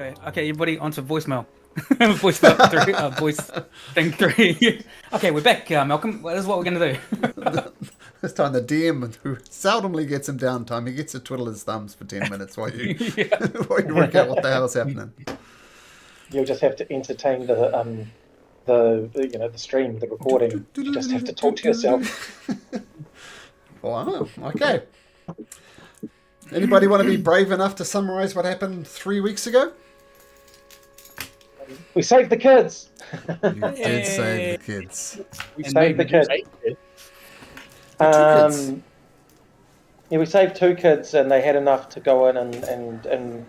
Okay, everybody, onto voicemail. Voicemail 3, voice thing 3. Okay, we're back, Malcolm. This is what we're gonna do. This time the DM, who seldomly gets some downtime, he gets to twiddle his thumbs for 10 minutes while you Yeah. while you work out what the hell's happening. You'll just have to entertain the stream, the recording. You just have to talk to yourself. Wow, okay. Anybody want to be brave enough to summarize what happened 3 weeks ago? We saved the kids. You did save the kids. We saved the kids. The 2 kids. Yeah, we saved 2 kids, and they had enough to go in and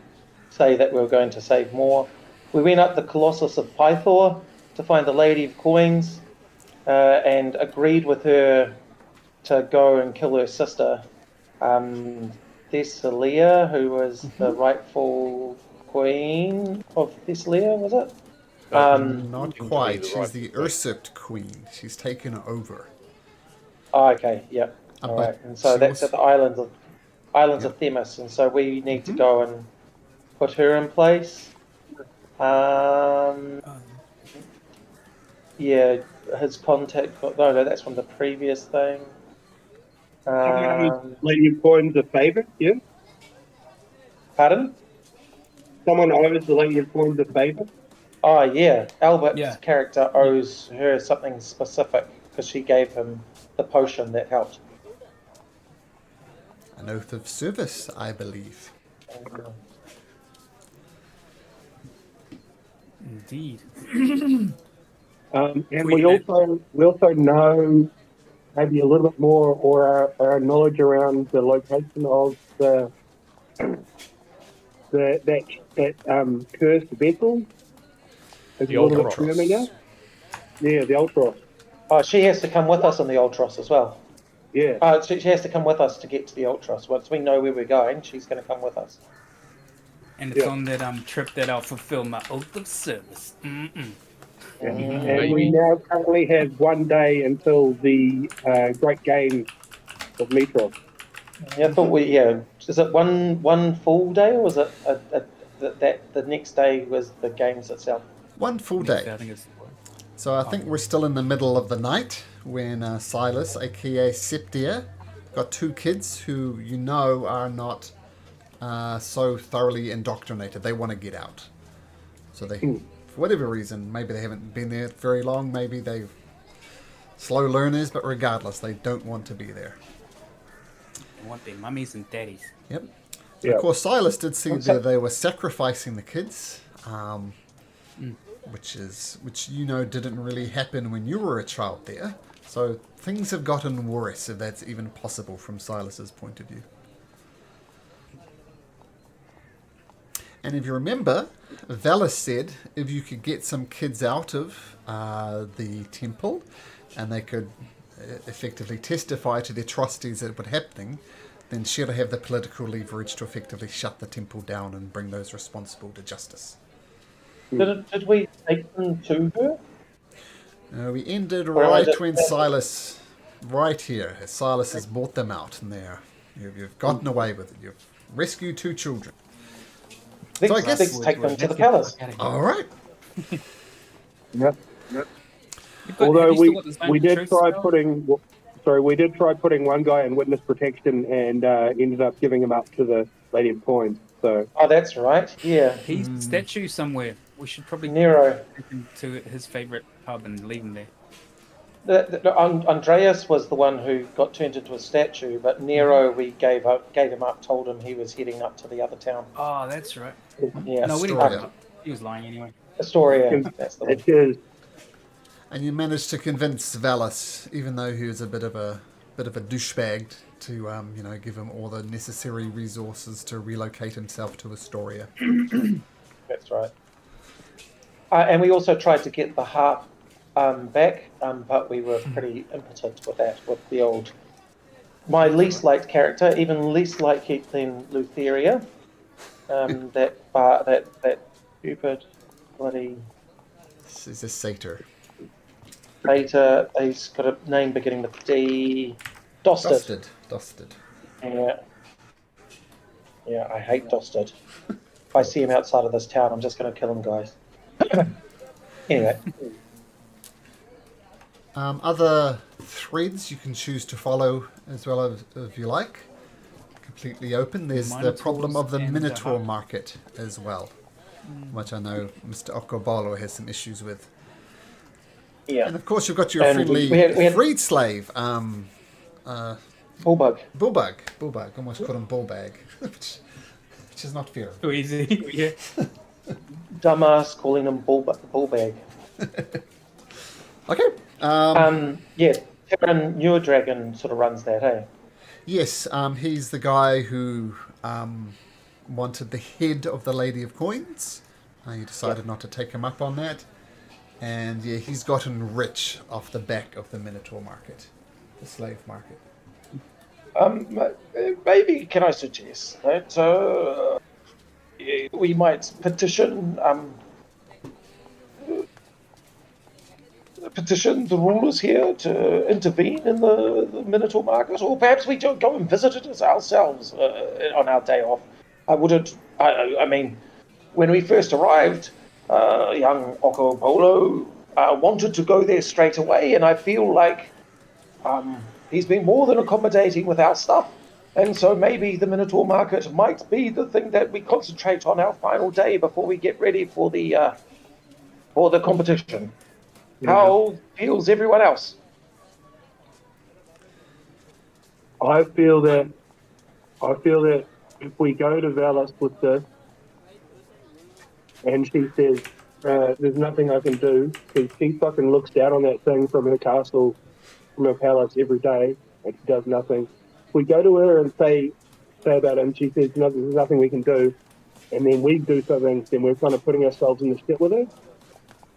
say that we were going to save more. We went up the Colossus of Pythor to find the Lady of Coins, and agreed with her to go and kill her sister, Thessalia, who was the rightful queen of Thessalia, was it? Not quite. She's the usurped queen. She's taken over. Oh, okay, yep. All right. And so that's at the islands of Themis, and so we need to go and put her in place. Yeah, his contact. No, that's from the previous thing. Lady of Coins a favour, yeah? Pardon? Someone owes the Lady of Coins a favour? Oh, yeah. Albert's character owes her something specific because she gave him the potion that helped. An oath of service, I believe. Indeed. And we also know maybe a little bit more, or our knowledge around the location of that cursed vessel. The Ultros. Yeah, the Ultros. Oh, she has to come with us on the Ultros as well. Yeah. She has to come with us to get to the Ultros. Once we know where we're going, she's going to come with us. And it's on that trip that I'll fulfill my oath of service. And we now currently have 1 day until the great game of Minotaur. Yeah, I thought is it one full day, or was it that the next day was the games itself? 1 full day. So I think we're still in the middle of the night when Silas, aka Septia, got 2 kids who are not so thoroughly indoctrinated. They want to get out. So they, for whatever reason, maybe they haven't been there very long, maybe they're slow learners, but regardless, they don't want to be there. They want their mummies and daddies. Yep. Of course, Silas did see that they were sacrificing the kids, which didn't really happen when you were a child there. So things have gotten worse, if that's even possible from Silas's point of view. And if you remember, Valis said if you could get some kids out of the temple, and they could effectively testify to the atrocities that were happening, then she'll have the political leverage to effectively shut the temple down and bring those responsible to justice. Did we take them to her? We ended right when Silas, right here, Silas has brought them out, and you've gotten away with it. You've rescued 2 children. So I guess let's take them to the palace. All right. Yep. Although we did try putting one guy in witness protection and ended up giving him up to the Lady of Coins. So. Oh, that's right. Yeah. He's a statue somewhere. We should probably Nero take him to his favourite pub and leave him there. Andreas was the one who got turned into a statue, but Nero we gave him up, told him he was heading up to the other town. Oh, that's right. Yeah. No, we didn't give him up. He was lying anyway. Astoria. That's the one. And you managed to convince Valis, even though he was a bit of a douchebag, to give him all the necessary resources to relocate himself to Astoria. That's right. And we also tried to get the harp back, but we were pretty impotent with that, with the old... My least liked character, even least liked than Lutheria. That stupid bloody... This is a satyr. Satyr, he's got a name beginning with D. Dosted. Dosted. Yeah. Yeah, I hate Dosted. if I see him outside of this town, I'm just going to kill him, guys. Anyway. Other threads you can choose to follow as well as if you like. Completely open. There's the problem of the Minotaur market as well, which I know Mr. Okobolo has some issues with. Yeah. And of course you've got your friendly freed slave, Bullbug. Bullbug. Almost called him Bullbag, which is not fair. Too easy. Yeah. Dumbass calling him Bullbag. Okay. Yeah, Kieran Newer Dragon sort of runs that, hey? Yes, he's the guy who wanted the head of the Lady of Coins. You decided not to take him up on that. And yeah, he's gotten rich off the back of the Minotaur market, the slave market. Maybe can I suggest that we might petition the rulers here to intervene in the Minotaur market, or perhaps we don't go and visit it ourselves on our day off. I mean, when we first arrived, young Okobolo wanted to go there straight away, and I feel like he's been more than accommodating with our stuff. And so maybe the Minotaur market might be the thing that we concentrate on our final day before we get ready for the competition. How feels everyone else? I feel that if we go to Valis with this, and she says, there's nothing I can do, because she fucking looks down on that thing from her castle, from her palace every day, and she does nothing. If we go to her and say about it, and she says, no, there's nothing we can do, and then we do something, then we're kind of putting ourselves in the shit with her.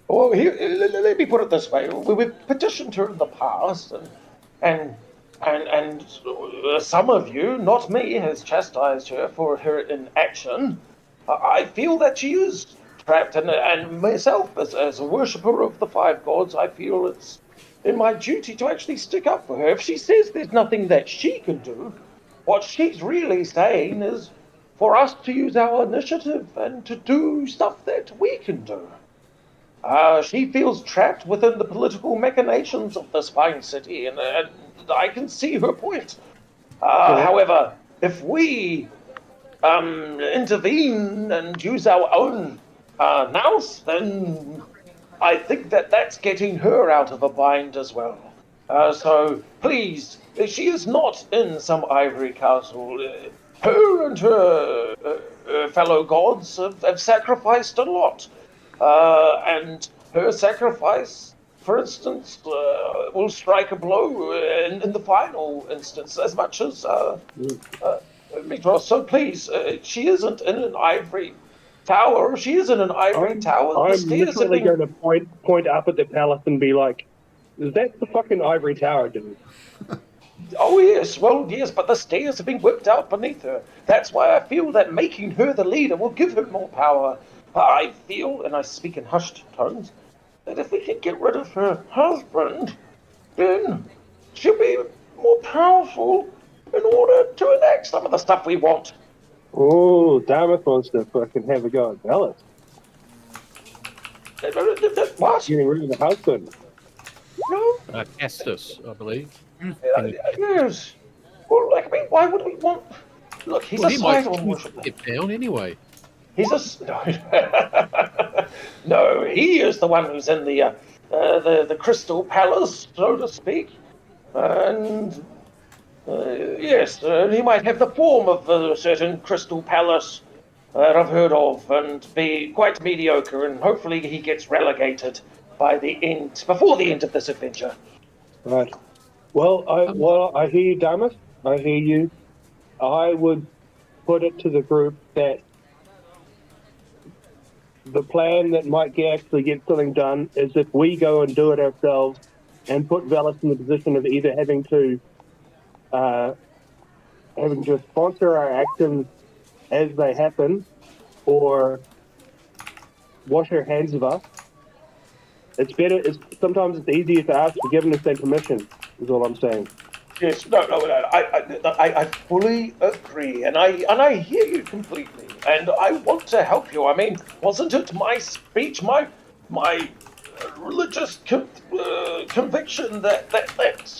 Well, let me put it this way: we've petitioned her in the past, and some of you, not me, has chastised her for her inaction. I feel that she is trapped, and myself, as a worshipper of the five gods, I feel it's in my duty to actually stick up for her. If she says there's nothing that she can do, what she's really saying is for us to use our initiative and to do stuff that we can do. She feels trapped within the political machinations of this fine city, and I can see her point. However, if we intervene and use our own nous, then I think that's getting her out of a bind as well. So please, she is not in some ivory castle. Her and her fellow gods have sacrificed a lot. And her sacrifice, for instance, will strike a blow in the final instance, as much as Minotaur. So please, she isn't in an ivory tower. She is in an ivory tower. I'm literally going to point up at the palace and be like, "Is that the fucking ivory tower, dude?" Oh yes, well yes, but the stairs have been whipped out beneath her. That's why I feel that making her the leader will give her more power. I feel, and I speak in hushed tones, that if we can get rid of her husband, then she'll be more powerful in order to enact some of the stuff we want. Oh, Dartmouth wants to fucking have a go at Valis. What? Getting rid of the husband. No? Castus, I believe. Yes. Well, like, I mean, why would we want... Look, he's a Sidon worshiper. Get down anyway. He's no, he is the one who's in the Crystal Palace, so to speak. And yes, he might have the form of a certain Crystal Palace that I've heard of, and be quite mediocre. And hopefully, he gets relegated before the end of this adventure. Right. Well, I hear you, Dartmouth. I hear you. I would put it to the group that the plan that might actually get something done is if we go and do it ourselves and put Valis in the position of either having to sponsor our actions as they happen or wash our hands of us. It's better. Sometimes it's easier to ask forgiveness than permission, is all I'm saying. Yes, no, I fully agree, and I hear you completely, and I want to help you. I mean, wasn't it my speech, my religious conviction that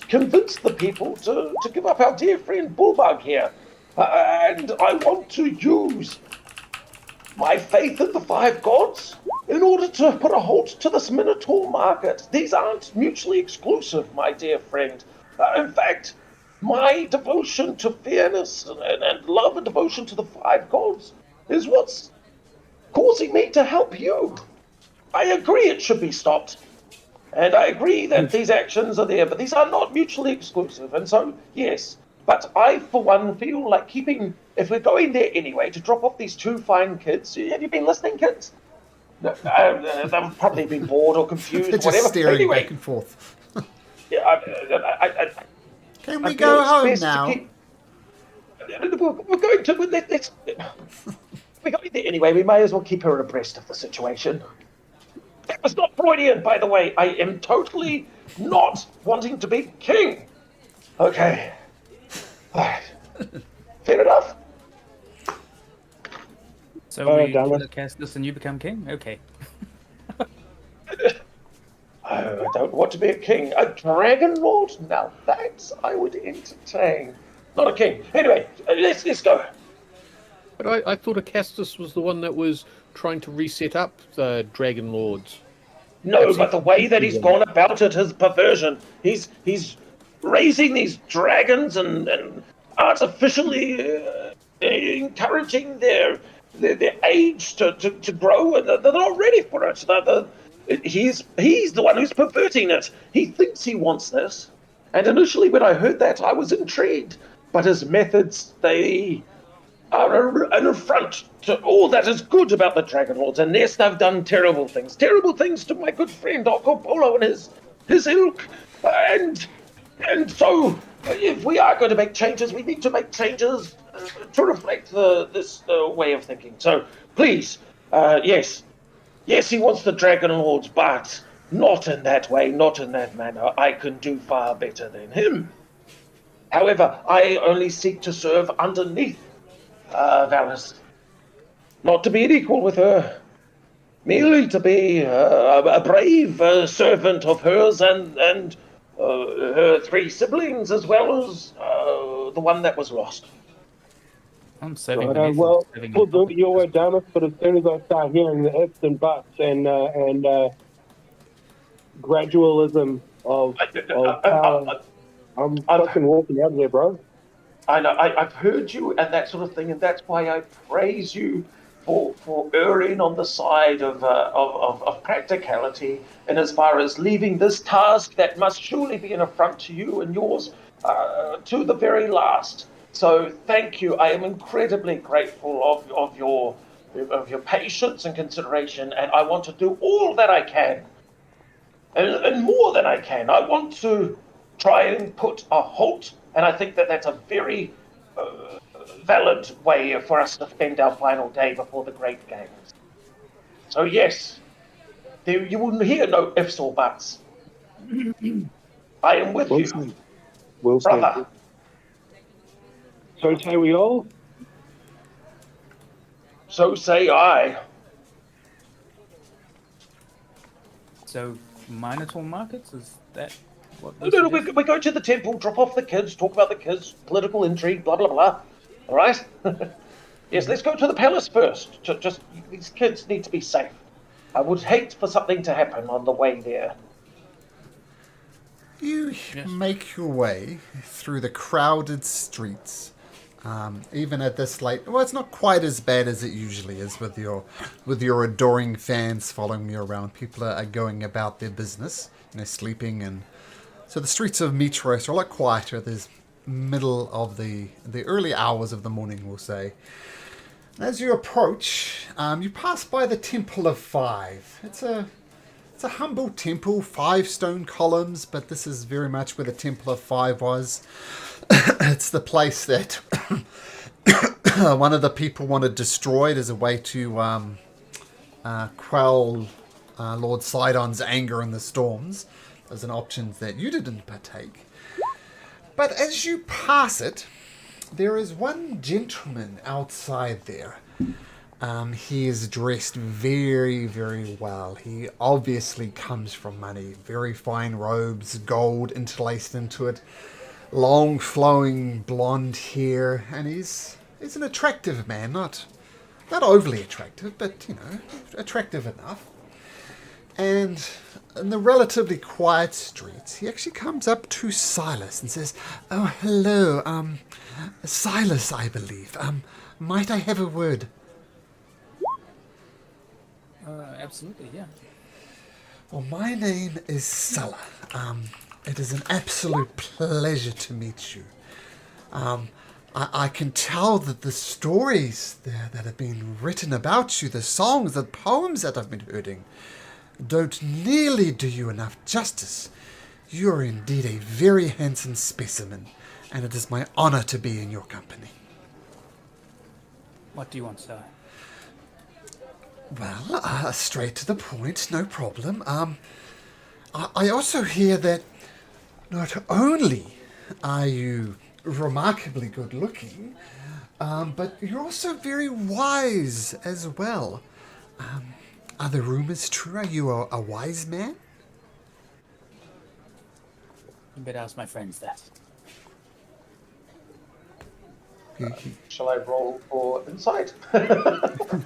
convinced the people to give up our dear friend Bullbug here, and I want to use my faith in the five gods in order to put a halt to this Minotaur market. These aren't mutually exclusive, my dear friend. In fact, my devotion to fairness and love and devotion to the five gods is what's causing me to help you. I agree it should be stopped. And I agree that these actions are there, but these are not mutually exclusive. And so, yes, but I, for one, feel like if we're going there anyway, to drop off these two fine kids. Have you been listening, kids? They've probably been bored or confused, They're just whatever. staring Anyway, back and forth. yeah, Can we go home now? We're going to. We're going there anyway. We may as well keep her abreast of the situation. That was not Freudian, by the way. I am totally not wanting to be king. Okay. All right. Fair enough. So we Dallas. cast this and you become king? Okay. I don't want to be a king. A dragon lord? Now that I would entertain. Not a king. Anyway, let's go. But I thought Acastus was the one that was trying to reset up the Dragon Lords. No, but the way that he's gone about it is perversion. He's raising these dragons and artificially encouraging their age to grow, and they're not ready for it. He's the one who's perverting it. He thinks he wants this, and initially when I heard that, I was intrigued. But his methods, they are an affront to all that is good about the Dragon Lords, and yes, they've done terrible things to my good friend Marco Polo and his ilk, and so if we are going to make changes, we need to make changes to reflect this way of thinking. So please, yes, he wants the Dragon Lords, but not in that way, not in that manner. I can do far better than him. However, I only seek to serve underneath Valis. Not to be an equal with her, merely to be a brave servant of hers and her three siblings, as well as the one that was lost. I'm serving well, we'll do it your way, Damas, but as soon as I start hearing the ifs and buts and gradualism of power, I'm fucking walking out of there, bro. I know, I've heard you and that sort of thing, and that's why I praise you for erring on the side of practicality, and as far as leaving this task that must surely be an affront to you and yours to the very last. So thank you. I am incredibly grateful of your patience and consideration, and I want to do all that I can, and more than I can. I want to try and put a halt, and I think that that's a very valid way for us to spend our final day before the Great Games. So yes, you will hear no ifs or buts. I am with you, brother. So say we all? So say I. So, Minotaur markets? Is that what this No, is? we go to the temple, drop off the kids, talk about the kids, political intrigue, blah, blah, blah. All right? Yes, let's go to the palace first. Just these kids need to be safe. I would hate for something to happen on the way there. You make your way through the crowded streets. Even at this late, well, it's not quite as bad as it usually is with your adoring fans following you around. People are going about their business, sleeping, and so the streets of Mitros are a lot quieter. There's middle of the early hours of the morning, we'll say. As you approach, you pass by the Temple of Five. It's a humble temple, 5 stone columns, but this is very much where the Temple of Five was. It's the place that one of the people wanted destroyed as a way to quell Lord Sidon's anger in the storms. As an option that you didn't partake. But as you pass it, there is one gentleman outside there. He is dressed very, very well. He obviously comes from money. Very fine robes, gold interlaced into it, long flowing blonde hair, and he's an attractive man, not overly attractive, but attractive enough. And in the relatively quiet streets, he actually comes up to Silas and says, "Oh, hello, Silas, I believe. Might I have a word?" Absolutely, yeah. Well, my name is Sulla. It is an absolute pleasure to meet you. I can tell that the stories that have been written about you, the songs, the poems that I've been hearing, don't nearly do you enough justice. You are indeed a very handsome specimen, and it is my honor to be in your company. What do you want, sir? Well, straight to the point, no problem. I also hear that not only are you remarkably good looking, but you're also very wise as well. Are the rumors true? Are you a wise man? You better ask my friends that. Shall I roll for insight? That's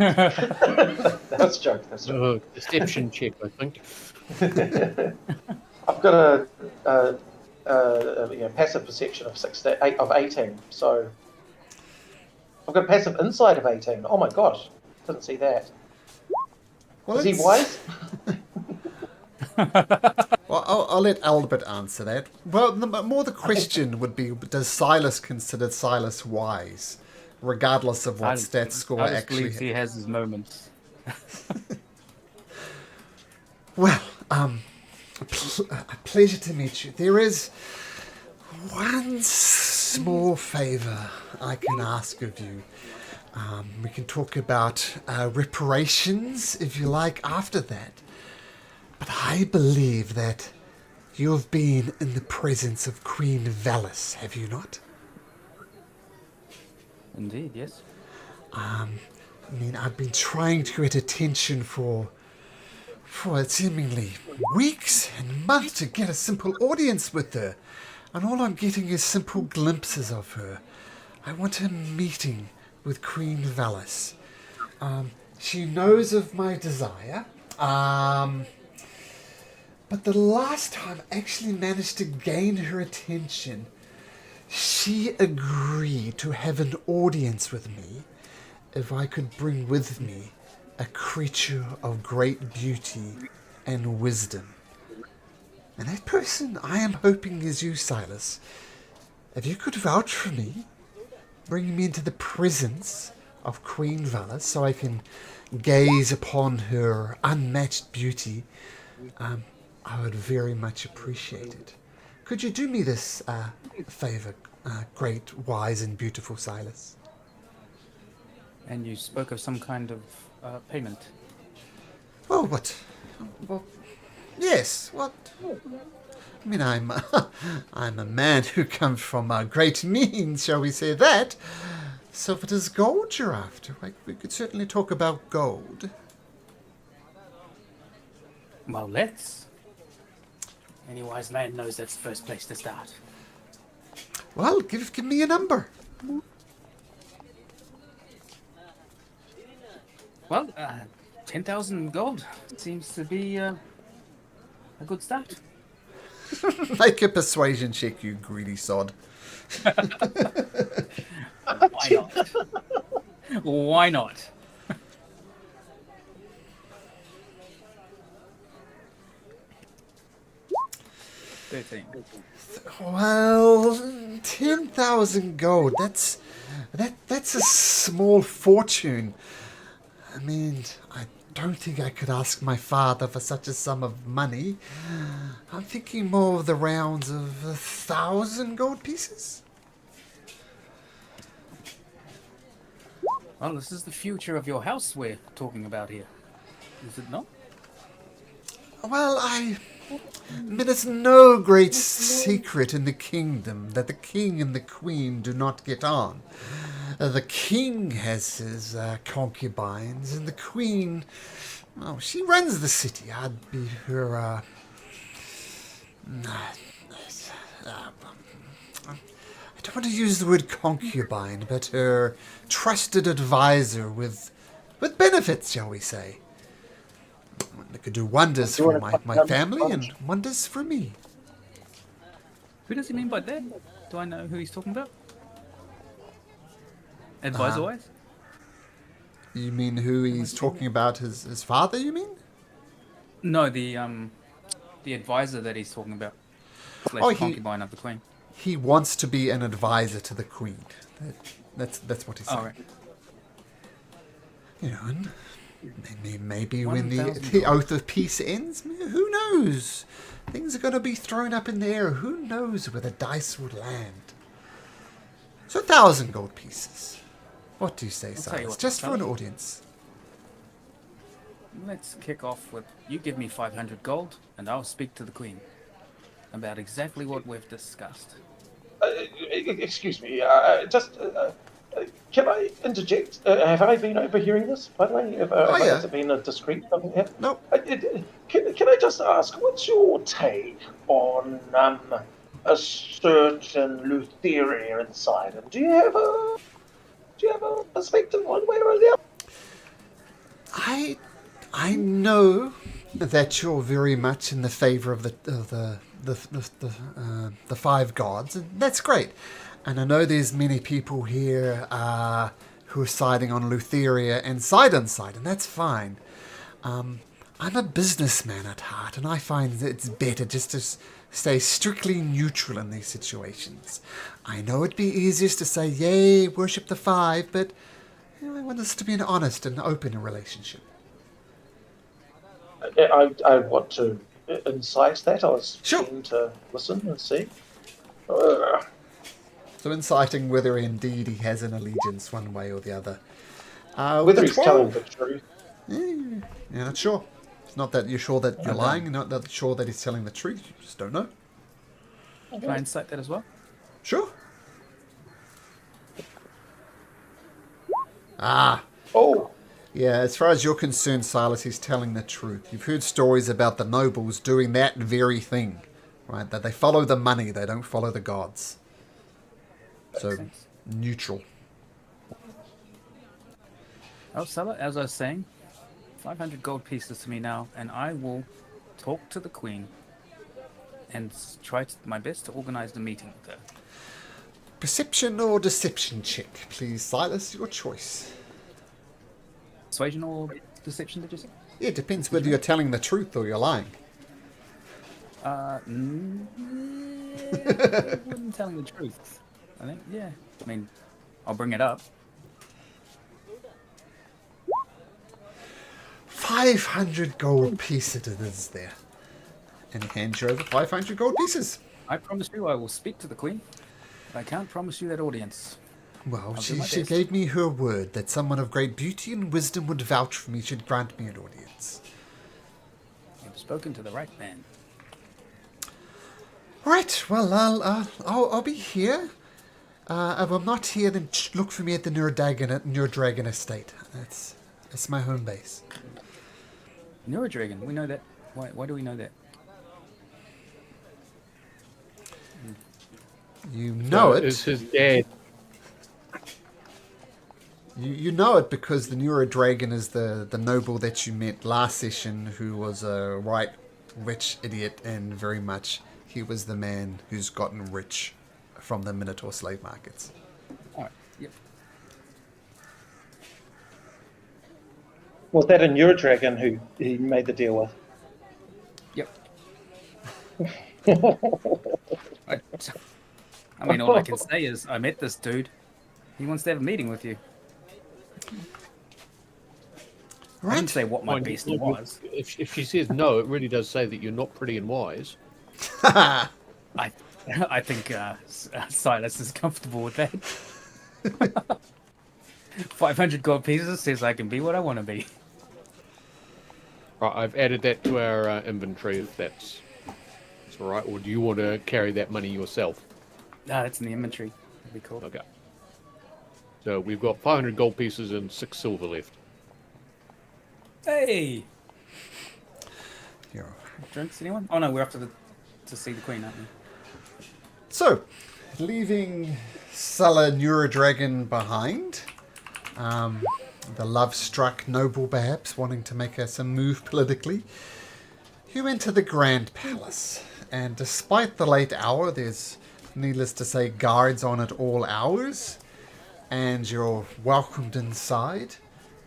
a joke. That's a joke. Deception check, I think. I've got a passive perception of 18, so I've got a passive insight of 18. Oh my gosh, didn't see that. Well, is he wise? Well, I'll let Albert answer that. Well, the question would be, does Silas consider Silas wise, regardless of what stat score Silas actually... believes he has his moments. Well, a pleasure to meet you. There is one small favor I can ask of you. We can talk about reparations, if you like, after that. But I believe that you have been in the presence of Queen Valis, have you not? Indeed, yes. I've been trying to get attention for seemingly weeks and months to get a simple audience with her. And all I'm getting is simple glimpses of her. I want a meeting with Queen Valis. She knows of my desire. But the last time I actually managed to gain her attention, she agreed to have an audience with me if I could bring with me a creature of great beauty and wisdom. And that person I am hoping is you, Silas. If you could vouch for me, bring me into the presence of Queen Valis so I can gaze upon her unmatched beauty, I would very much appreciate it. Could you do me this favor, great, wise, and beautiful Silas? And you spoke of some kind of payment. Oh, what? Well, yes. What? I mean, I'm a man who comes from great means, shall we say that? So if it is gold you're after, we could certainly talk about gold. Well, let's. Any wise man knows that's the first place to start. Well, give me a number. Well, 10,000 gold seems to be a good start. Make a persuasion check, you greedy sod. Why not? Why not? Well, 10,000 gold. That's a small fortune. I mean, I don't think I could ask my father for such a sum of money. I'm thinking more of the rounds of 1,000 gold pieces. Well, this is the future of your house we're talking about here. Is it not? Well, I There's no great secret in the kingdom that the king and the queen do not get on. The king has his concubines, and the queen, well, she runs the city. I'd be her. I don't want to use the word concubine, but her trusted advisor with benefits, shall we say. It could do wonders for my family and wonders for me. Who does he mean by that? Do I know who he's talking about? Advisor-wise? You mean who he's talking about? His father, you mean? No, the advisor that he's talking about. / concubine of the queen. He wants to be an advisor to the queen. That's what he's saying. Oh, right. You know, and maybe when the Oath of Peace ends, who knows? Things are going to be thrown up in the air. Who knows where the dice will land? So 1,000 gold pieces. What do you say, Silas? Just for an audience. Let's kick off with, you give me 500 gold, and I'll speak to the queen about exactly what we've discussed. Excuse me, can I interject? Have I been overhearing this, by the way? Has it been a discreet something here? No. Can I just ask, what's your take on a certain Lutheria insider? Do you have a perspective one way or the other? I know that you're very much in the favor of the five gods, and that's great. And I know there's many people here who are siding on Lutheria and side on side, and that's fine. I'm a businessman at heart, and I find that it's better just to stay strictly neutral in these situations. I know it'd be easiest to say, yay, worship the five, but I want this to be an honest and open relationship. I want to incite that. I was keen to listen and see. So inciting whether indeed he has an allegiance one way or the other. Whether he's telling the truth. You're not sure. It's not that you're sure that you're lying. You're not that sure that he's telling the truth. You just don't know. Can I incite that as well? Sure. Oh. Yeah, as far as you're concerned, Silas, he's telling the truth. You've heard stories about the nobles doing that very thing, right? That they follow the money, they don't follow the gods. So, neutral. Oh, Sala, as I was saying, 500 gold pieces to me now, and I will talk to the queen and try my best to organize the meeting with her. Perception or deception check, please, Silas, your choice. Persuasion or deception, did you say? Yeah, it depends whether you're telling the truth or you're lying. I wasn't telling the truth. I think, yeah. I mean, I'll bring it up. 500 gold pieces it is there. And he hands you over 500 gold pieces. I promise you I will speak to the queen, but I can't promise you that audience. Well, she gave me her word that someone of great beauty and wisdom would vouch for me should grant me an audience. You've spoken to the right man. Right, well, I'll be here. If I'm not here, then look for me at the Neurodragon estate. That's my home base. Neurodragon, we know that. Why do we know that? You know it. It's his dad. You know it because the Neurodragon is the noble that you met last session, who was a right rich idiot, and very much he was the man who's gotten rich from the Minotaur slave markets. Alright, yep. Was that a Neurodragon who he made the deal with? Yep. I mean, all I can say is I met this dude. He wants to have a meeting with you. Right. I didn't say what my beast was. If she says no, it really does say that you're not pretty and wise. I think Silas is comfortable with that. 500 gold pieces says I can be what I want to be. Right, I've added that to our inventory. If that's It's all right. Or do you want to carry that money yourself? No, it's in the inventory. That'd be cool. Okay. So we've got 500 gold pieces and 6 silver left. Hey! Here. Drinks, anyone? Oh no, we're off to see the Queen, aren't we? So, leaving Sulla Neurodragon behind, the love-struck noble perhaps, wanting to make some move politically, you enter the Grand Palace. And despite the late hour, there's, needless to say, guards on at all hours. And you're welcomed inside.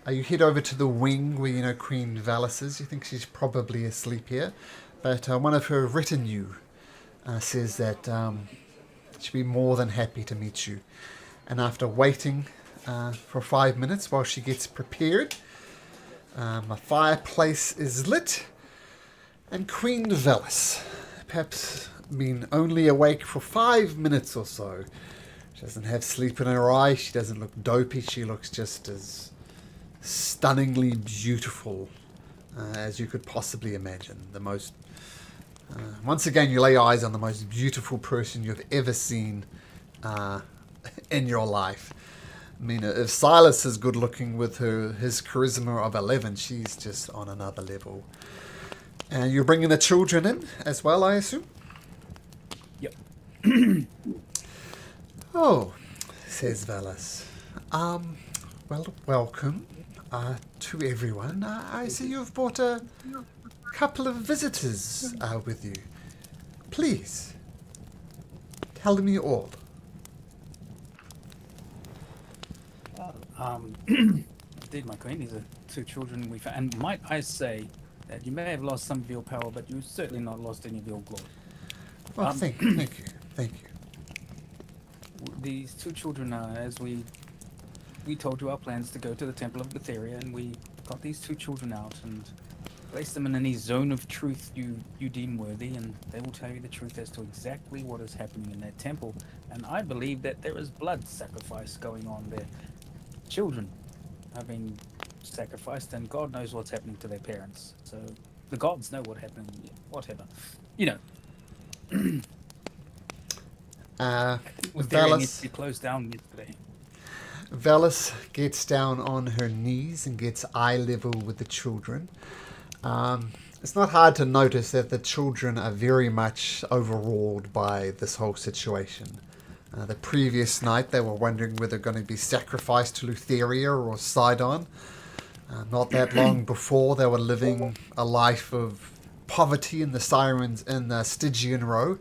You head over to the wing where, Queen Valis is. You think she's probably asleep here. But one of her retinue says that she'd be more than happy to meet you. And after waiting for 5 minutes while she gets prepared, a fireplace is lit. And Queen Valis, perhaps been only awake for 5 minutes or so. She doesn't have sleep in her eyes. She doesn't look dopey. She looks just as stunningly beautiful as you could possibly imagine. The most, once again, you lay eyes on the most beautiful person you've ever seen in your life. I mean, if Silas is good looking with his charisma of 11, she's just on another level. And you're bringing the children in as well, I assume? Yep. Oh, says Valis. Well, welcome to everyone. I see you've brought a couple of visitors with you. Please, tell me all. Indeed, my Queen, these are 2 children we found. And might I say that you may have lost some of your power, but you've certainly not lost any of your glory. Well, thank you. These 2 children, as we told you our plans to go to the Temple of Etheria, and we got these 2 children out and placed them in any zone of truth you deem worthy, and they will tell you the truth as to exactly what is happening in that temple. And I believe that there is blood sacrifice going on there. Children have been sacrificed, and God knows what's happening to their parents. So the gods know what happened. Whatever, Etheria needs to be closed down yesterday. Valis gets down on her knees and gets eye level with the children. It's not hard to notice that the children are very much overawed by this whole situation. The previous night they were wondering whether they're going to be sacrificed to Lutheria or Sidon. Not that long before they were living a life of poverty in the Sirens in the Stygian Row.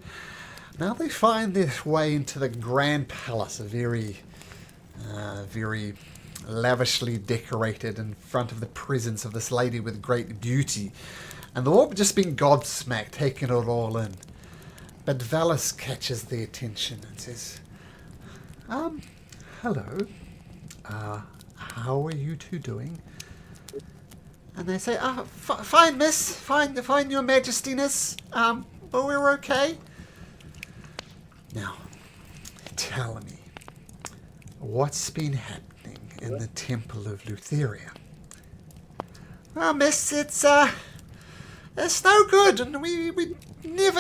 Now they find their way into the Grand Palace, a very lavishly decorated in front of the presence of this lady with great beauty. And they've all just been gobsmacked, taking it all in. But Valis catches their attention and says, hello. How are you 2 doing? And they say, fine, miss. Fine, your majestiness. But we're okay. Now, tell me, what's been happening in the Temple of Lutheria? Well, miss, it's no good, and we never,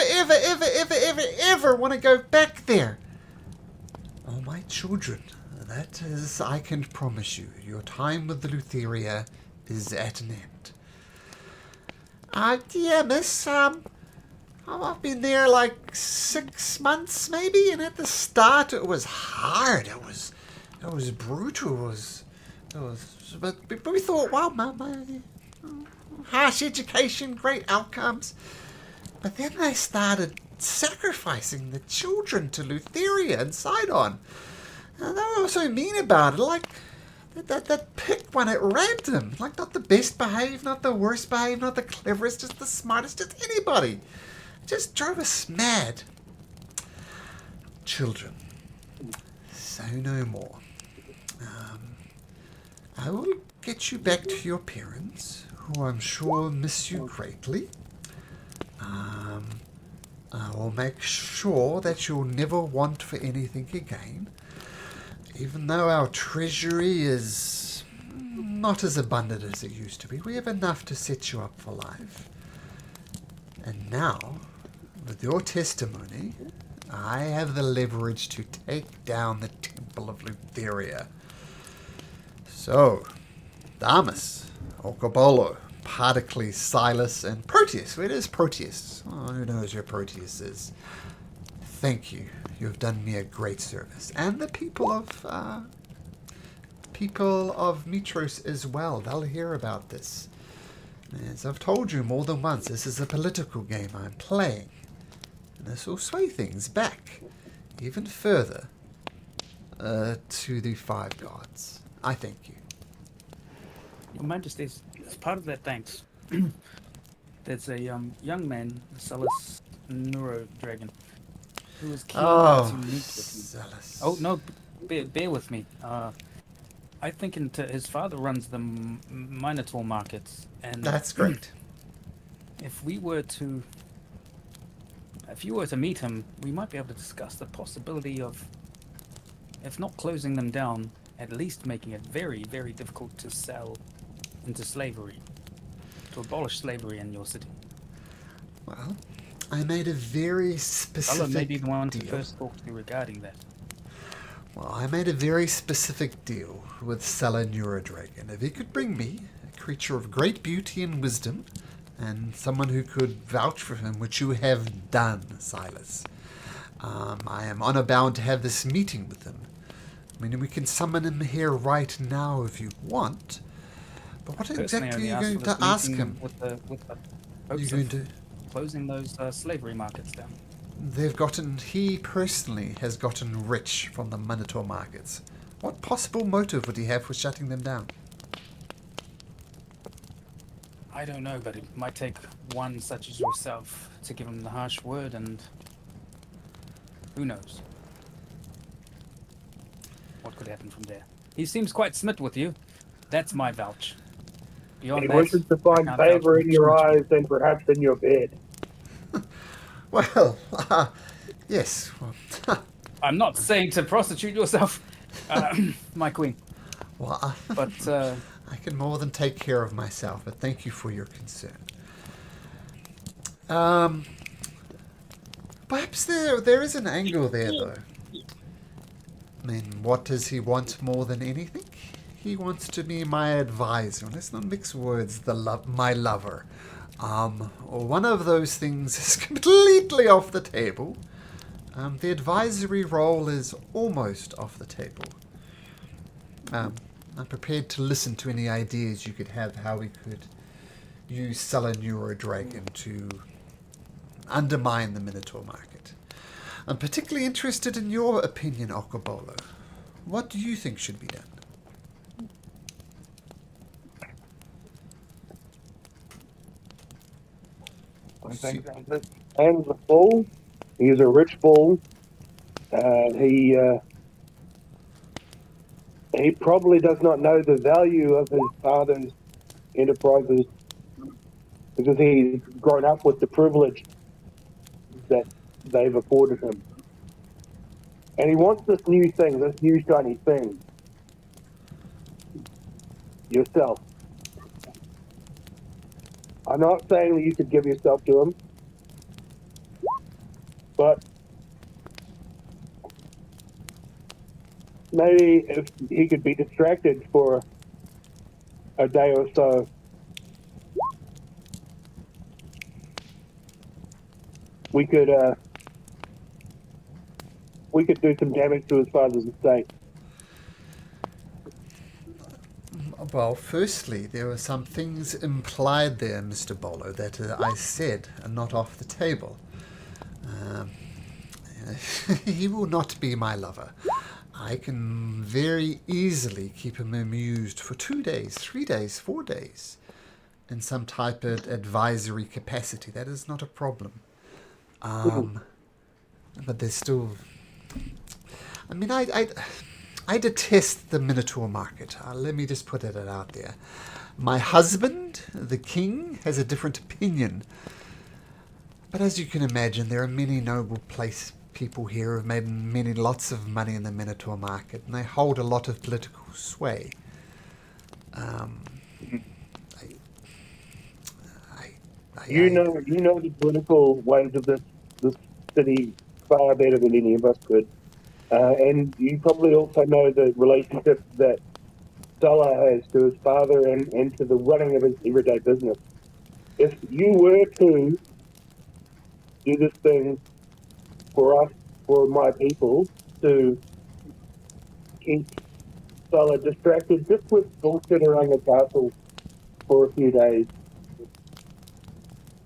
ever want to go back there. Oh, my children, that is, I can promise you, your time with the Lutheria is at an end. Yeah, miss, I've been there like 6 months, maybe, and at the start it was hard. It was brutal. But we thought, wow, harsh education, great outcomes. But then they started sacrificing the children to Lutheria and Sidon. And they were so mean about it, like that picked one at random. Like not the best behaved, not the worst behaved, not the cleverest, just the smartest, just anybody. Just drove us mad. Children, say no more. I will get you back to your parents, who I'm sure miss you greatly. I will make sure that you'll never want for anything again, even though our treasury is not as abundant as it used to be. We have enough to set you up for life. And now, With your testimony, I have the leverage to take down the Temple of Lutheria. So, Damus, Okobolo, Particles, Silas, and Proteus. Where is Proteus? Oh, who knows where Proteus is? Thank you. You have done me a great service. And the people of Mitros as well. They'll hear about this. As I've told you more than once, this is a political game I'm playing. And this will sway things back even further to the Five Gods. I thank you. Your Majesty, as part of that thanks, there's a young man, Zealous Neuro Dragon, who is keen to meet with you. Zealous. Oh, no, bear with me. I think his father runs the Minotaur markets, and That's great. If you were to meet him, we might be able to discuss the possibility of, if not closing them down, at least making it very, very difficult to sell into slavery, to abolish slavery in your city. Well, I made a very specific I'll maybe the one to deal. first talk to you regarding that. Well, I made a very specific deal with Sela Neurodragon. If he could bring me a creature of great beauty and wisdom, and someone who could vouch for him, which you have done, Silas, I am honor bound to have this meeting with him. I mean, we can summon him here right now if you want. But what exactly are you going to ask him? With the hopes of closing those slavery markets down. He personally has gotten rich from the Minotaur markets. What possible motive would he have for shutting them down? I don't know, but it might take one such as yourself to give him the harsh word, and who knows what could happen from there. He seems quite smit with you. That's my vouch. Beyond He that, wishes to find favor in your eyes and perhaps in your bed. Well, yes. I'm not saying to prostitute yourself, my queen. Well, But I can more than take care of myself, but thank you for your concern. Perhaps there is an angle there, though. I mean, what does he want more than anything? He wants to be my advisor. Let's not mix words. My lover. One of those things is completely off the table. The advisory role is almost off the table. I'm prepared to listen to any ideas you could have how we could use Sela Neurodragon to undermine the Minotaur market. I'm particularly interested in your opinion, Okobolo. What do you think should be done? I think that hands are full. He's a rich bull. He probably does not know the value of his father's enterprises because he's grown up with the privilege that they've afforded him. And he wants this new thing, this new shiny thing. Yourself. I'm not saying that you could give yourself to him, but maybe if he could be distracted for a day or so, we could do some damage to his father's estate. Well, firstly, there were some things implied there, Mr. Bolo, that I said are not off the table. He will not be my lover. I can very easily keep him amused for 2 days, 3 days, 4 days in some type of advisory capacity. That is not a problem. But there's still... I mean, I detest the Minotaur market. Let me just put it out there. My husband, the king, has a different opinion. But as you can imagine, there are many noble people here who have made lots of money in the Minotaur market, and they hold a lot of political sway. You know the political ways of this city far better than any of us could. And you probably also know the relationship that Sulla has to his father and to the running of his everyday business. If you were to do this thing for us, for my people, to keep Sulla distracted just with bullshit around the castle for a few days,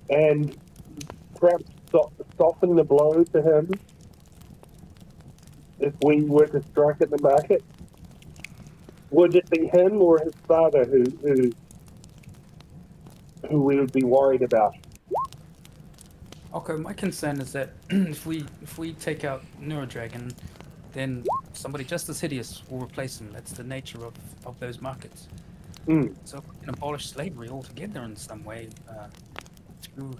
and perhaps soften the blow to him if we were to strike at the market, would it be him or his father who we would be worried about? Okay, my concern is that if we take out Neurodragon, then somebody just as hideous will replace him. That's the nature of those markets. So if we can abolish slavery altogether in some way, through,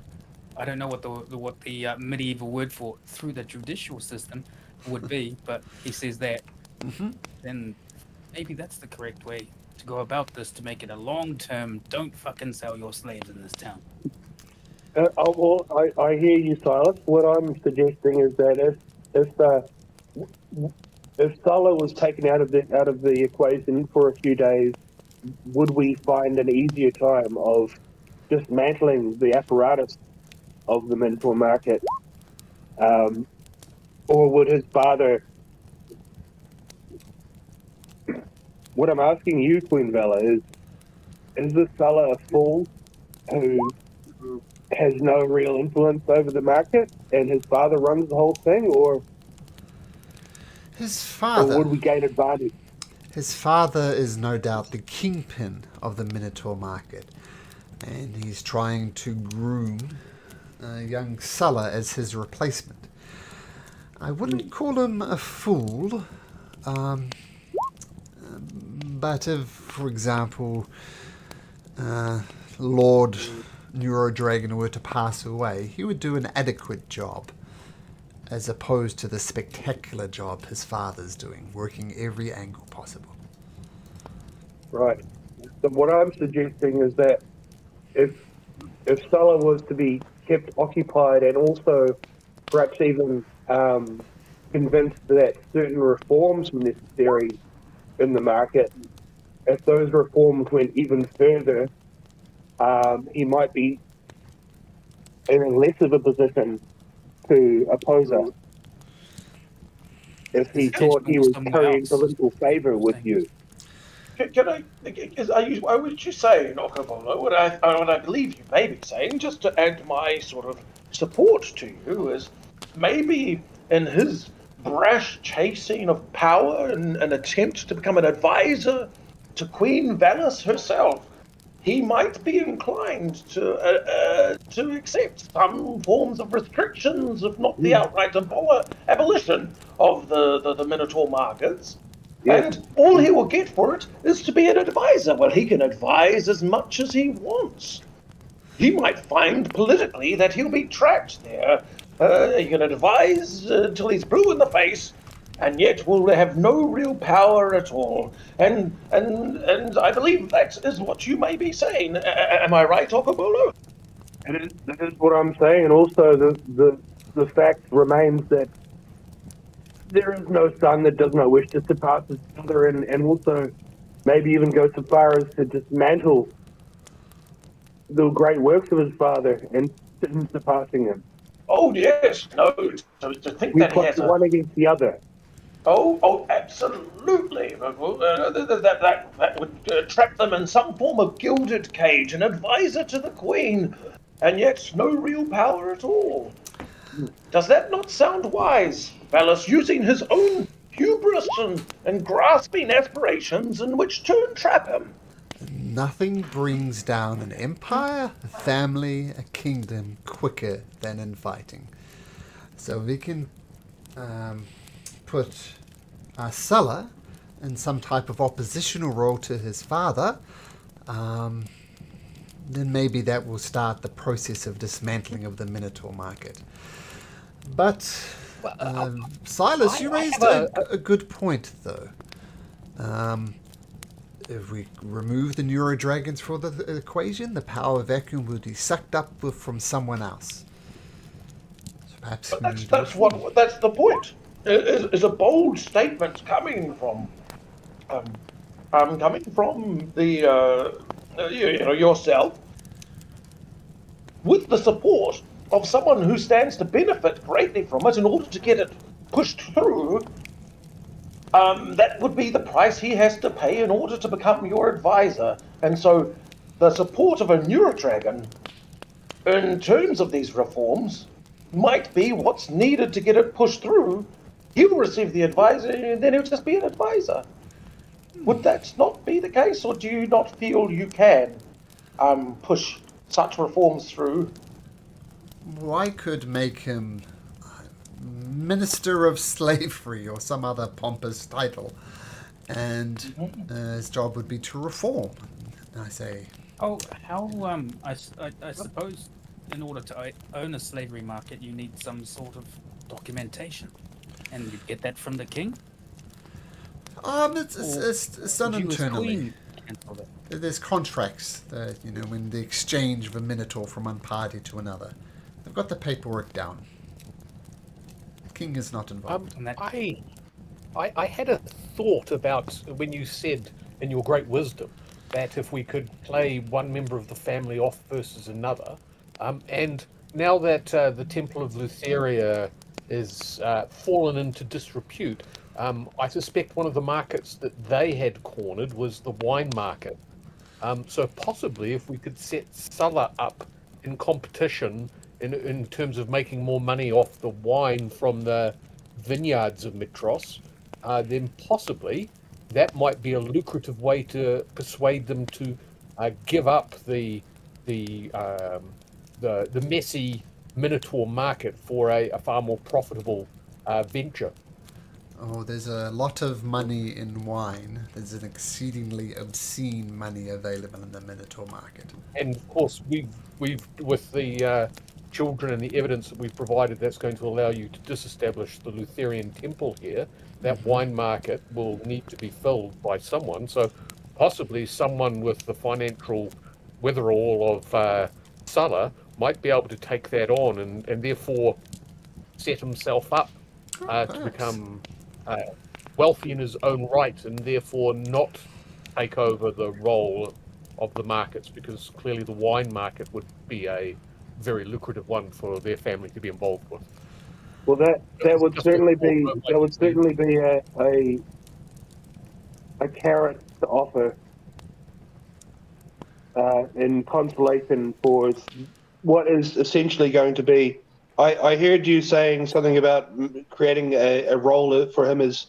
I don't know what the medieval word for through the judicial system would be, but he says that, then maybe that's the correct way to go about this to make it a long-term, don't fucking sell your slaves in this town. I hear you, Silas. What I'm suggesting is that if Sulla was taken out of the equation for a few days, would we find an easier time of dismantling the apparatus of the Minotaur market, or would his father? What I'm asking you, Queen Vela, is this Sulla a fool who has no real influence over the market, and his father runs the whole thing, or his father? Or would we gain advantage? His father is no doubt the kingpin of the Minotaur market, and he's trying to groom young Sulla as his replacement. I wouldn't call him a fool, but if, for example, Lord Neurodragon were to pass away, he would do an adequate job, as opposed to the spectacular job his father's doing, working every angle possible. Right. So what I'm suggesting is that if Sulla was to be kept occupied and also perhaps even convinced that certain reforms were necessary in the market, if those reforms went even further, he might be in less of a position to oppose us if he thought he was carrying political favour with you. Can what would you say, Nokobolo? What I believe you may be saying, just to add my sort of support to you, is maybe in his brash chasing of power and an attempt to become an advisor to Queen Valis herself, he might be inclined to accept some forms of restrictions, if not the outright abolition of the Minotaur markets. Yes. And all he will get for it is to be an advisor. Well, he can advise as much as he wants. He might find politically that he'll be trapped there. He can advise till he's blue in the face, and yet will have no real power at all. And I believe that is what you may be saying. Am I right, Okobolo? That is what I'm saying. And also the fact remains that there is no son that does not wish to surpass his father, and also maybe even go so far as to dismantle the great works of his father and surpassing him. Oh yes, no. So to think that he has one against the other. Oh, absolutely. That would trap them in some form of gilded cage, an advisor to the Queen, and yet no real power at all. Does that not sound wise? Valis using his own hubris and grasping aspirations in which to entrap him. Nothing brings down an empire, a family, a kingdom quicker than infighting. So we can put Sulla in some type of oppositional role to his father, then maybe that will start the process of dismantling of the Minotaur market. But Silas, you raised a good point, though. If we remove the Neurodragons from the equation, the power vacuum will be sucked up from someone else. So Perhaps But we need a reform. that's the point. Is a bold statement coming from the yourself with the support of someone who stands to benefit greatly from it in order to get it pushed through. That would be the price he has to pay in order to become your advisor. And so the support of a Neurodragon in terms of these reforms might be what's needed to get it pushed through. He'll receive the advisor and then he'll just be an advisor. Would that not be the case, or do you not feel you can push such reforms through? Well, I could make him Minister of Slavery or some other pompous title, and his job would be to reform. I say. Oh, how I suppose in order to own a slavery market, you need some sort of documentation, and you get that from the king. It's done internally. There's contracts that, when the exchange of a Minotaur from one party to another. They've got the paperwork down. The king is not involved. I had a thought about when you said in your great wisdom that if we could play one member of the family off versus another, and now that the Temple of Lutheria is fallen into disrepute, I suspect one of the markets that they had cornered was the wine market. So possibly if we could set Sulla up in competition in terms of making more money off the wine from the vineyards of Mitros, then possibly that might be a lucrative way to persuade them to give up the messy Minotaur market for a far more profitable venture. Oh, there's a lot of money in wine. There's an exceedingly obscene money available in the Minotaur market. And of course, we've with the children and the evidence that we've provided, that's going to allow you to disestablish the Lutheran temple here. That wine market will need to be filled by someone. So possibly someone with the financial wherewithal of Sulla might be able to take that on and therefore set himself up to become wealthy in his own right, and therefore not take over the role of the markets, because clearly the wine market would be a very lucrative one for their family to be involved with. Well, that would certainly be a carrot to offer in consolation for what is essentially going to be. I heard you saying something about creating a role for him as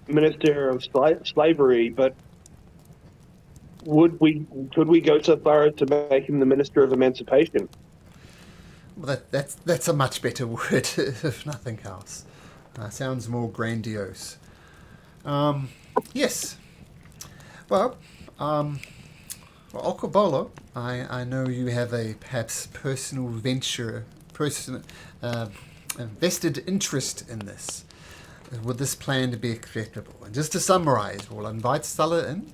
Minister of Slavery, but could we go so far as to make him the Minister of Emancipation? Well, that's a much better word, if nothing else. Sounds more grandiose. Yes. Well, Okobolo, I know you have a perhaps personal vested interest in this. Would this plan to be acceptable? And just to summarize, we'll invite Sulla in.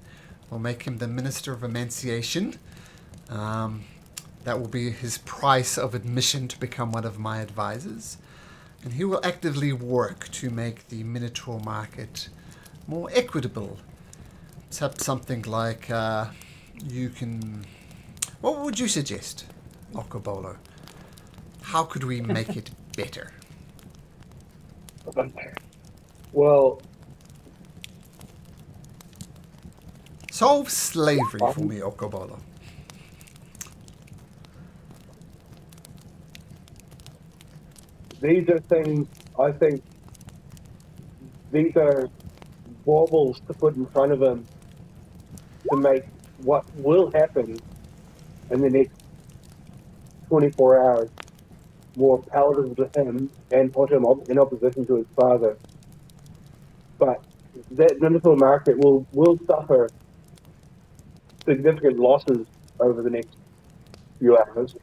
We'll make him the Minister of Emancipation. That will be his price of admission to become one of my advisors. And he will actively work to make the Minotaur market more equitable. Perhaps something like you can... What would you suggest, Okobolo? How could we make it better? Well... Solve slavery for me, Okobolo. These are things, I think, these are baubles to put in front of him to make what will happen in the next 24 hours more palatable to him and put him in opposition to his father. But that Minotaur market will suffer significant losses over the next few hours.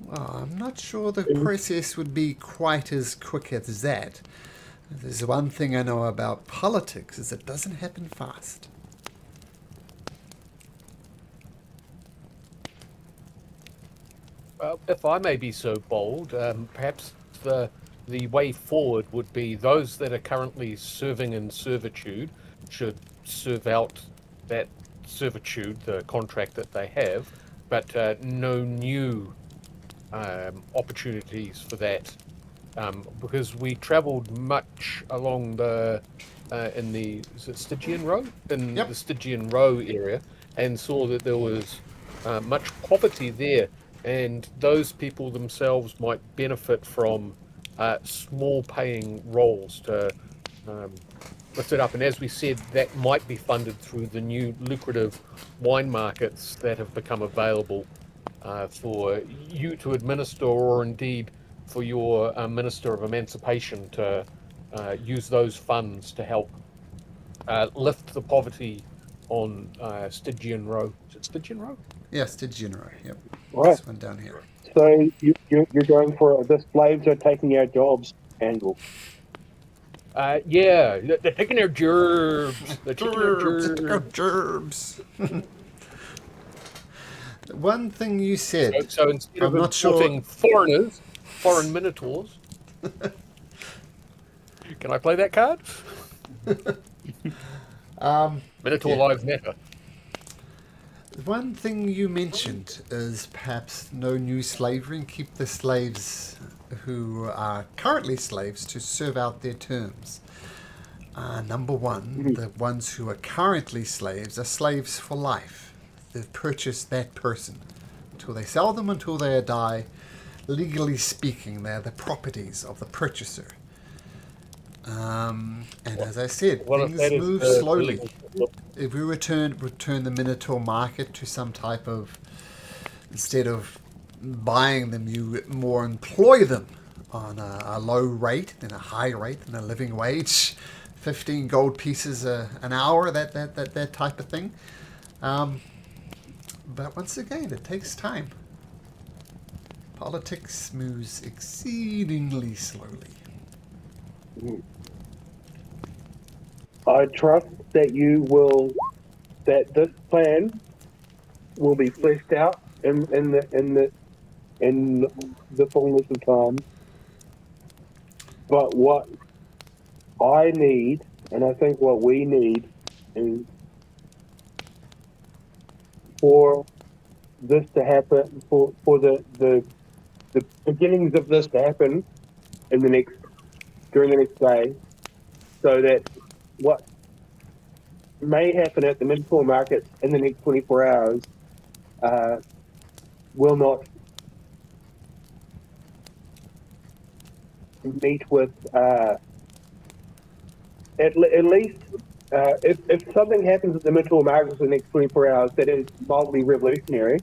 Well, I'm not sure the process would be quite as quick as that. There's one thing I know about politics, is it doesn't happen fast. if I may be so bold, perhaps the way forward would be those that are currently serving in servitude should serve out that servitude, the contract that they have, but no new opportunities for that, because we travelled much along the in the Stygian Row, the Stygian Row area, and saw that there was much poverty there, and those people themselves might benefit from small paying roles to lift it up. And as we said, that might be funded through the new lucrative wine markets that have become available for you to administer, or indeed for your Minister of Emancipation to use those funds to help lift the poverty on Stygian Row. Is it Stygian Row? Yeah, Stygian Row. Yep. Right. This one down here. So you're going for the slaves are taking our jobs angle. Yeah, they're taking their gerbs. They're taking their gerbs. One thing you said. So instead I'm of not sure. Foreign Minotaurs. Can I play that card? Minotaur Lives Matter. One thing you mentioned is perhaps no new slavery and keep the slaves who are currently slaves to serve out their terms. Number one, the ones who are currently slaves are slaves for life. They've purchased that person until they sell them, until they die. Legally speaking, they're the properties of the purchaser. And as I said, things move slowly. If we return the Minotaur market to some type of, instead of buying them, you more employ them on a low rate than a high rate than a living wage, 15 gold pieces an hour, that type of thing. But once again, it takes time. Politics moves exceedingly slowly. I trust that that this plan will be fleshed out in the fullness of time. But what I need, and I think what we need, is for this to happen, for the beginnings of this to happen during the next day, so that what may happen at the Minotaur market in the next 24 hours will not meet with at least if something happens at the Minotaur market in the next 24 hours that is mildly revolutionary,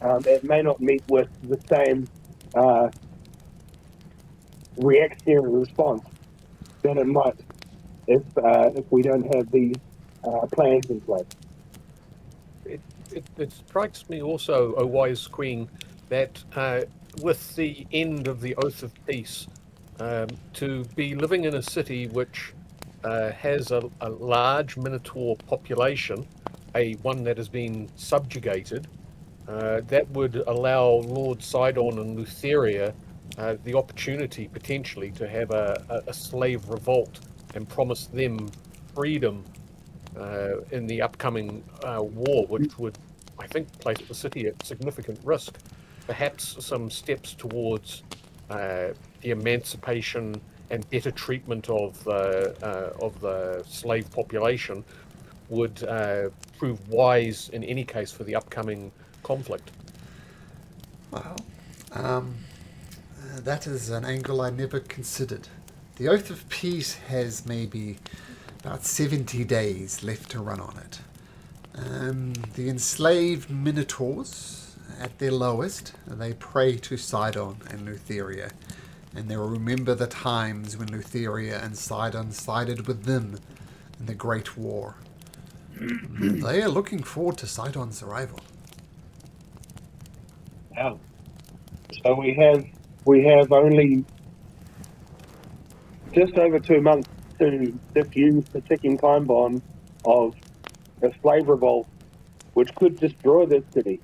it may not meet with the same reactionary response that it might if we don't have these plans in place. It strikes me also, O wise queen, that with the end of the Oath of Peace, to be living in a city which has a large Minotaur population, one that has been subjugated, that would allow Lord Sidon and Lutheria the opportunity potentially to have a slave revolt and promise them freedom in the upcoming war, which would, I think, place the city at significant risk. Perhaps some steps towards the emancipation and better treatment of the slave population would prove wise in any case for the upcoming conflict. Well, that is an angle I never considered. The Oath of Peace has maybe about 70 days left to run on it. The enslaved Minotaurs, at their lowest, they pray to Sidon and Lutheria, and they will remember the times when Lutheria and Sidon sided with them in the Great War. They are looking forward to Sidon's arrival. Yeah. So we have only just over 2 months to diffuse the ticking time bomb of a slave revolt, which could destroy this city.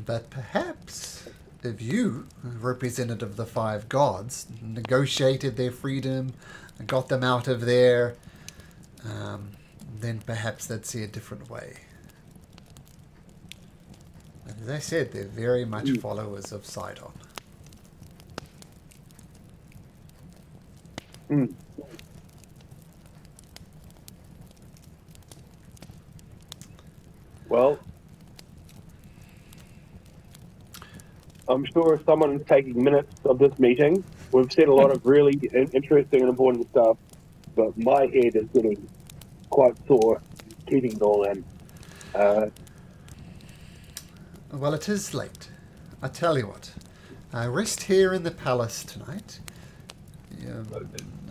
But perhaps if you, representative of the five gods, negotiated their freedom and got them out of there, then perhaps they'd see a different way. As I said, they're very much followers of Sidon. Well, I'm sure if someone is taking minutes of this meeting, we've said a lot of really interesting and important stuff, but my head is getting quite sore keeping it all in. Well, it is late. I tell you what, rest here in the palace tonight.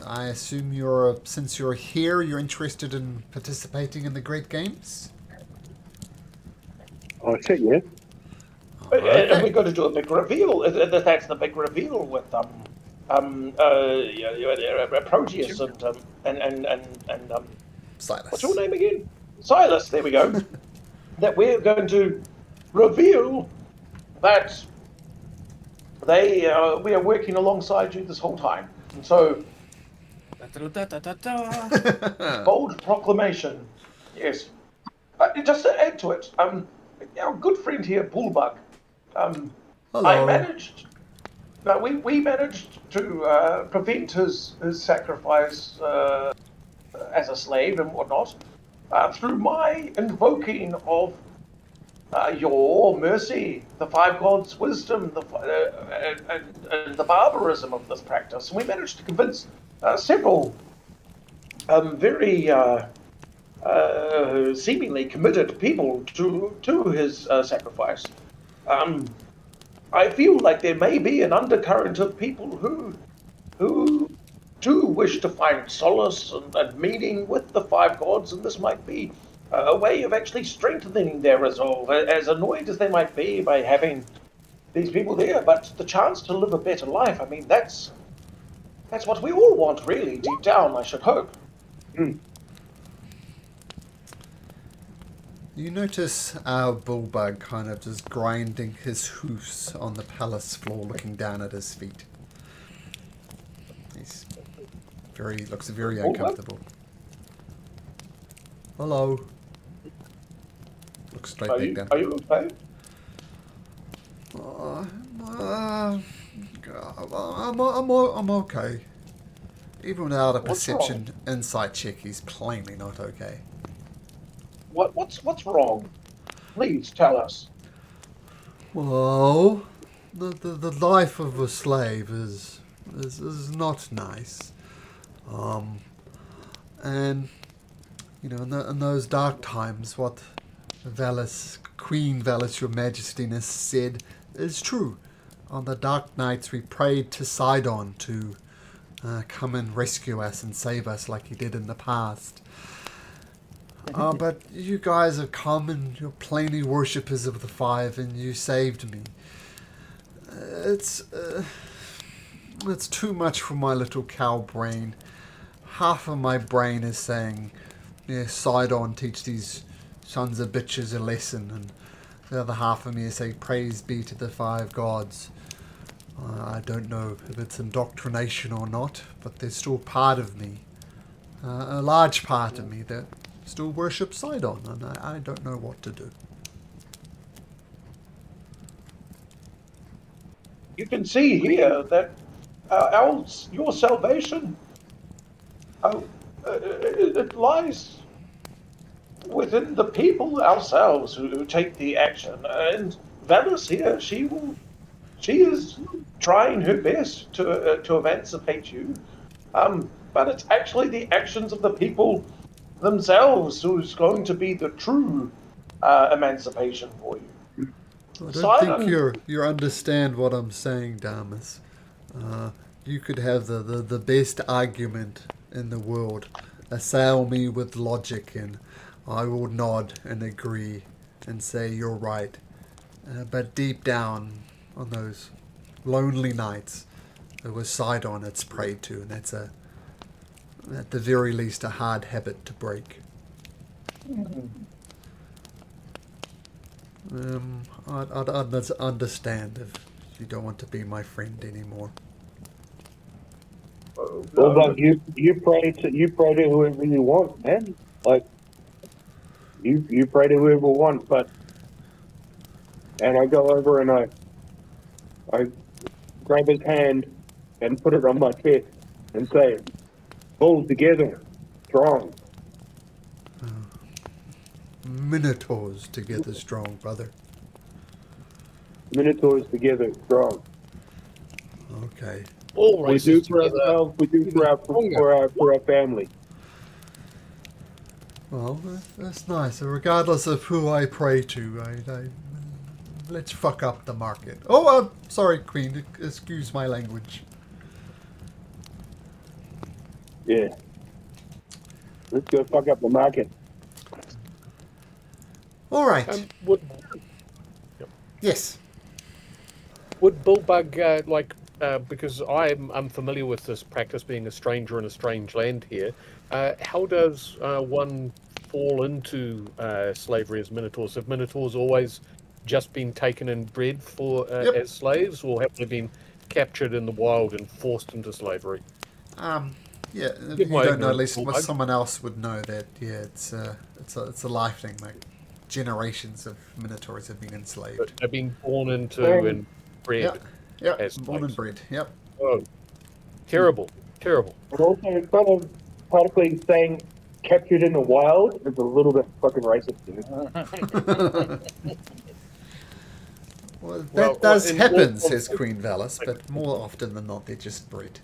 I assume since you're here, you're interested in participating in the Great Games? I said yes. Okay. And we're going to do a big reveal. That's the big reveal with Proteus and Silas. what's your name again? Silas. There we go. That we're going to reveal that we are working alongside you this whole time, and so bold proclamation. Yes. Just to add to it, our good friend here, Bullbug. Hello. I managed. We managed to prevent his sacrifice as a slave and whatnot through my invoking of your mercy, the five gods' wisdom, and the barbarism of this practice. And we managed to convince several very seemingly committed people to his sacrifice. I feel like there may be an undercurrent of people who do wish to find solace and meaning with the five gods, and this might be a way of actually strengthening their resolve, as annoyed as they might be by having these people there. But the chance to live a better life, I mean, that's what we all want, really, deep down, I should hope. You notice our Bullbug kind of just grinding his hoofs on the palace floor, looking down at his feet. Looks very uncomfortable. Hello. Looks straight back down. Are you okay? I'm okay. Even without a perception insight check, he's plainly not okay. What's wrong? Please tell us. Well, the life of a slave is not nice. And you know, in those dark times, what Queen Valis, Your Majestiness, said is true. On the dark nights, we prayed to Sidon to come and rescue us and save us like he did in the past. But you guys have come and you're plainly worshippers of the five, and you saved me. It's too much for my little cow brain. Half of my brain is saying, yeah, Sidon, teach these sons of bitches a lesson, and the other half of me is saying, praise be to the five gods. I don't know if it's indoctrination or not, but there's still part of me, a large part of me, that still worships Sidon, and I don't know what to do. You can see here that your salvation, it lies within the people ourselves who take the action. And Valis here, she is trying her best to emancipate you, but it's actually the actions of the people themselves who's going to be the true emancipation for you. I don't think you understand what I'm saying, Damas. You could have the best argument in the world, assail me with logic, and I will nod and agree and say you're right. But deep down, on those lonely nights, there was Sidon it's prayed to, and that's at the very least a hard habit to break. I'd understand if you don't want to be my friend anymore. Well, like you pray to whoever you want, man. Like you pray to whoever you want, and I go over and I grab his hand and put it on my chest and say, "Hold together, strong." Minotaurs together strong, brother. Minotaurs together, strong. Okay. All We do for ourselves. We do for our family. Well, that's nice. Regardless of who I pray to, let's fuck up the market. Oh, sorry, Queen. Excuse my language. Yeah. Let's go fuck up the market. All right. Yes. Would Bullbug because I'm unfamiliar with this practice, being a stranger in a strange land here. How does one fall into slavery as Minotaurs? Have Minotaurs always just been taken and bred for as slaves, or have they been captured in the wild and forced into slavery? Yeah, if you don't know, at least someone else would know that. Yeah, it's a life thing. Like generations of Minotaurs have been enslaved. But they've been born into and bred. Yeah, as born and bred. Yep. Oh, terrible. And also, kind of partially saying captured in the wild is a little bit fucking racist, dude. Well, that does happen, says Queen Valis, but more often than not, they're just bred.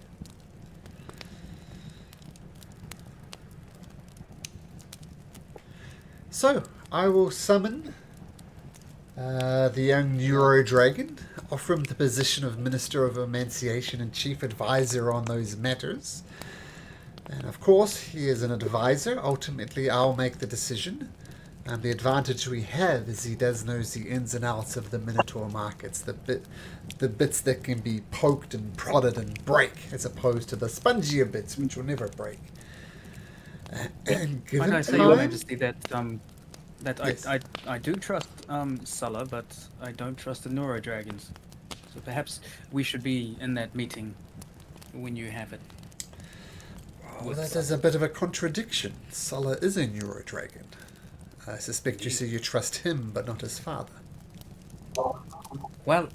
So, I will summon the young Neuro Dragon, offer him the position of Minister of Emanciation and Chief Advisor on those matters. And of course, he is an advisor. Ultimately, I'll make the decision. And the advantage we have is he does know the ins and outs of the Minotaur markets, the bits that can be poked and prodded and break, as opposed to the spongier bits, which will never break. And given Might I say, Your Majesty, that yes. I do trust Sulla, but I don't trust the Neuro Dragons. So perhaps we should be in that meeting when you have it. Well, that is a bit of a contradiction. Sulla is a Neuro Dragon. I suspect you say you trust him, but not his father. Well,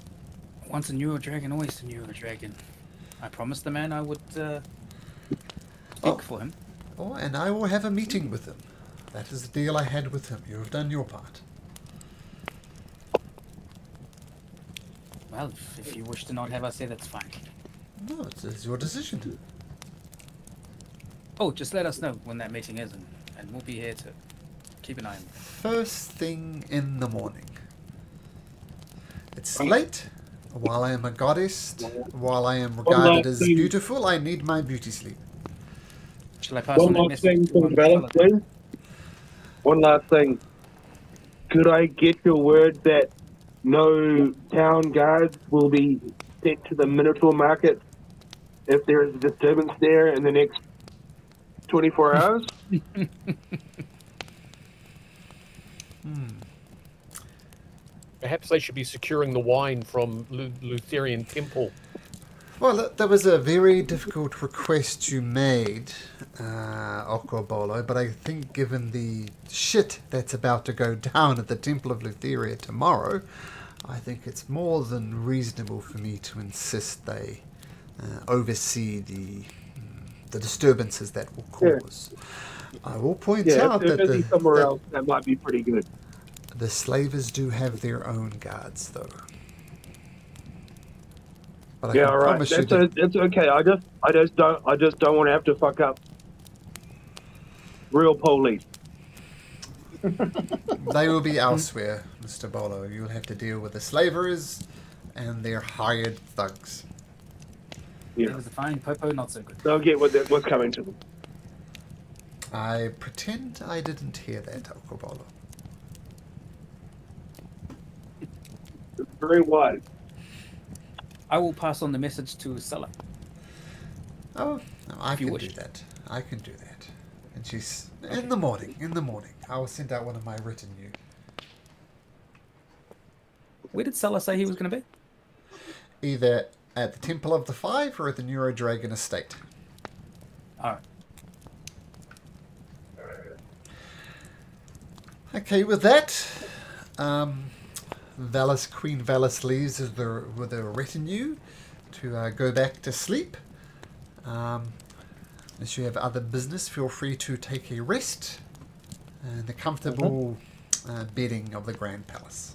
once a Neuro Dragon, always a Neuro Dragon. I promised the man I would speak for him. Oh, and I will have a meeting with him. That is the deal I had with him. You have done your part. Well, if you wish to not have us here, that's fine. No, it's your decision. Oh, just let us know when that meeting is, and we'll be here to keep an eye on it. First thing in the morning. It's late. While I am a goddess, while I am regarded as beautiful, I need my beauty sleep. Shall I pass on that message? One last thing. Could I get your word that no town guards will be sent to the Minotaur market if there is a disturbance there in the next 24 hours? Perhaps they should be securing the wine from Lutherian Temple. Well, that was a very difficult request you made, Okobolo, but I think given the shit that's about to go down at the Temple of Lutheria tomorrow, I think it's more than reasonable for me to insist they oversee the disturbances that will cause. Yeah. I will point out that somewhere else that might be pretty good. The slavers do have their own guards, though. But yeah, all right. It's okay. I just don't want to have to fuck up real police. They will be elsewhere, Mr. Bolo. You'll have to deal with the slavers and their hired thugs. Yeah. It was a fine Popo, not so good. They'll get what's coming to them. I pretend I didn't hear that, Okobolo. It's very wise. I will pass on the message to Sulla. Oh, no, I can do that. I can do that. And she's in the morning. I will send out one of my retinue. Where did Sulla say he was going to be? Either at the Temple of the Five or at the Neurodragon Estate. Alright. Okay, with that, Queen Valis leaves with the retinue to go back to sleep. Unless you have other business, feel free to take a rest and the comfortable bedding of the Grand Palace.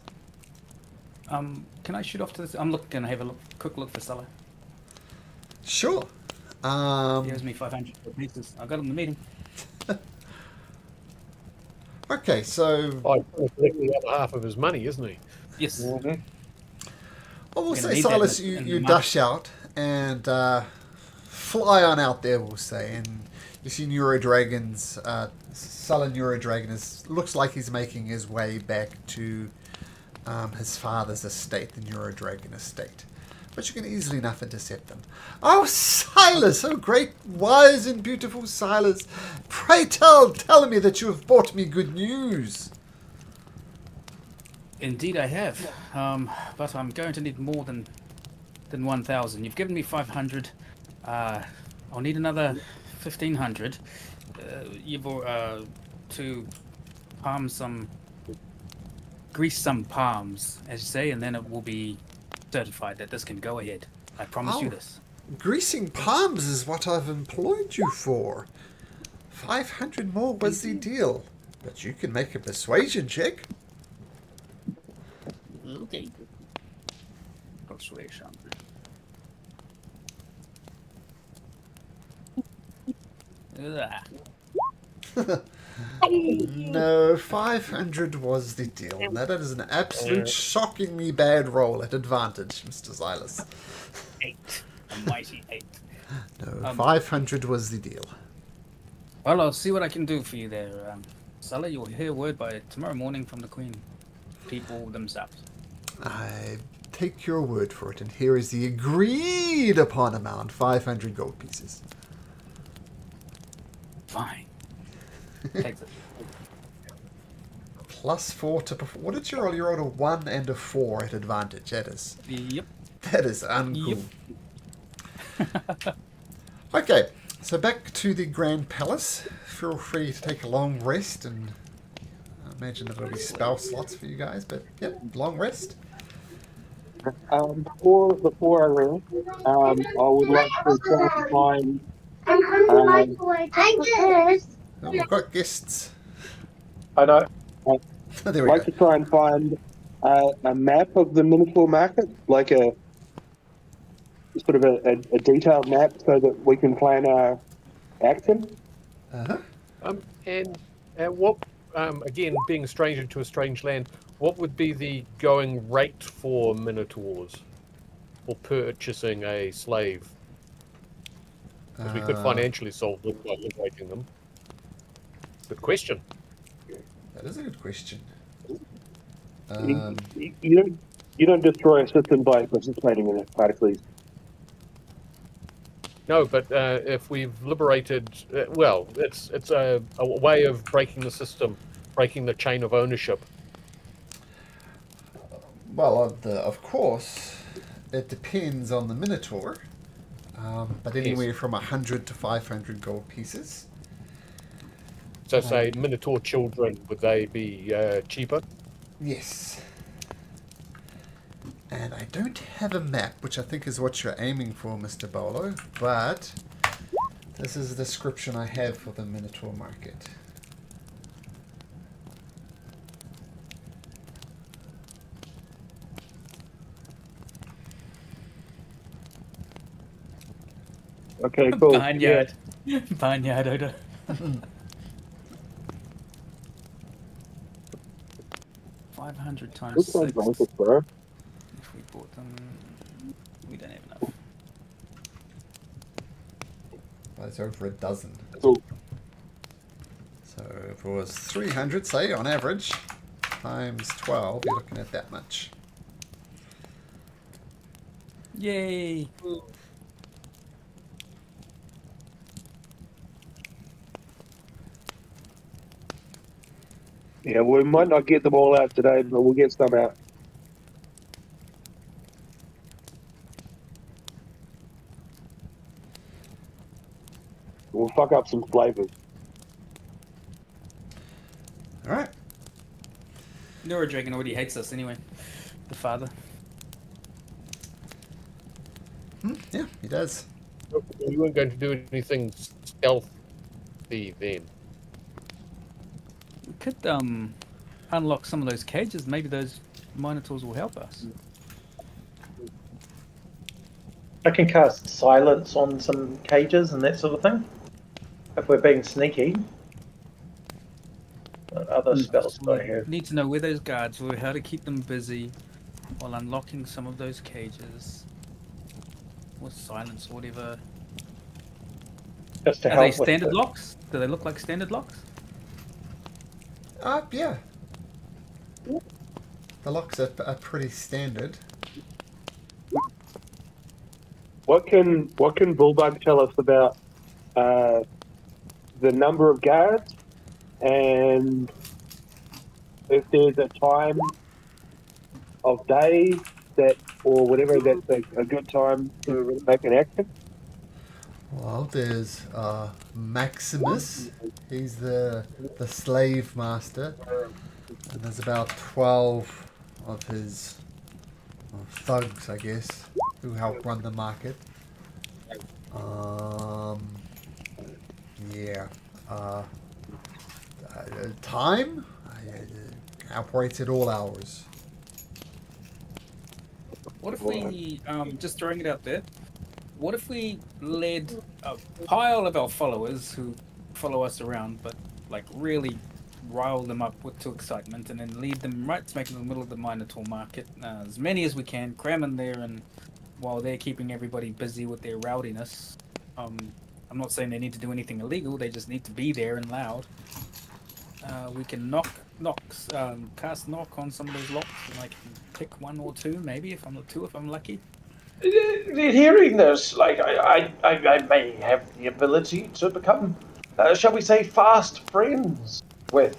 Can I shoot off to this? I'm going to have a quick look for Sulla. Sure. He owes me 500 pieces. I got him the meeting. Okay, so... I collect the other half of his money, isn't he? Yes. Well, we'll say, Silas, you dash out and fly on out there, we'll say, and you see Neurodragon's... Sulla Neurodragon looks like he's making his way back to his father's estate, the Neurodragon estate. But you can easily enough intercept them. Oh, Silas! Oh, great, wise and beautiful Silas! Pray tell me that you have brought me good news. Indeed I have. But I'm going to need more than 1,000. You've given me 500. I'll need another 1,500. To grease some palms, as you say, and then it will be certified that this can go ahead. I promise you this. Greasing palms is what I've employed you for. 500 more was the deal. But you can make a persuasion check. Okay. Persuasion. No, 500 was the deal. Now that is an absolute shockingly bad roll at advantage, Mr. Silas. 8. A mighty 8. No, 500 was the deal. Well, I'll see what I can do for you there. Sulla, you'll hear word by tomorrow morning from the Queen. People themselves. I take your word for it, and here is the agreed upon amount, 500 gold pieces. Fine. Takes it. +4 to... What did you roll? You rolled a 1 and a 4 at advantage. That is... Yep. That is uncool. Yep. Okay, so back to the Grand Palace. Feel free to take a long rest, and I imagine there will be spell slots for you guys, but yep, long rest. Before I rest, I would like to try to find... Oh, we've got guests. I know. There we I'd like go. to try and find a map of the Minotaur market, like a sort of a detailed map, so that we can plan our action. And what, again, being a stranger to a strange land, what would be the going rate for Minotaurs for purchasing a slave? Because we could financially solve this by liberating them. Good question. That is a good question. You don't destroy a system by participating in it, Paracles. No, but if we've liberated, it's a way of breaking the system, breaking the chain of ownership. Well, of course, it depends on the Minotaur, but anywhere from 100 to 500 gold pieces. So, say, Minotaur children, would they be cheaper? Yes. And I don't have a map, which I think is what you're aiming for, Mr. Bolo, but this is the description I have for the Minotaur market. Okay, cool. Barnyard. Yeah. Barnyard odor. $500 times 6. Bro. If we bought them, we don't have enough. Well, it's over a dozen. Cool. So if it was 300, say, on average, times 12, you're looking at that much. Yay! Yeah, we might not get them all out today, but we'll get some out. We'll fuck up some flavors. All right. Neurodragon already hates us anyway. The father. Yeah, he does. You weren't going to do anything stealthy then. We could unlock some of those cages. Maybe those Minotaurs will help us. I can cast silence on some cages and that sort of thing. If we're being sneaky. Other spells do I have? Need to know where those guards were, how to keep them busy while unlocking some of those cages. Or silence, or whatever. Just to Are help they with standard the- locks? Do they look like standard locks? Yeah. The locks are pretty standard. What can Bullbug tell us about the number of guards and if there's a time of day that or whatever that's a good time to make an action? Well, there's Maximus. He's the slave master, and there's about 12 of his thugs, I guess, who help run the market. Yeah. Time? Operates at all hours. What if we, just throwing it out there, what if we led a pile of our followers who follow us around, but like really rile them up to excitement, and then lead them right smack in the middle of the Minotaur market, as many as we can, cram in there, and while they're keeping everybody busy with their rowdiness, I'm not saying they need to do anything illegal, they just need to be there and loud. We can cast knock on some of those locks, and I can pick one or two, maybe if I'm lucky. Hearing this, like I may have the ability to become, shall we say, fast friends with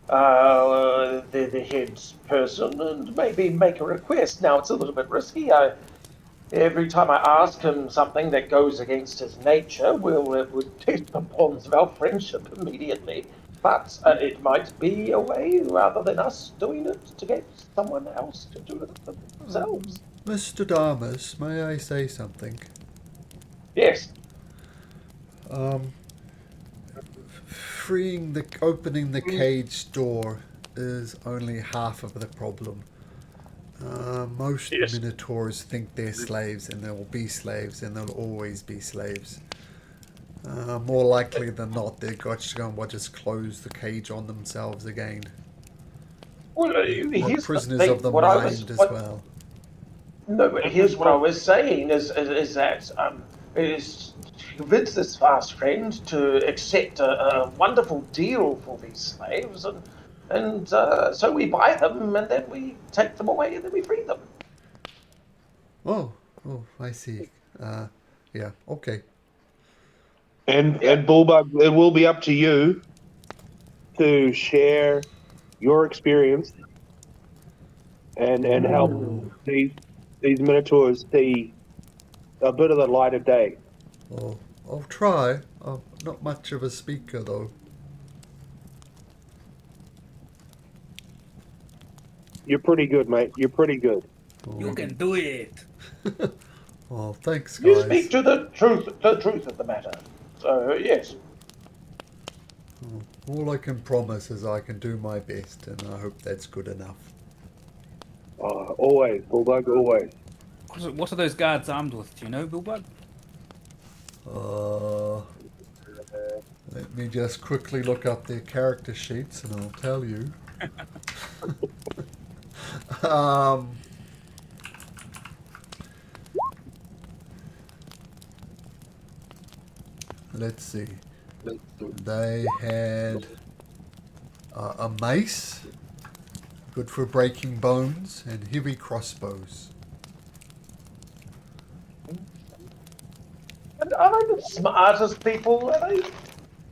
the head person, and maybe make a request. Now it's a little bit risky. Every time I ask him something that goes against his nature, it would test the bonds of our friendship immediately. But it might be a way, rather than us doing it, to get someone else to do it themselves. Mr. Damas, may I say something? Yes. Opening the cage door is only half of the problem. Most Minotaurs think they're slaves, and they will be slaves, and they'll always be slaves. More likely than not, they're just going to just close the cage on themselves again. Well, We're here's prisoners the thing. of the mind as well. No, but here's what I was saying is that is convince this fast friend to accept a wonderful deal for these slaves, and so we buy them, and then we take them away, and then we free them. Oh, I see. Yeah, okay. And Bullbug, it will be up to you to share your experience and help these Minotaurs see a bit of the light of day. Oh, I'll try. I'm not much of a speaker, though. You're pretty good, mate. You're pretty good. You can do it. Oh, thanks, guys. You speak to the truth of the matter. So yes. All I can promise is I can do my best, and I hope that's good enough. Always, Bulldog, always. What are those guards armed with? Do you know, Bilbug? Let me just quickly look up their character sheets, and I'll tell you. Let's see. They had a mace, good for breaking bones, and heavy crossbows. And are they the smartest people? Are they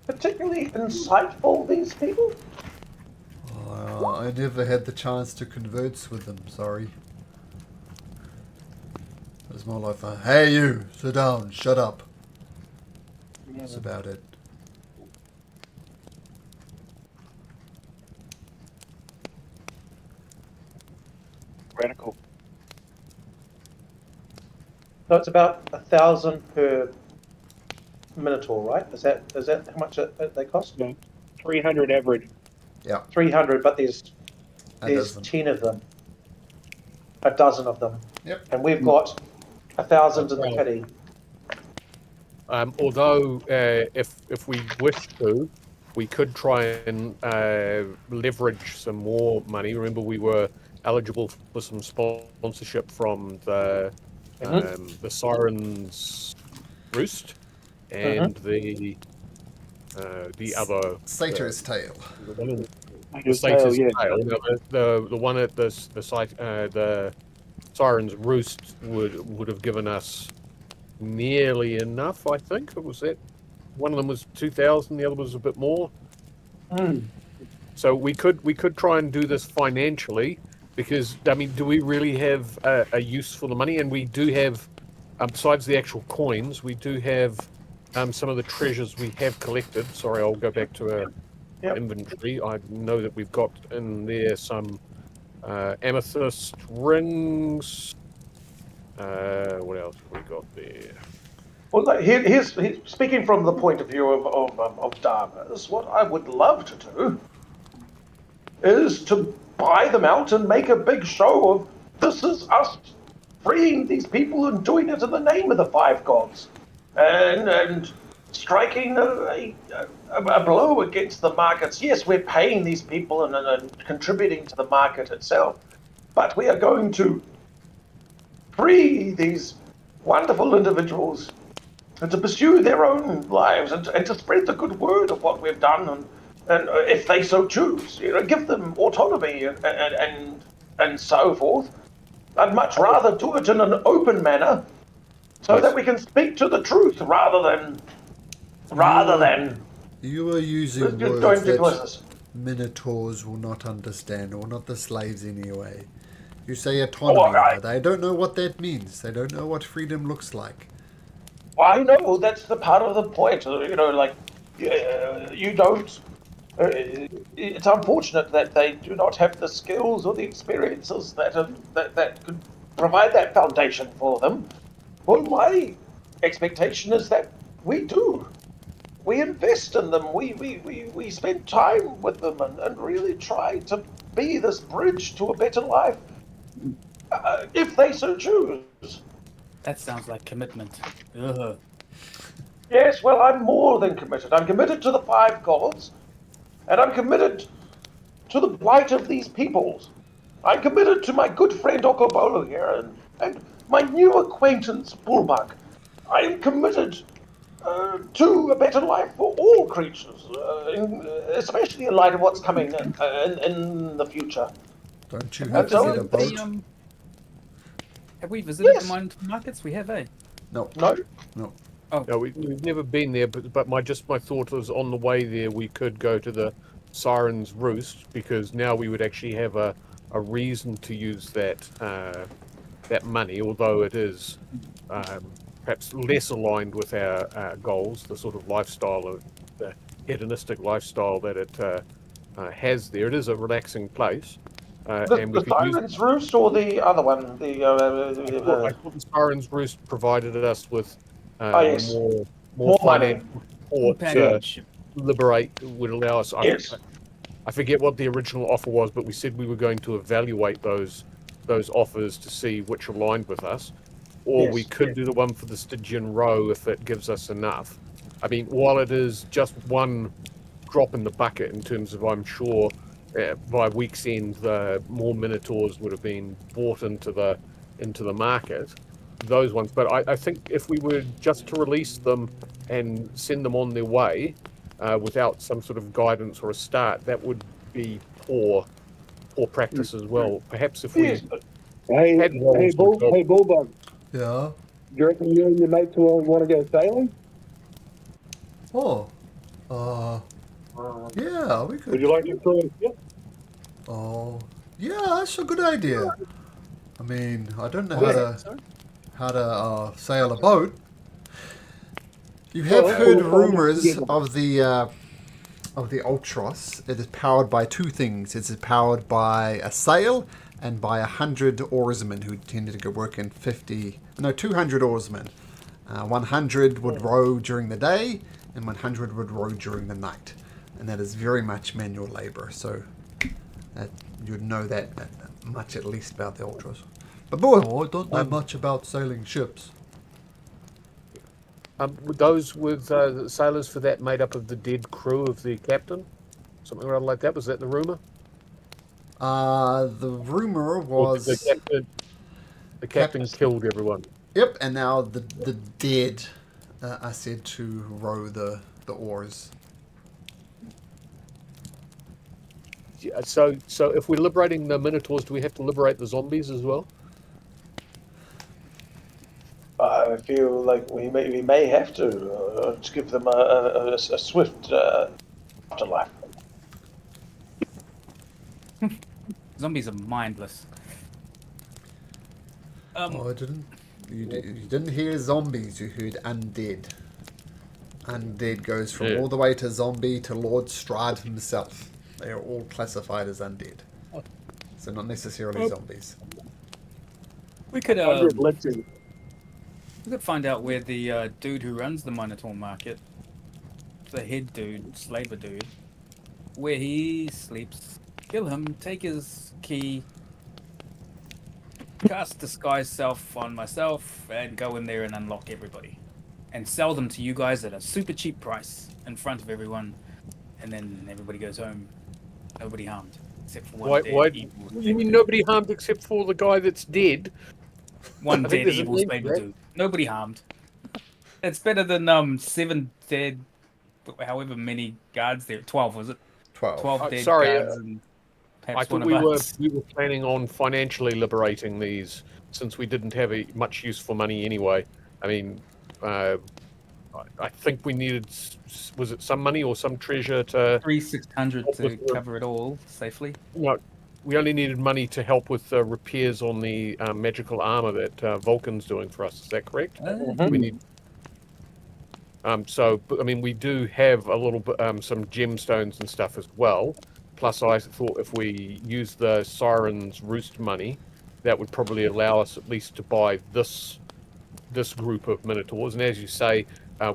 particularly insightful, these people? I never had the chance to converse with them, sorry. It was more like, hey you, sit down, shut up. That's about it. Radical. So it's about 1,000 per Minotaur, right? Is that how much they cost? Yeah. 300 average. Yeah. 300, but there's A dozen. 10 of them, a dozen of them. Yep. And we've got 1,000 in the kitty. Although, if we wish to, we could try and leverage some more money. Remember, we were eligible for some sponsorship from the Sirens Roost and the other Satyr's Tail. The Satyr's Tail. Now, the one at the site, the Sirens Roost would have given us nearly enough. I think it was that. One of them was 2,000. The other was a bit more. So we could try and do this financially, because I mean, do we really have a use for the money? And we do have, besides the actual coins, we do have some of the treasures we have collected. Sorry, I'll go back to our inventory. I know that we've got in there some amethyst rings. What else have we got there? Well, here's speaking from the point of view of Darkness. What I would love to do is to buy them out and make a big show of this is us freeing these people and doing it in the name of the five gods, and striking a blow against the markets. Yes, we're paying these people and contributing to the market itself, but we are going to free these wonderful individuals and to pursue their own lives and to spread the good word of what we've done, and if they so choose, give them autonomy and so forth. I'd much rather do it in an open manner, so that we can speak to the truth rather than. You are using words that Minotaurs will not understand, or not the slaves anyway. You say autonomy, but they don't know what that means. They don't know what freedom looks like. Well, I know that's the part of the point. You don't. It's unfortunate that they do not have the skills or the experiences that could provide that foundation for them. Well, my expectation is that we do. We invest in them. We spend time with them and really try to be this bridge to a better life, if they so choose. That sounds like commitment. Ugh. Yes, well, I'm more than committed. I'm committed to the five gods, and I'm committed to the plight of these peoples. I'm committed to my good friend Okobolo here, and my new acquaintance Bullbug. I am committed to a better life for all creatures, especially in light of what's coming in the future. Don't you have to get a boat? Have we visited the mine markets? We have, eh? No. Oh. No, we've never been there, but my thought was on the way there we could go to the Siren's Roost, because now we would actually have a reason to use that money, although it is perhaps less aligned with our goals, the sort of lifestyle, the hedonistic lifestyle that it has there. It is a relaxing place. The Siren's Roost or the other one? I thought the Siren's Roost provided us with more money. Support to liberate, would allow us. Yes. I forget what the original offer was, but we said we were going to evaluate those offers to see which aligned with us, or we could do the one for the Stygian Row if it gives us enough. I mean, while it is just one drop in the bucket in terms of, I'm sure, by week's end, the more Minotaurs would have been bought into the market. Those ones, but I think if we were just to release them and send them on their way without some sort of guidance or a start, that would be poor practice as well. Perhaps if we Hey, Bulldog. Yeah. Do you reckon you and your mates will want to go sailing? Yeah, we could. Would you like to try it? Yeah. Oh, yeah, that's a good idea. I mean, I don't know how to sail a boat. You have heard rumours of the Ultros. It is powered by two things. It is powered by a sail and by 100 oarsmen who tended to go work in 200 oarsmen. 100 would row during the day and 100 would row during the night. And that is very much manual labour. So you'd know that much at least about the Ultros. But boy, I don't know much about sailing ships. Were those with the sailors for that made up of the dead crew of the captain? Something around like that? Was that the rumour? The rumour was... The captain killed everyone. Yep, and now the dead are said to row the oars. Yeah, so if we're liberating the Minotaurs, do we have to liberate the zombies as well? I feel like we may have to give them a swift afterlife. Zombies are mindless. I didn't. You didn't hear zombies. You heard undead. Undead goes from all the way to zombie to Lord Strahd himself. They are all classified as undead, so not necessarily zombies. We could Let's find out where the dude who runs the Minotaur market, the head dude, slaver dude, where he sleeps. Kill him, take his key, cast disguise self on myself, and go in there and unlock everybody. And sell them to you guys at a super cheap price in front of everyone. And then everybody goes home. Nobody harmed. Except for one dead evil. You mean nobody harmed except for the guy that's dead? One dead evil slaver dude. Nobody harmed. It's better than 7 dead, however many guards there. 12, was it? 12 dead guards and I thought we were planning on financially liberating these, since we didn't have much use for money anyway. I mean, I think we needed, was it some money or some treasure to... 3,600 to cover it all safely. No, we only needed money to help with repairs on the magical armor that Vulcan's doing for us. Is that correct? We need... So, I mean, we do have a little bit, some gemstones and stuff as well. Plus, I thought if we use the Siren's Roost money, that would probably allow us at least to buy this group of Minotaurs. And as you say,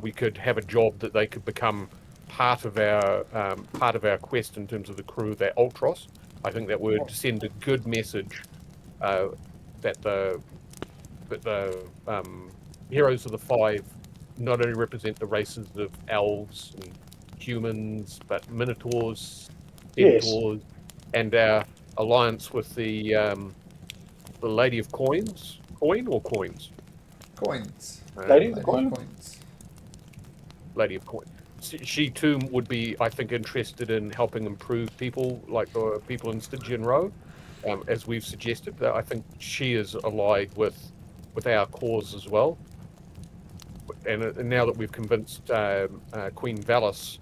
we could have a job that they could become part of our quest in terms of the crew of that Ultros. I think that would send a good message that the heroes of the Five not only represent the races of elves and humans, but Minotaurs, Centaurs, and our alliance with the Lady of Coins. Coin or coins? Coins. Lady of Coins. Lady of Coin. She too would be, I think, interested in helping improve people, like the people in Stygian Row, as we've suggested. I think she is allied with our cause as well. And now that we've convinced Queen Valis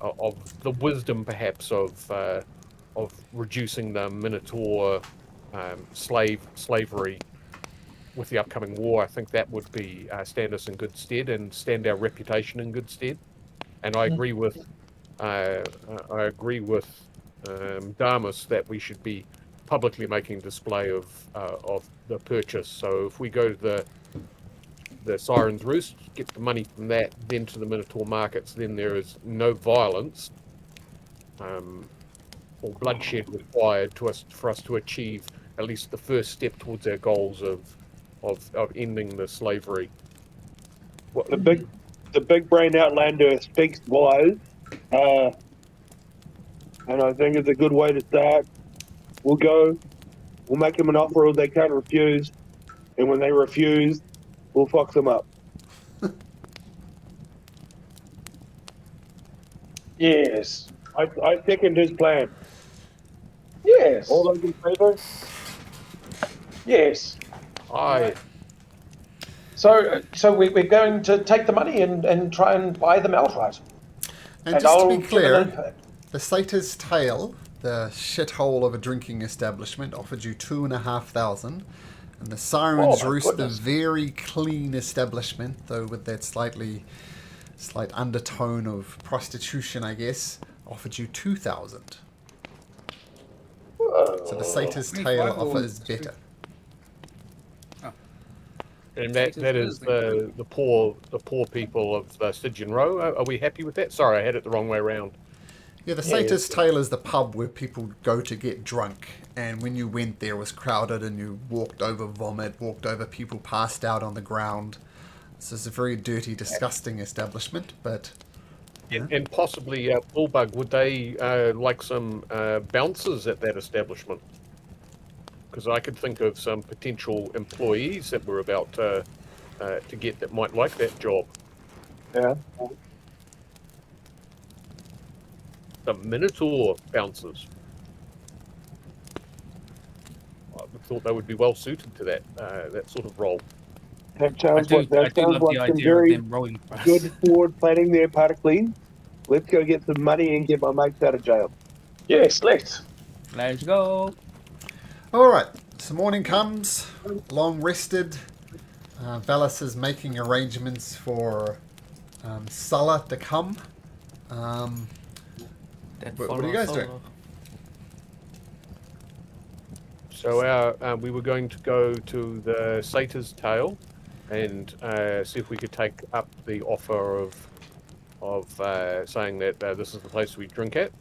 of the wisdom, perhaps, of reducing the Minotaur slavery with the upcoming war, I think that would be stand us in good stead and stand our reputation in good stead. And I agree with Damus that we should be publicly making display of the purchase. So if we go to the Siren's Roost, get the money from that, then to the Minotaur markets, then there is no violence or bloodshed required for us to achieve at least the first step towards our goals of ending the slavery. The big brain outlander speaks wise, and I think it's a good way to start. We'll make them an offer they can't refuse, and when they refuse, we'll fuck them up. Yes. I second his plan. Yes. All those in favour? Yes. Aye. So we're going to take the money and try and buy them outright. And just to be clear, the Satyr's Tail, the shithole of a drinking establishment, offered you 2,500, and the Siren's Roost, the very clean establishment, though with that slightly slight undertone of prostitution, I guess, offered you 2,000. So the Satyr's Tail offer is better. And that is the poor people of Stygian Row. Are we happy with that? Sorry, I had it the wrong way around. Yeah, the Satyr's Tail is the pub where people go to get drunk. And when you went there, it was crowded and you walked over vomit, walked over people passed out on the ground. So it's a very dirty, disgusting establishment, but... And possibly Bullbug, would they like some bouncers at that establishment? Because I could think of some potential employees that we're about to get that might like that job. Yeah. The Minotaur bouncers. I thought they would be well suited to that sort of role. That sounds like some very good forward planning there, Paraclean. Let's go get some money and get my mates out of jail. Yes, let's go. All right, so morning comes, long rested. Valis is making arrangements for Sulla to come. What are you guys doing? So we were going to go to the Satyr's Tail and see if we could take up the offer of saying that this is the place we drink at.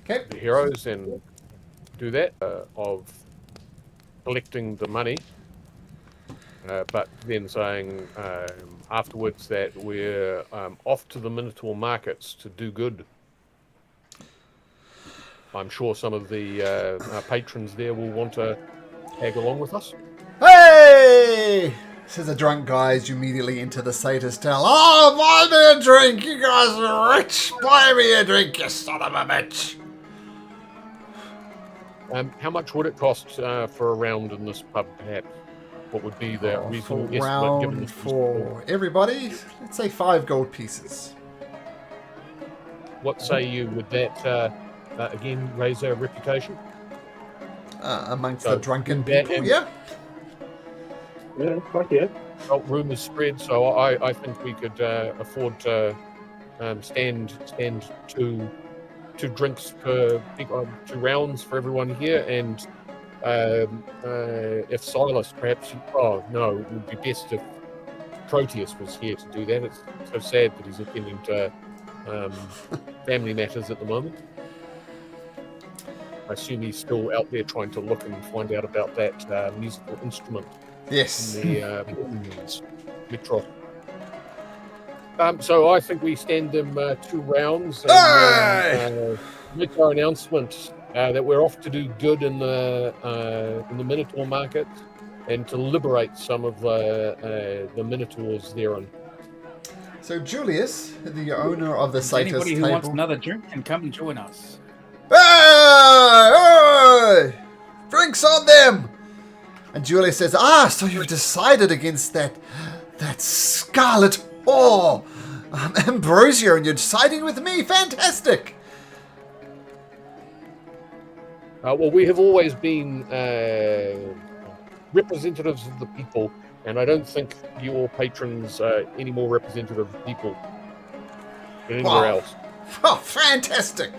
Okay. The heroes, and do that of collecting the money, but then saying afterwards that we're off to the Minotaur markets to do good. I'm sure some of the patrons there will want to tag along with us. Hey! Says a drunk guy as you immediately enter the Satyr's Tail. Oh, buy me a drink! You guys are rich! Buy me a drink, you son of a bitch! How much would it cost for a round in this pub, perhaps? What would be the reasonable estimate given the for everybody? Let's say 5 gold pieces. What say you? Would that again raise our reputation? Amongst the drunken people, yeah. Yeah, fuck yeah. Well, rumours spread, so I think we could afford to stand two drinks per 2 rounds for everyone here, and if Silas perhaps it would be best if Proteus was here to do that. It's so sad that he's attending to family matters at the moment. I assume he's still out there trying to look and find out about that musical instrument. Yes. In the Metro. So I think we stand them 2 rounds and make our announcement that we're off to do good in the Minotaur market and to liberate some of the Minotaurs therein. So Julius, the owner of the Satyr's Anybody who Table... wants another drink can come and join us. Hey! Drinks on them! And Julius says, so you've decided against that scarlet whore, Ambrosia, and you're siding with me. Fantastic! Well, we have always been representatives of the people, and I don't think your patrons are any more representative of the people than anywhere else. Oh, fantastic!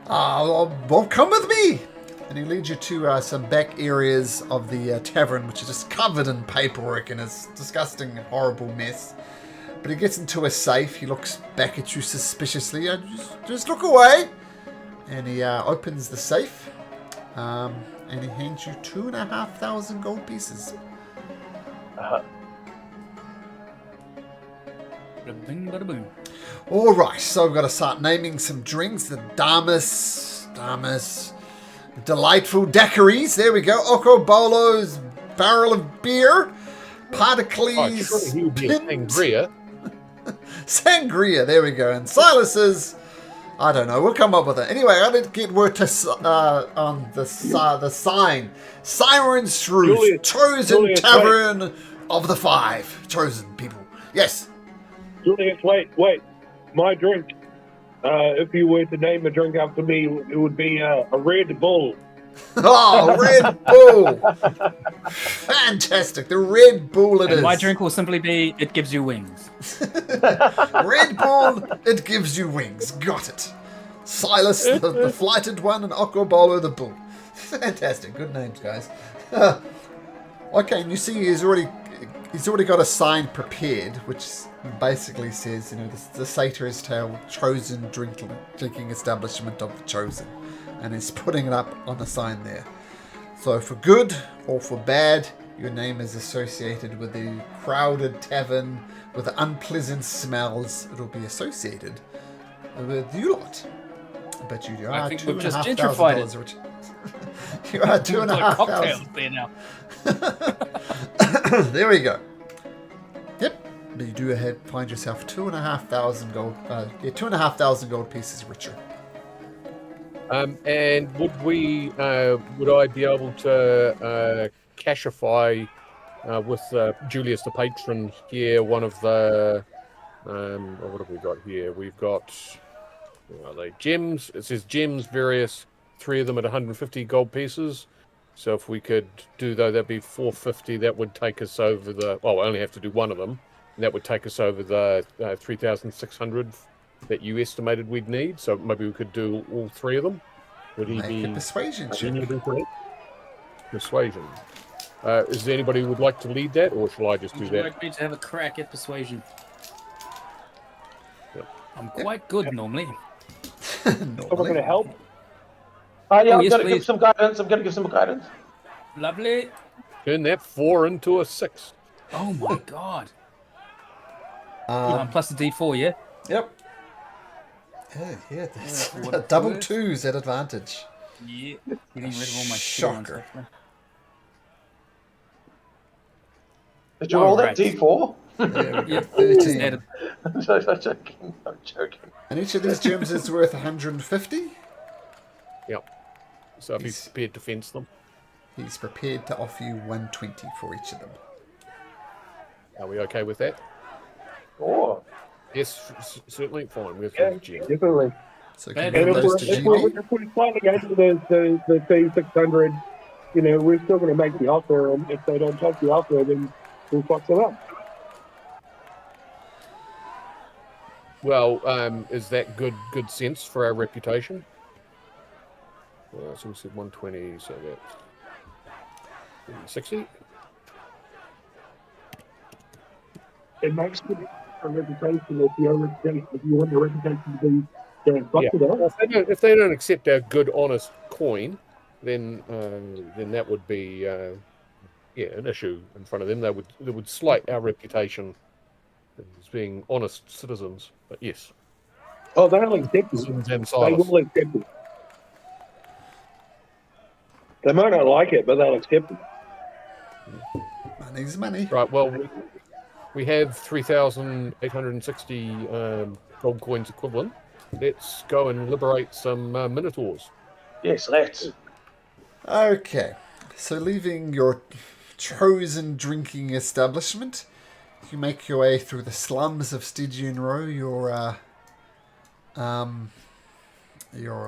Well, come with me! And he leads you to some back areas of the tavern, which is just covered in paperwork and is a disgusting, horrible mess. But he gets into a safe. He looks back at you suspiciously. Just look away. And he opens the safe. And he hands you 2,500 gold pieces. All right, so we've got to start naming some drinks. The Damas, delightful daiquiris. There we go. Okobolo's barrel of beer. Paracles. Oh, he would be a sangria. Sangria. There we go. And Silas's. I don't know. We'll come up with it. Anyway, I didn't get word to on the sign. Siren's Shrews, chosen tavern of the 5 chosen people. Yes. Julius, wait. My drink. If you were to name a drink after me, it would be a Red Bull. Oh, Red Bull! Fantastic. The Red Bull it and is. my drink will simply be, it gives you wings. Red Bull, it gives you wings. Got it. Silas, the flighted one, and Aquabolo, the bull. Fantastic. Good names, guys. Okay, and you see he's already got a sign prepared, which basically says, the Satyr's Tale chosen drinking establishment of the chosen. And he's putting it up on the sign there. So for good or for bad, your name is associated with the crowded tavern, with the unpleasant smells. It'll be associated with you lot. But you are I think we've just $2,500 rich. You are $2,500 there now. There we go. Yep. But you do find yourself 2,500 gold. 2,500 gold pieces richer. And would I be able to cashify with Julius the patron here one of the what have we got here? We've got gems. It says gems, various, 3 of them at 150 gold pieces. So if we could do that'd be 450. That would take us over the. Well, I only have to do one of them, and that would take us over the 3,600 that you estimated we'd need. So maybe we could do all 3 of them. Would he be a persuasion check? Persuasion. Is there anybody who would like to lead that, or shall I just do Would you that? like me to have a crack at persuasion? Yep. I'm quite good normally. Someone going to help? Yeah, I'm yes, going to please. give some guidance. I'm going to give some guidance. Lovely. Turn that 4 into a 6. Oh my god. Plus the D4, yeah? Yep. Yeah, that's what double good. 2s at advantage. Yeah. Getting rid of all my Shocker. shit. Did you roll that Right. D4? There we go. Yeah. 13. I'm joking. I'm joking. And each of these gems is worth 150. Yep. So be He's- prepared to fence them. He's prepared to offer you 120 for each of them. Are we okay with that? Oh, Yes, certainly. Fine. With Yeah, Jim. definitely. So Bad can you And give if those we're, to if, we're, GB? if we're slightly over the C600, we're still going to make the offer, and if they don't take the offer, then we'll fuck it up. Well, is that good sense for our reputation? So we said 120, so that's 60. It makes good a reputation if you want your reputation to be fuck it up. Well, if they don't accept our good, honest coin, then that would be an issue in front of them. They would slight our reputation as being honest citizens. But yes, Oh, they'll accept it. citizens and They Silas. will accept it. They might not like it, but they'll accept it. Money's money. Right. Well, we have 3,860 gold coins equivalent. Let's go and liberate some Minotaurs. yes, let's. Okay. So leaving your chosen drinking establishment, you make your way through the slums of Stygian Row. Your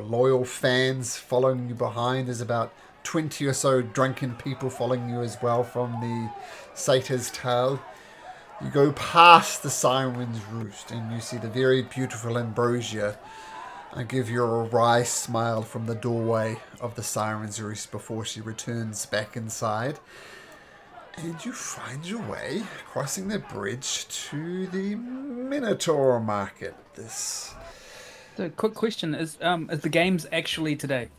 loyal fans following you behind. There's about 20 or so drunken people following you as well from the Satyr's Tale. You go past the Siren's Roost and you see the very beautiful Ambrosia. I give you a wry smile from the doorway of the Siren's Roost before she returns back inside. And you find your way, crossing the bridge, to the Minotaur market. So, quick question: is the games actually today?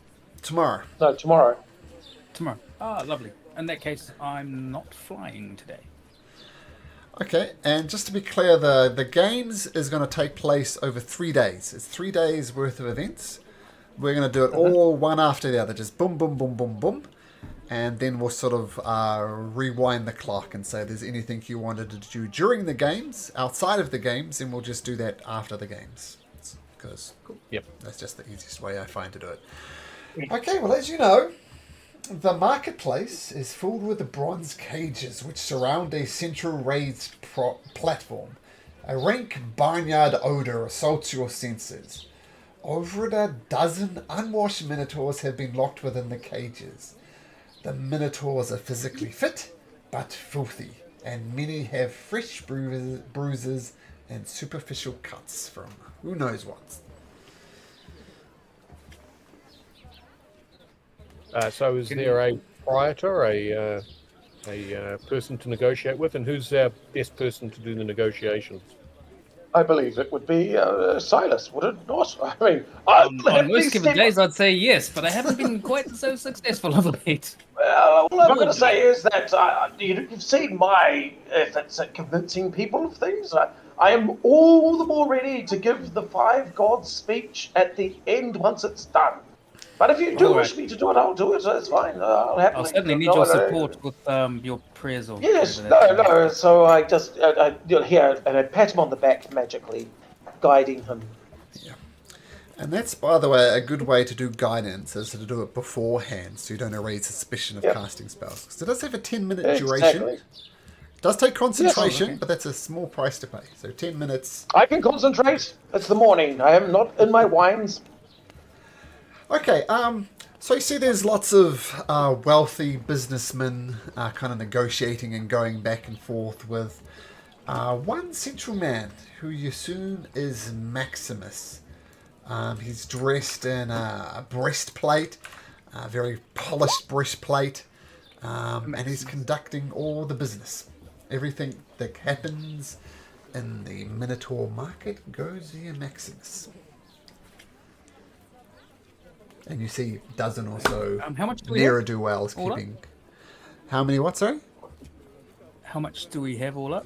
Tomorrow. No, tomorrow. Tomorrow. Ah, lovely. In that case, I'm not flying today. Okay, and just to be clear, the games is going to take place over 3 days. It's 3 days worth of events. We're going to do it all one after the other, just boom, boom, boom, boom, boom. And then we'll sort of rewind the clock and say there's anything you wanted to do during the games, outside of the games, and we'll just do that after the games. Because Yep. that's just the easiest way I find to do it. Okay, well, as you know, the marketplace is filled with the bronze cages which surround a central raised platform. A rank barnyard odor assaults your senses. Over a dozen unwashed minotaurs have been locked within the cages. The minotaurs are physically fit, but filthy, and many have fresh bruises and superficial cuts from who knows what. So is there a proprietor, a person to negotiate with, and who's our best person to do the negotiations? I believe it would be Silas, would it not? I mean, on most given days, I'd say yes, but I haven't been quite so successful of late. Well, all I'm going to say is that you've seen my efforts at convincing people of things. I am all the more ready to give the 5 gods speech at the end once it's done. But if you do wish me to do it, I'll do it. That's fine. I'll certainly need your support with your prayers. Or yes, no. So I just here and I pat him on the back magically, guiding him. Yeah, and that's, by the way, a good way to do guidance is to do it beforehand, so you don't raise suspicion of casting spells. Because it does have a 10-minute duration. It does take concentration, but that's a small price to pay. So 10 minutes. I can concentrate. It's the morning. I am not in my wines. Okay, so you see there's lots of wealthy businessmen kind of negotiating and going back and forth with one central man who you assume is Maximus. He's dressed in a breastplate, a very polished breastplate, and he's conducting all the business. Everything that happens in the Minotaur market goes via Maximus. And you see a dozen or so ne'er-do-wells keeping... How many what, sorry? How much do we have all up?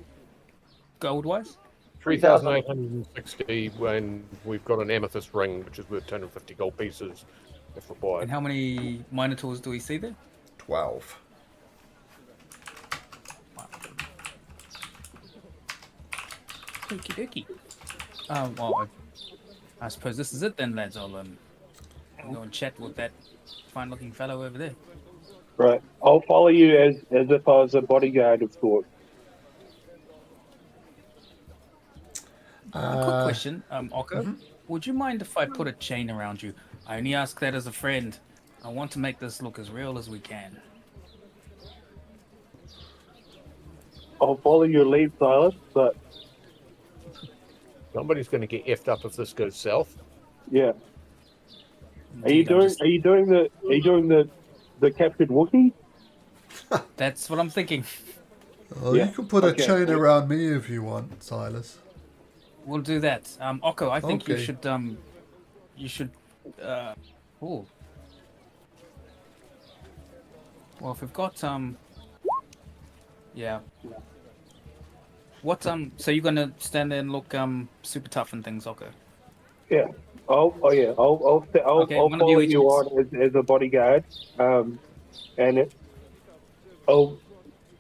Gold-wise? 3,860 when we've got an amethyst ring, which is worth 250 gold pieces, if required. And how many Minotaurs do we see there? 12. Wow. Okie dokie. Well, I suppose this is it then, lads. I'll go and chat with that fine-looking fellow over there. Right. I'll follow you as if I was a bodyguard of sorts. Quick question, Oko. Would you mind if I put a chain around you? I only ask that as a friend. I want to make this look as real as we can. I'll follow your lead, Silas, but... Somebody's going to get effed up if this goes south. Yeah. Are you doing the captured Wookiee? That's what I'm thinking. Oh, yeah. You can put a chain around me if you want, Silas. We'll do that. Oko, I think you should oh. Well, if we've got yeah. What so you're gonna stand there and look super tough and things, Oko? Yeah. I'll follow you on as a bodyguard, and I'll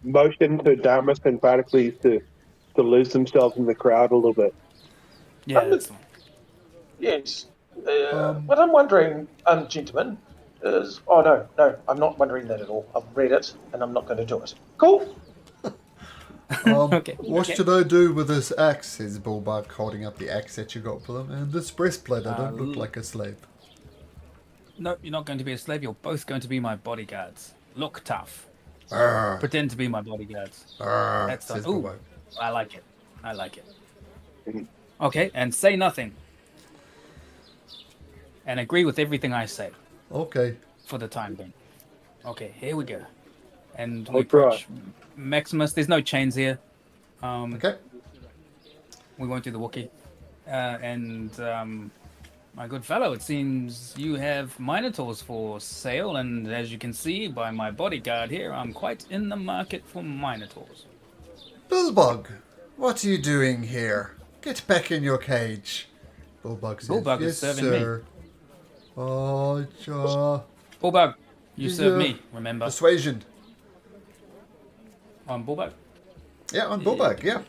motion to Damas and Barclays to lose themselves in the crowd a little bit. Yeah, that's fine. Yes. What I'm wondering, gentlemen, is... Oh, no, I'm not wondering that at all. I've read it, and I'm not going to do it. Cool. What should I do with this axe? Says Bullbug, holding up the axe that you got for them. And this breastplate, I don't look like a slave. No, you're not going to be a slave. You're both going to be my bodyguards. Look tough. Arr. Pretend to be my bodyguards. Arr, that's says ooh, Bullbug. I like it. Okay, and say nothing. And agree with everything I say. Okay. For the time being. Okay, here we go. And we approach Maximus. There's no chains here. Okay. We won't do the Wookiee. My good fellow, it seems you have Minotaurs for sale, and as you can see by my bodyguard here, I'm quite in the market for Minotaurs. Bullbug, what are you doing here? Get back in your cage. Bullbug says, Bullbug is serving me. Oh, Bullbug, you serve me, remember? Persuasion. On Bullbug? Yeah, on Bullbug, yeah.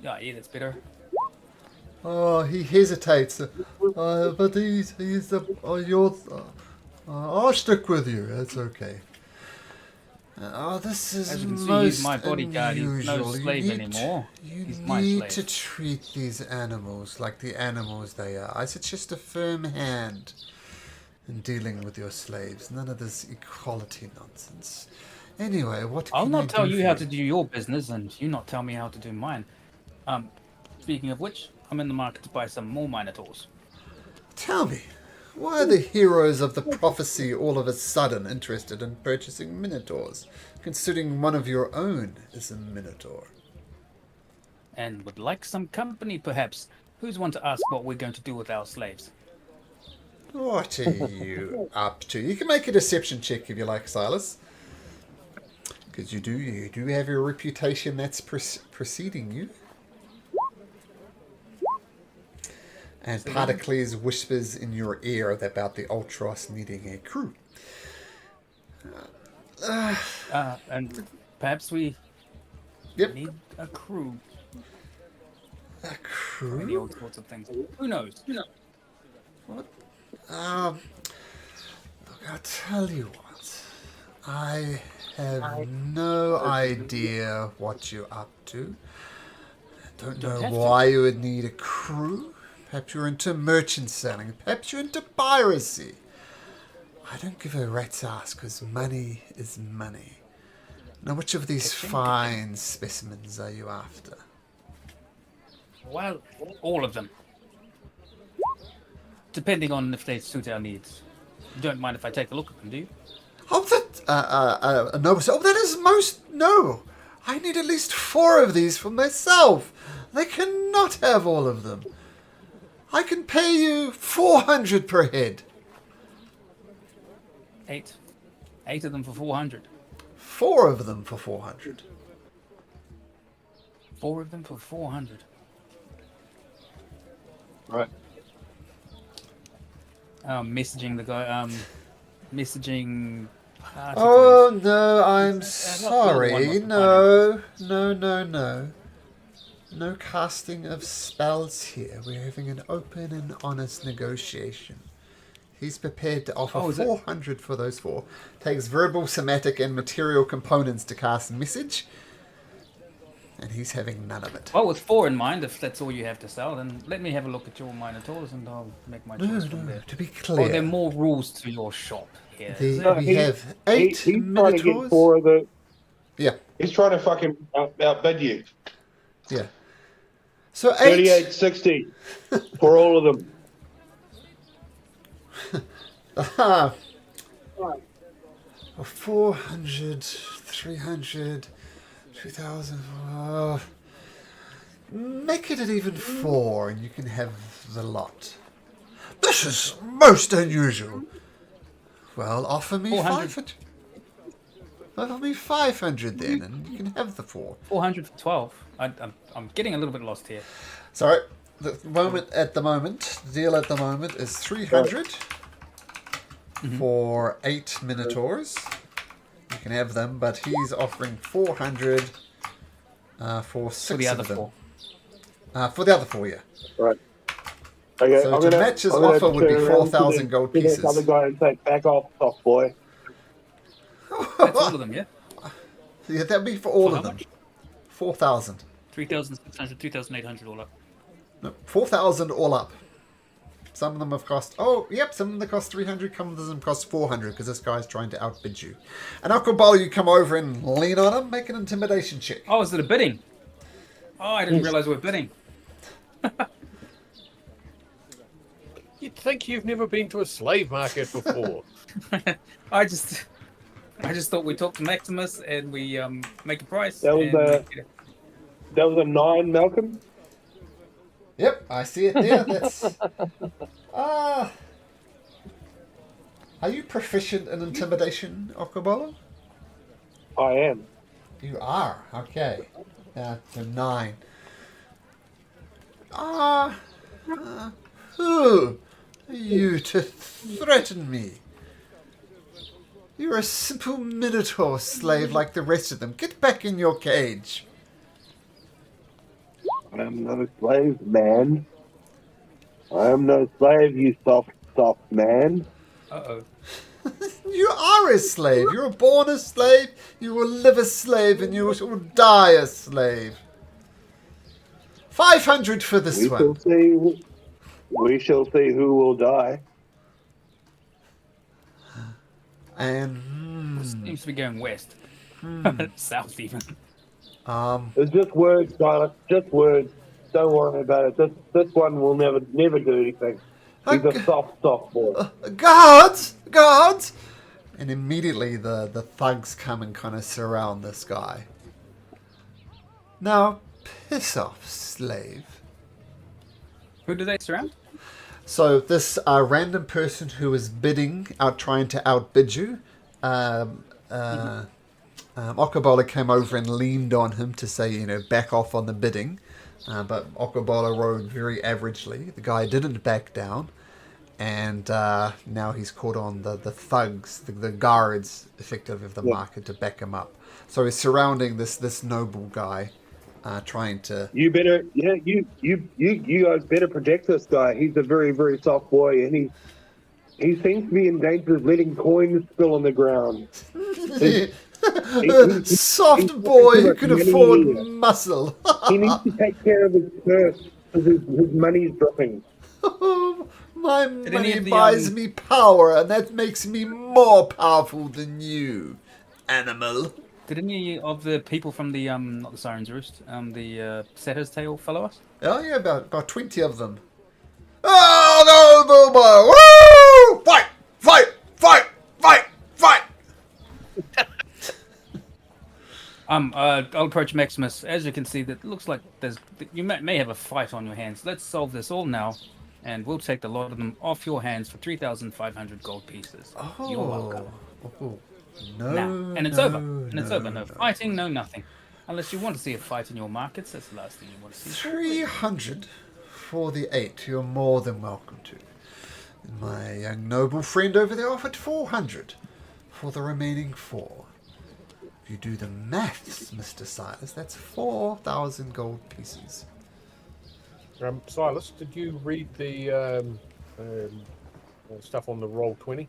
Yeah, that's better. Oh, he hesitates. But he's the... I'll stick with you. That's okay. This is As you can see, most he's my bodyguard. He's no unusual. slave anymore. He's my need slave. to treat these animals like the animals they are. I suggest a firm hand in dealing with your slaves. None of this equality nonsense. Anyway, what I'll can not I tell do you for how to do your business, and you not tell me how to do mine. Speaking of which, I'm in the market to buy some more Minotaurs. Tell me, why are the heroes of the prophecy all of a sudden interested in purchasing Minotaurs, considering one of your own is a Minotaur? And would like some company, perhaps. Who's one to ask what we're going to do with our slaves? What are you up to? You can make a deception check if you like, Silas. Because you do have your reputation that's preceding you. And Partacles whispers in your ear about the Ultros needing a crew. And perhaps we need a crew. A crew? Any old sorts of things. Who knows? What? Look, I'll tell you what. I have no idea what you're up to. I don't know why you would need a crew. Perhaps you're into merchant selling. Perhaps you're into piracy. I don't give a rat's ass because money is money. Now, which of these fine specimens are you after? Well, all of them. Depending on if they suit our needs. You don't mind if I take a look at them, do you? Oh, that, no, oh, that is most, no. I need at least 4 of these for myself. They cannot have all of them. I can pay you 400 per head. 8 of them for 400. 4 of them for 400. 4 of them for 400. Right. Messaging the guy. Messaging. Oh no, I'm sorry. No. No casting of spells here. We're having an open and honest negotiation. He's prepared to offer 400 for those 4. Takes verbal, somatic, and material components to cast message. And he's having none of it. Well, with 4 in mind, if that's all you have to sell, then let me have a look at your Minotaurs and I'll make my choice from there. To be clear. Are there more rules to your shop here? We have 8 he's Minotaurs. Trying to get 4 of the... Yeah. He's trying to fucking outbid you. Yeah. So 8... 38.60 for all of them. Aha. 400, 300, 2,000. Make it at even 4 and you can have the lot. This is most unusual. Well, offer me 500. Offer me 500 then and you can have the 4. 400 for 12. I'm getting a little bit lost here. Sorry. The deal at the moment is 300 for 8 Minotaurs. You can have them, but he's offering 400 for 6 for the other of them. 4. For the other 4, yeah. Right. Okay, So to match his offer would be 4,000 gold pieces. The other guy and say, back off, soft boy. That's all of them, yeah? Yeah, that'd be for all For of how them. much? 4,000. 3,600, 2,800 all up. No, 4,000 all up. Some of them have cost... Oh, yep, some of them cost 300, some of them cost 400, because this guy's trying to outbid you. And Uncle Bowl, you come over and lean on him, make an intimidation check. Oh, is it a bidding? Oh, I didn't realize we were bidding. You'd think you've never been to a slave market before. I just thought we talked to Maximus and we make a price. That was a 9, Malcolm. Yep, I see it there. That's... Are you proficient in intimidation, Okobolo? I am. You are, okay. So 9. Who are you to threaten me? You're a simple Minotaur slave like the rest of them. Get back in your cage. I am no slave, man. I am no slave, you soft man. Uh-oh. You are a slave. You were born a slave. You will live a slave, and you will die a slave. 500 for this We one. shall see. We shall see who will die. And Seems to be going west. South even. It's just words, Silas. Just words. Don't worry about it. This one will never do anything. He's a soft boy. guards, guards, and immediately the thugs come and kind of surround this guy. Now, piss off, slave. Who do they surround? So this random person who is trying to outbid you, Okabola came over and leaned on him to say, back off on the bidding. But Okabola rode very averagely. The guy didn't back down. And now he's caught on the thugs, the guards, effectively, of the market to back him up. So he's surrounding this noble guy, trying to... You guys better protect this guy. He's a very, very soft boy, and he seems to be in danger of letting coins spill on the ground. Soft boy who can afford muscle. He needs to take care of his purse because his money's dropping. My money buys me power, and that makes me more powerful than you, animal. Did any of the people from the not the Siren's Roost, the Setter's Tail follow us? Oh yeah, about 20 of them. Oh no, Woo! Fight! Fight! Fight! Fight! Fight! I'll approach Maximus. As you can see, that looks like you may have a fight on your hands. Let's solve this all now, and we'll take the lot of them off your hands for 3,500 gold pieces. Oh. You're welcome. Oh. No, Now, and it's over. And it's over. No fighting, no nothing. Unless you want to see a fight in your markets, that's the last thing you want to see. 300 for the 8. You're more than welcome to. My young noble friend over there offered 400 for the remaining 4. If you do the maths, Mr. Silas, that's 4,000 gold pieces. Silas, did you read the stuff on the Roll20?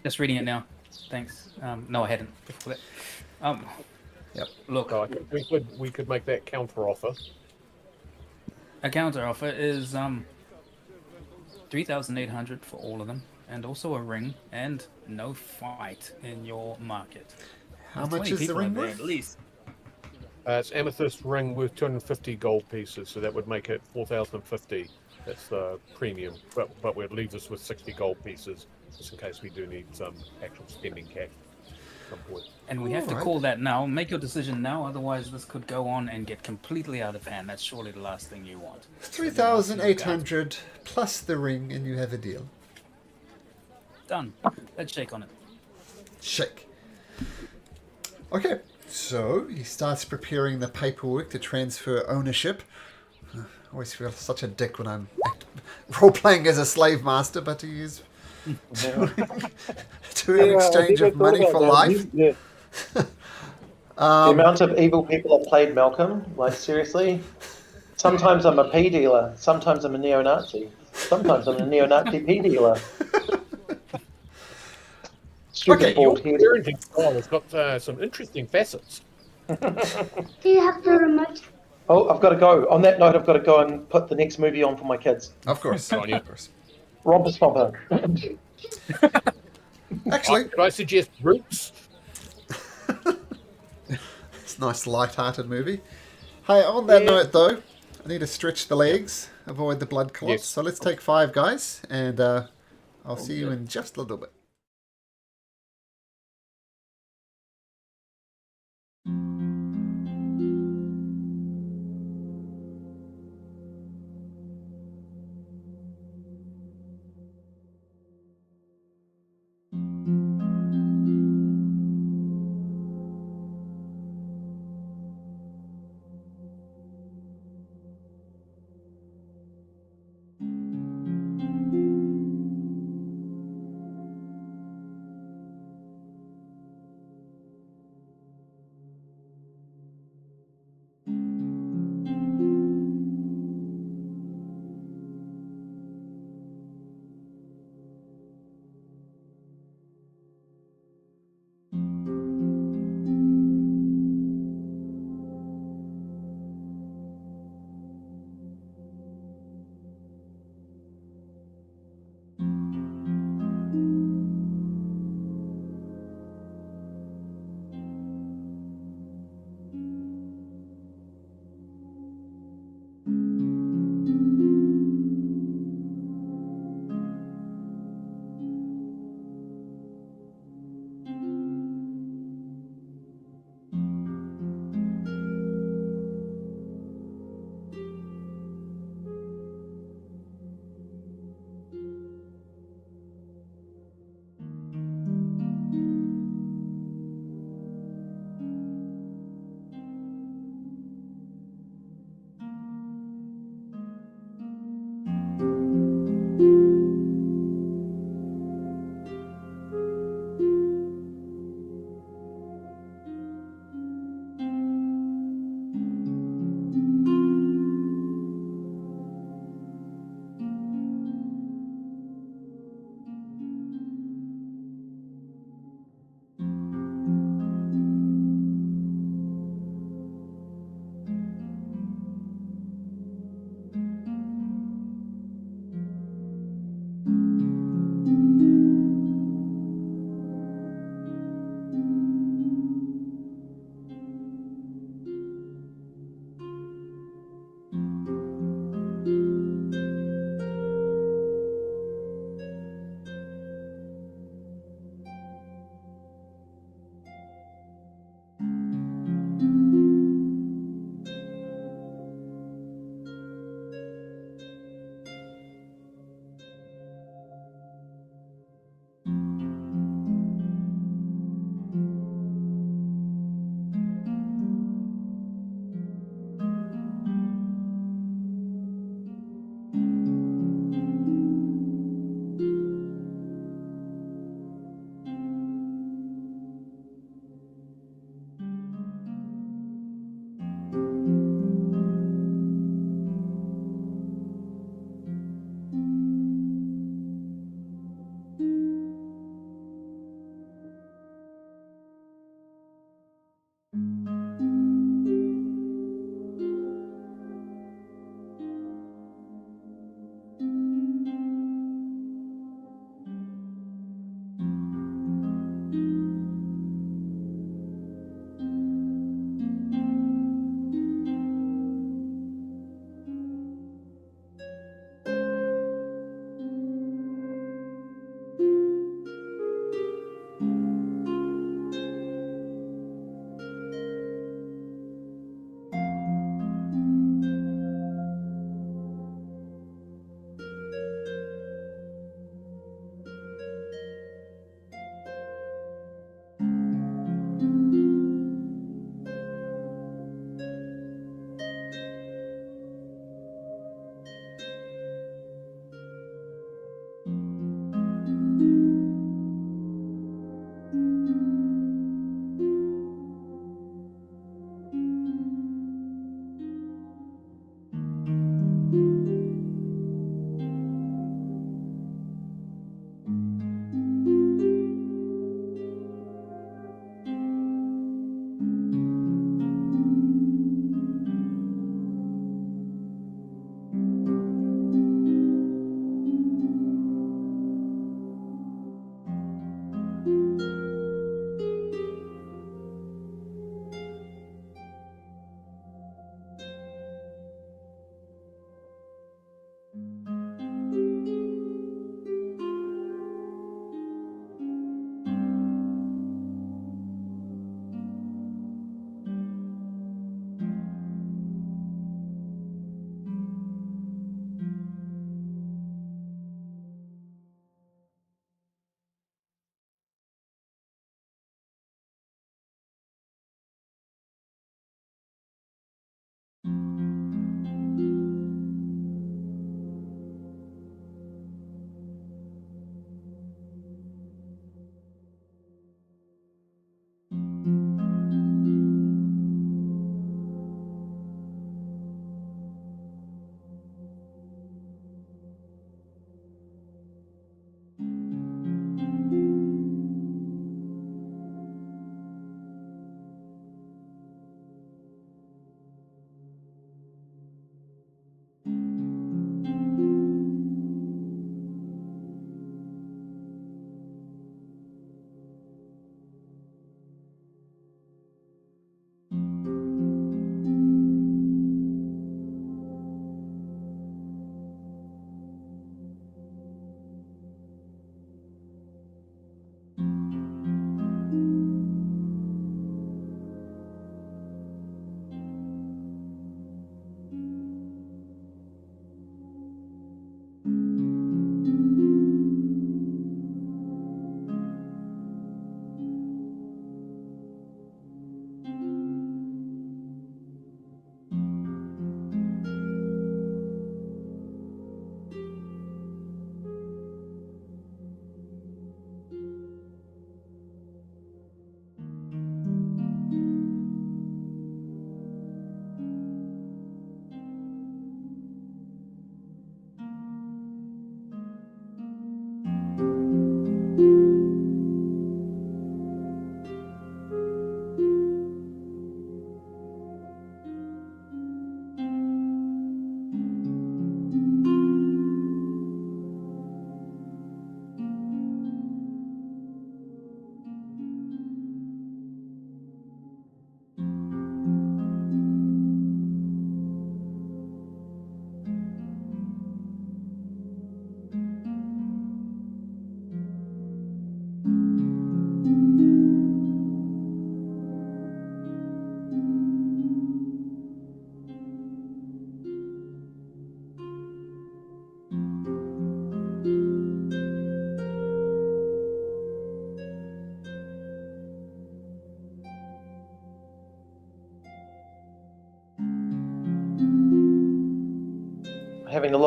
Just reading it now. Thanks. No, I hadn't before that. Yep. Look, I think we could make that counter offer. a counter offer is 3,800 for all of them, and also a ring and no fight in your market. How much is the ring worth? At least. It's amethyst ring worth 250 gold pieces, so that would make it 4,050. That's the premium, but we'd leave us with 60 gold pieces just in case we do need some actual spending cash at some point. And we have to call that now. Make your decision now, otherwise this could go on and get completely out of hand. That's surely the last thing you want. 3,800 plus the ring, and you have a deal. Done. Let's shake on it. Shake. Okay, so he starts preparing the paperwork to transfer ownership. I always feel such a dick when I'm role-playing as a slave master, but he is to an exchange of money for life. Yeah. The amount of evil people that played Malcolm, like seriously. Sometimes I'm a pea dealer, sometimes I'm a neo-Nazi, sometimes I'm a neo-Nazi pea dealer. Okay, your parenting style has got some interesting facets. Do you have the remote? Oh, I've got to go. On that note, I've got to go and put the next movie on for my kids. Of course, of course. Romper Stomper. Actually, could I suggest Roots? it's a nice light-hearted movie. Hey, on that note though, I need to stretch the legs, avoid the blood clots. Yes. So let's take 5 guys, and I'll see you in just a little bit.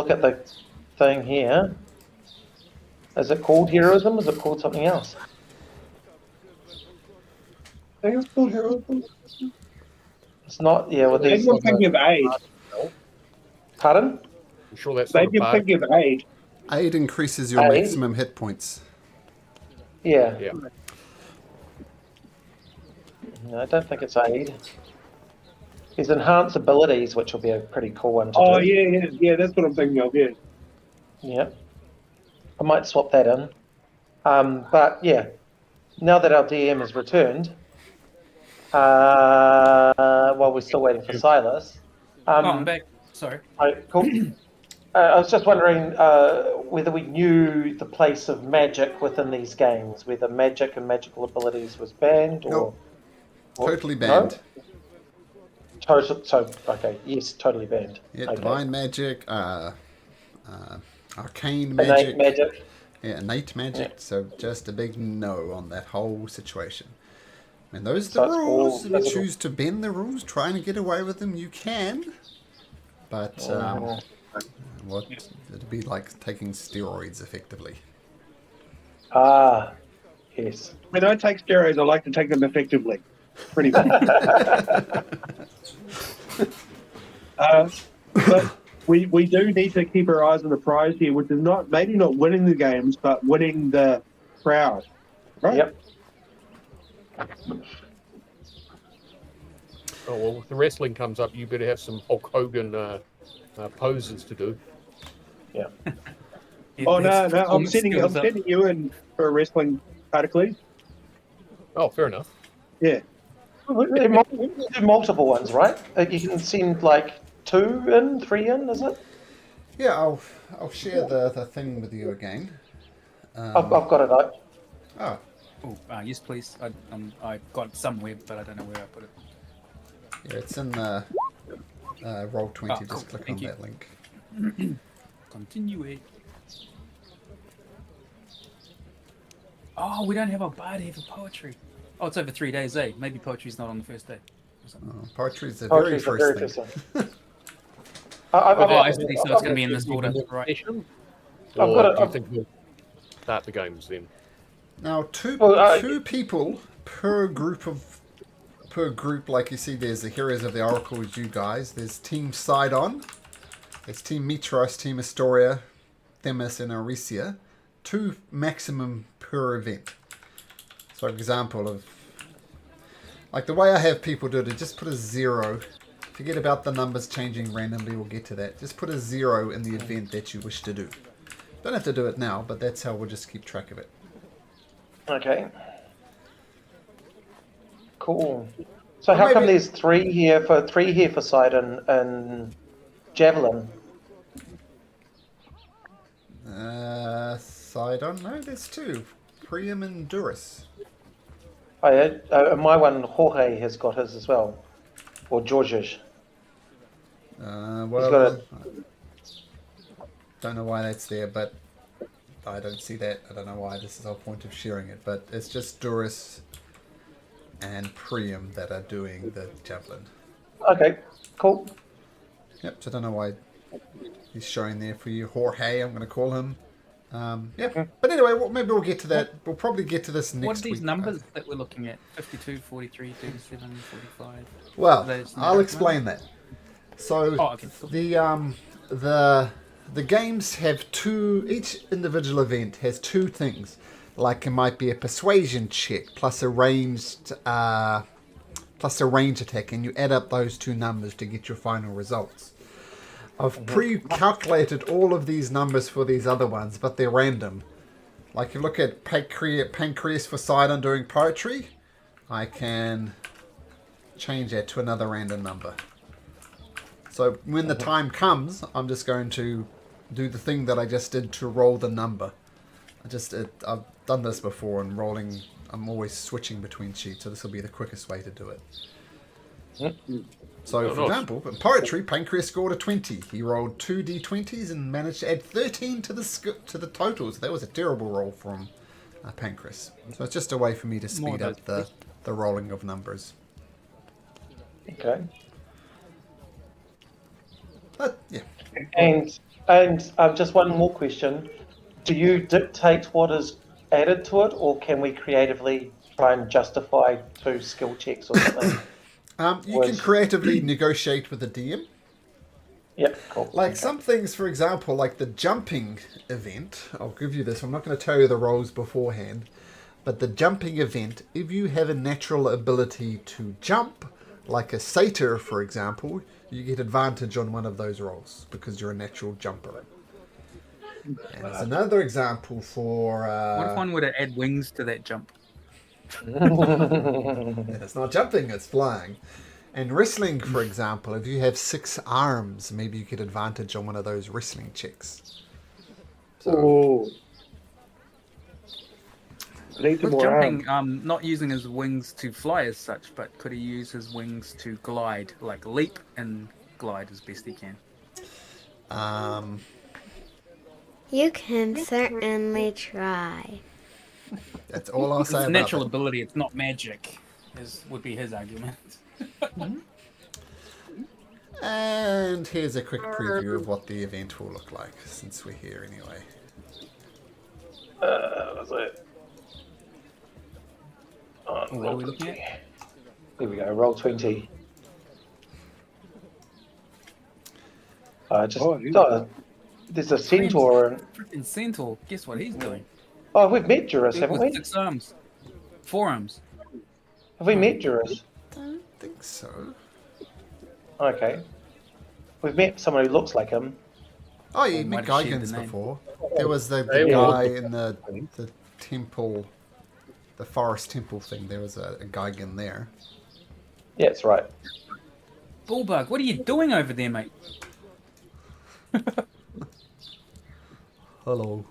look at the thing here. Is it called heroism? Is it called something else? I think it's called heroism. It's not. Yeah, well, Maybe these. I'm thinking of aid. Pardon? I'm sure that's not Maybe a I'm bardic. thinking of aid. Aid increases your Aid? maximum hit points. Yeah. Yeah. No, I don't think it's aid. There's enhance abilities, which will be a pretty cool one to Oh, do. yeah, that's what I'm thinking of, yeah. Yeah. I might swap that in. But yeah, now that our DM has returned, while we're still waiting for Silas. I'm back. Sorry. Cool. I was just wondering whether we knew the place of magic within these games, whether magic and magical abilities was banned or... Nope. or Totally banned. No? Okay, yes, totally banned. Yeah, Okay. divine magic, arcane Innate magic. Yeah, innate magic. Yeah. So just a big no on that whole situation. And those are So the it's rules. all If you physical. choose to bend the rules, trying to get away with them, you can. But what it'd be like taking steroids, effectively. Ah, yes. When I take steroids, I like to take them effectively. Pretty much. But we do need to keep our eyes on the prize here, which is maybe not winning the games, but winning the crowd. Right? Yep. Oh, well, if the wrestling comes up, you better have some Hulk Hogan poses to do. Yeah. Oh, no, I'm Performance sending skills up. you in for a wrestling Heracles. Oh, fair enough. Yeah. Do multiple ones, right? You can send like 2 in, 3 in, is it? Yeah, I'll share the thing with you again. I've got it up. Oh, Oh, yes, please. I got it somewhere, but I don't know where I put it. yeah, it's in the Roll20. Oh, cool. Just click Thank on you. that link. Continue. Oh, we don't have a bard here for poetry. Oh, it's over 3 days, eh? Maybe poetry's not on the first day. Poetry is the Poetry's very the first very thing. first one. I see, so it's going to be in this order, right? Or got it, do you I've- think we'll start the games then? Now, two Well, people per group. Like you see, there's the Heroes of the Oracle, is you guys. There's Team Sidon. There's Team Mitros, Team Astoria, Themis, and Aricia. 2 maximum per event. So, example of like the way I have people do it is just put a 0. Forget about the numbers changing randomly. We'll get to that. Just put a 0 in the event that you wish to do. Don't have to do it now, but that's how we'll just keep track of it. Okay. Cool. So how come there's 3 here for Sidon and Javelin? Sidon? No, there's 2. Priam and Duris. I had, my one, Jorge has got his as well, or George's. Well, don't know why that's there, but I don't see that. I don't know why. This is our point of sharing it, but it's just Duris and Priam that are doing the javelin. Okay, cool. Yep. So I don't know why he's showing there for you, Jorge. I'm going to call him. Yeah. But anyway, maybe we'll get to that. We'll probably get to this next week. What are these numbers that we're looking at? 52, 43, 37, 45. Well, Those I'll numbers? explain that. So okay, cool. the games have 2. Each individual event has 2 things. Like it might be a persuasion check plus a ranged attack, and you add up those 2 numbers to get your final results. I've pre-calculated all of these numbers for these other ones, but they're random. Like if you look at Pancreas for Sidon doing poetry, I can change that to another random number. So when the time comes, I'm just going to do the thing that I just did to roll the number. I've done this before, and I'm always switching between sheets, so this will be the quickest way to do it. So, for example, in poetry, Pancreas scored a 20. He rolled 2 d20s and managed to add 13 to the totals. That was a terrible roll from Pancreas. So it's just a way for me to speed up the rolling of numbers. Okay. But, yeah. And And just one more question. Do you dictate what is added to it, or can we creatively try and justify 2 skill checks or something? You can creatively negotiate with the DM. Yep, cool. Like some things, for example, like the jumping event. I'll give you this. I'm not going to tell you the roles beforehand. But the jumping event, if you have a natural ability to jump, like a satyr, for example, you get advantage on one of those rolls because you're a natural jumper. And there's another example for... what if one were to add wings to that jump? It's not jumping, it's flying. And wrestling, for example, if you have 6 arms, maybe you get advantage on one of those wrestling checks. So, With jumping, not using his wings to fly as such, but could he use his wings to glide, like leap and glide as best he can? You can certainly try. That's all I'll say It's a about natural that. ability, it's not magic, would be his argument. And here's a quick preview of what the event will look like, since we're here anyway. Was it? What are we looking at? Here we go, roll 20. There's a centaur. Freaking centaur, guess what he's doing? Oh, we've met Juris, haven't we? 6 arms. 4 arms. Have we met Juris? I don't think so. Okay. We've met someone who looks like him. Oh, you met Geigens before. There was the guy in the temple, the forest temple thing. There was a Geigen there. Yeah, that's right. Bullbug, what are you doing over there, mate? Hello.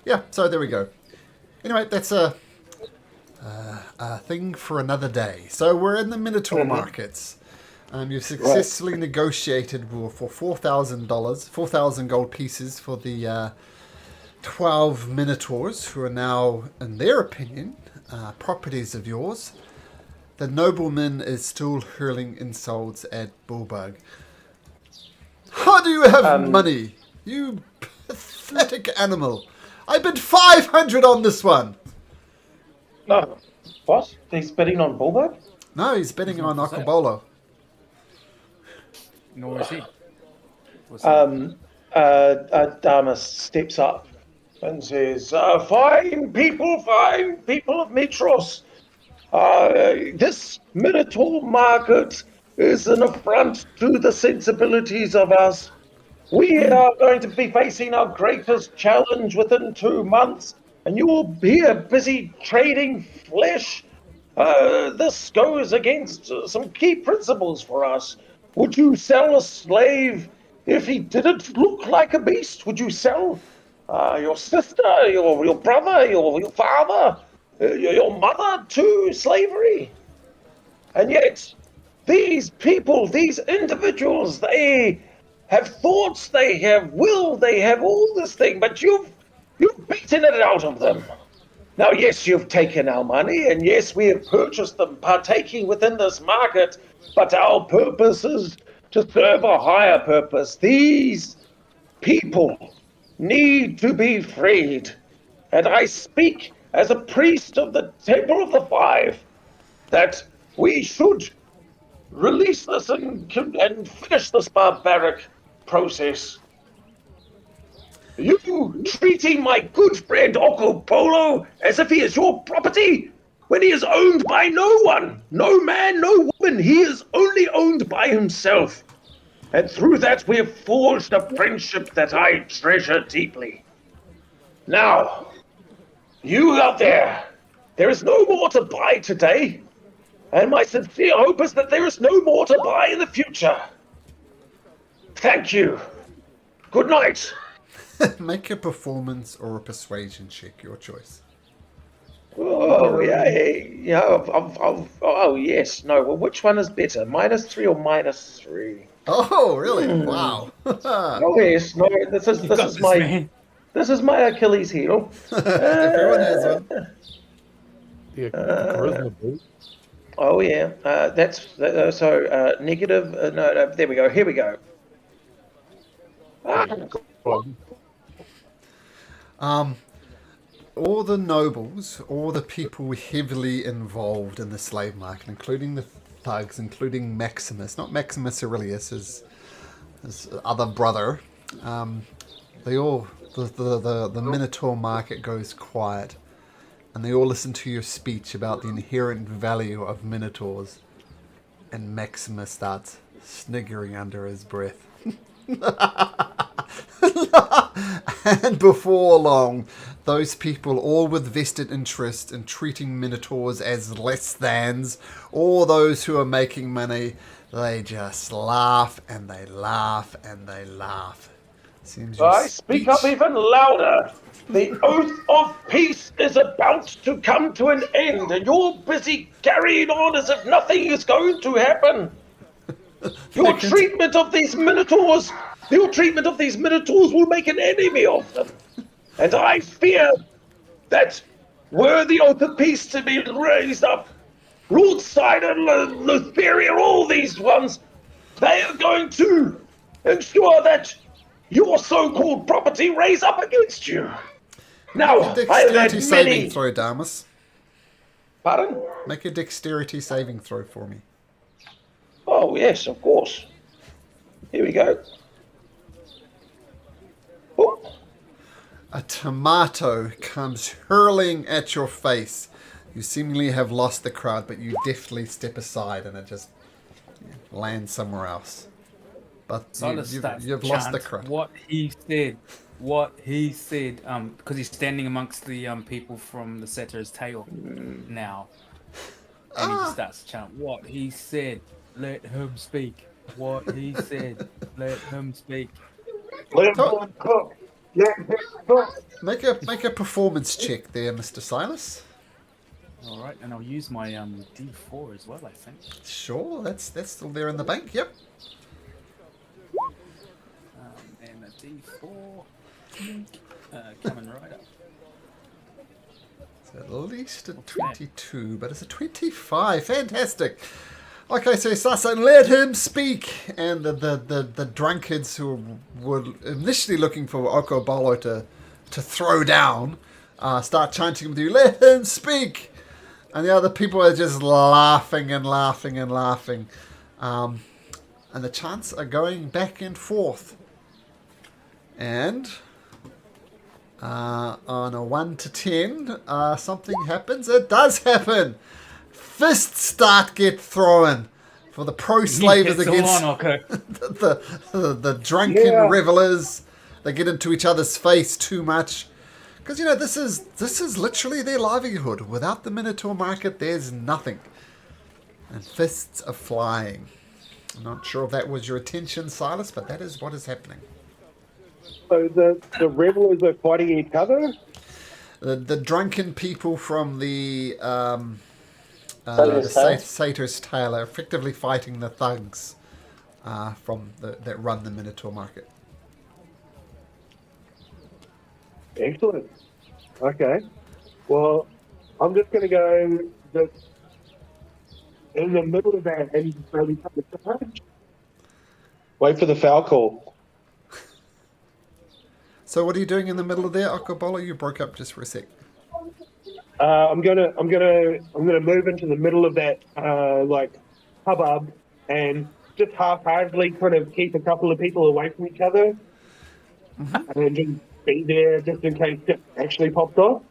Yeah, so there we go. Anyway, that's a thing for another day. So we're in the Minotaur markets. You've successfully negotiated for $4,000, 4,000 gold pieces for the 12 Minotaurs, who are now, in their opinion, properties of yours. The nobleman is still hurling insults at Bullbug. How do you have money? You pathetic animal. I bid 500 on this one. No. What? He's bidding on Bullbug? No, he's bidding on Akabolo. Nor is he. Damas steps up and says, fine people of Metros. This Minotaur market is an affront to the sensibilities of us. We are going to be facing our greatest challenge within 2 months, and you will be here busy trading flesh. This goes against some key principles for us. Would you sell a slave if he didn't look like a beast? Would you sell your sister, your brother, your father, your mother to slavery? And yet, these people, these individuals, they have thoughts, they have will, they have all this thing, but you've beaten it out of them. Now, yes, you've taken our money, and yes, we have purchased them, partaking within this market, but our purpose is to serve a higher purpose. These people need to be freed, and I speak as a priest of the Temple of the Five, that we should release this and finish this barbaric process. You treating my good friend Okopolo as if he is your property, when he is owned by no one, no man, no woman. He is only owned by himself. And through that we have forged a friendship that I treasure deeply. Now, you out there is no more to buy today. And my sincere hope is that there is no more to buy in the future. Thank you. Good night. Make a performance or a persuasion check, your choice. Oh, yeah. Oh, yes. No, well, which one is better? -3 or -3? Oh, really? Wow. Oh, yes. No, this is my Achilles heel. Everyone has one. The charisma boost. Oh, yeah. negative. No, there we go. Here we go. All the nobles, all the people heavily involved in the slave market, including the thugs, including Maximus, not Maximus Aurelius, his other brother, they all, the Minotaur market goes quiet, and they all listen to your speech about the inherent value of Minotaurs, and Maximus starts sniggering under his breath. And before long, those people, all with vested interest in treating Minotaurs as less thans, all those who are making money, they just laugh and they laugh and they laugh. Seems I speak up even louder. The oath of peace is about to come to an end, and you're busy carrying on as if nothing is going to happen. Your treatment of these Minotaurs will make an enemy of them. And I fear that were the oath of peace to be raised up, Broadside and Lutheria, all these ones, they are going to ensure that your so-called property raise up against you. Now, I have had saving throw, Damas. Pardon? Make a dexterity saving throw for me. Oh, yes, of course. Here we go. Oh. A tomato comes hurling at your face. You seemingly have lost the crowd, but you deftly step aside and it just lands somewhere else. But you've lost the crowd. What he said, because he's standing amongst the people from the Satyr's Tale now. And he just starts to chant, what he said, let him speak. What he said, let him speak. Let him cook. Let him cook. Make a performance check there, Mr. Silas. All right, and I'll use my D4 as well, I think. Sure, that's still there in the bank. Yep. And a D4 coming right up. It's at least a 22, but it's a 25. Fantastic. Okay, so he starts saying, let him speak. And the drunkards who were initially looking for Okobolo to throw down start chanting with you, let him speak. And the other people are just laughing and laughing and laughing. And the chants are going back and forth. And on a 1 to 10, something happens. It does happen. Fists get thrown for the pro-slavers against the drunken revelers. They get into each other's face too much. Because, this is literally their livelihood. Without the Minotaur market, there's nothing. And fists are flying. I'm not sure if that was your attention, Silas, but that is what is happening. So the revelers are fighting each other? The drunken people from the Satyr's Tale are effectively fighting the thugs that run the Minotaur market. Excellent. Okay. Well, I'm just going to go in the middle of that and maybe come to charge. Wait for the foul call. So what are you doing in the middle of there, Okobolo? You broke up just for a sec. I'm gonna move into the middle of that hubbub and just half-heartedly kind of keep a couple of people away from each other, and just be there just in case it actually pops off.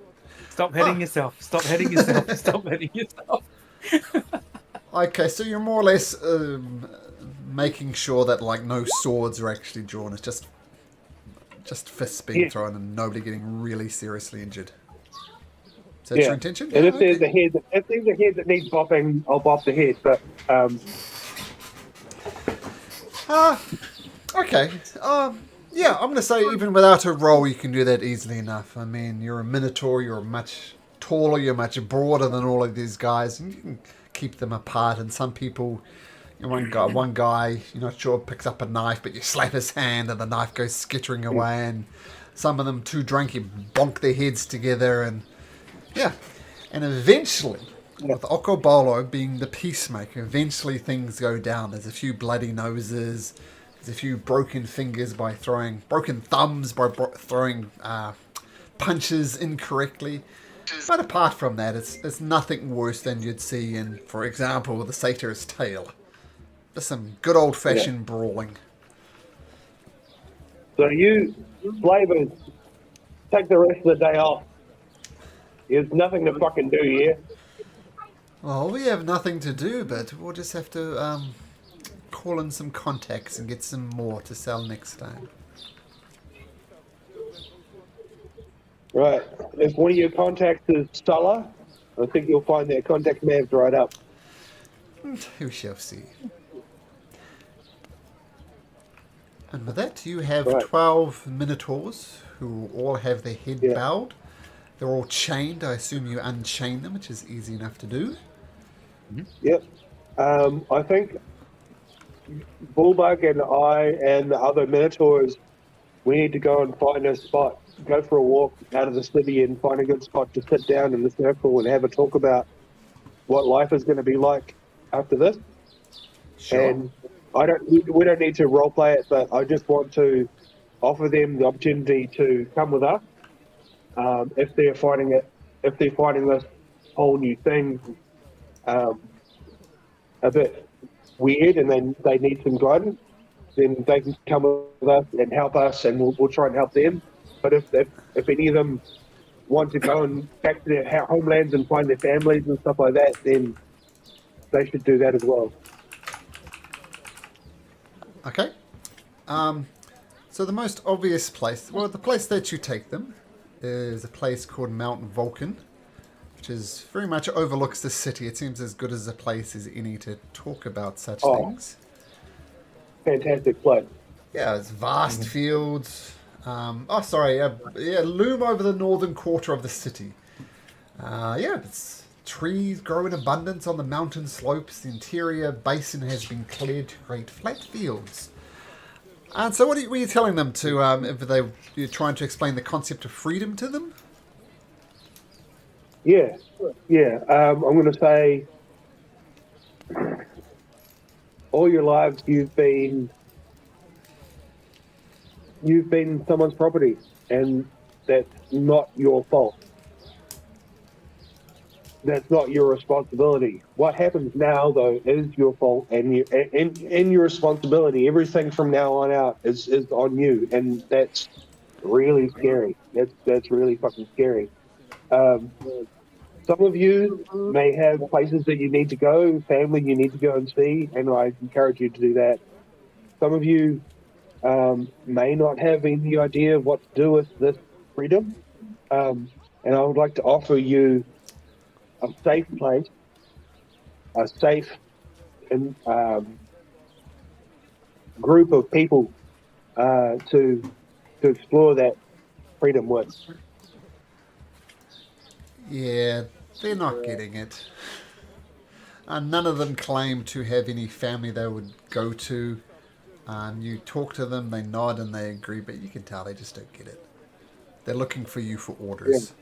Stop hitting yourself. Stop hitting yourself. Stop hitting yourself. Okay, so you're more or less making sure that no swords are actually drawn. It's just fists being thrown and nobody getting really seriously injured. Is that your intention? And if there's a head that needs bopping, I'll bop the head. But okay. Yeah, I'm going to say even without a roll, you can do that easily enough. I mean, you're a Minotaur, you're much taller, you're much broader than all of these guys, and you can keep them apart. And some people, one guy, you're not sure, picks up a knife, but you slap his hand and the knife goes skittering away. And some of them, too drunk, you bonk their heads together. And and eventually, with Okobolo being the peacemaker, eventually things go down. There's a few bloody noses, a There's a few broken fingers by throwing... broken thumbs by throwing punches incorrectly. But apart from that, it's nothing worse than you'd see in, for example, the satyr's tale. Just some good old-fashioned brawling. So you slavers take the rest of the day off. There's nothing to fucking do here. Well, we have nothing to do, but we'll just have to call in some contacts and get some more to sell next time. Right. If one of your contacts is Sulla, I think you'll find their contact maps right up. We shall see. And with that, you have 12 Minotaurs who all have their head bowed. They're all chained. I assume you unchain them, which is easy enough to do. Yep. I think Bullbug and I and the other Minotaurs, we need to go and find a spot, go for a walk out of the city and find a good spot to sit down in the circle and have a talk about what life is going to be like after this. Sure. And we don't need to role play it, but I just want to offer them the opportunity to come with us if they're finding this whole new thing a bit weird and then they need some guidance, then they can come with us and help us, and we'll try and help them. But if any of them want to go and back to their homelands and find their families and stuff like that, then they should do that as well. Okay. So the most obvious place, well, the place that you take them is a place called Mount Vulcan, which is very much overlooks the city. It seems as good as a place as any to talk about such things. Fantastic place. Yeah, it's vast fields. Loom over the northern quarter of the city. It's trees grow in abundance on the mountain slopes. The interior basin has been cleared to create flat fields. And so what were you telling them to, if you're trying to explain the concept of freedom to them? Yeah. I'm going to say, all your lives you've been someone's property, and that's not your fault. That's not your responsibility. What happens now, though, is your fault and your responsibility. Everything from now on out is on you, and that's really scary. That's really fucking scary. Some of you may have places that you need to go, family you need to go and see, and I encourage you to do that. Some of you may not have any idea what to do with this freedom, and I would like to offer you a safe place, a safe group of people to explore that freedom with. Yeah, they're not getting it. None of them claim to have any family they would go to. You talk to them, they nod and they agree, but you can tell they just don't get it. They're looking for you for orders.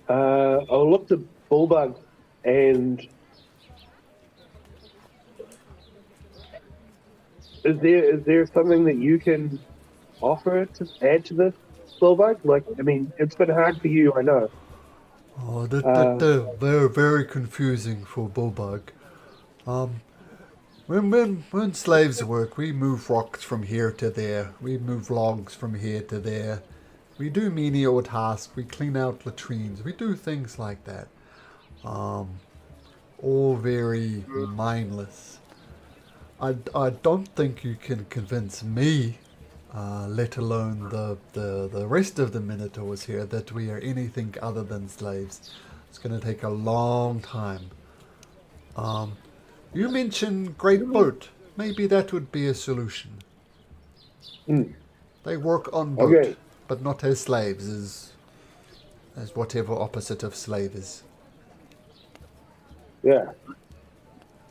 I'll look to Bullbug and is there something that you can offer to add to this, Bullbug? Like, I mean, it's been hard for you, I know. Oh, they're very confusing for Bullbug. When slaves work, we move rocks from here to there. We move logs from here to there. We do menial tasks. We clean out latrines. We do things like that. All very mindless. I don't think you can convince me, let alone the rest of the Minotaurs here, that we are anything other than slaves. It's going to take a long time. You mentioned Great Boat. Maybe that would be a solution. They work on boat. Okay. But not as slaves, as whatever opposite of slave is. Yeah.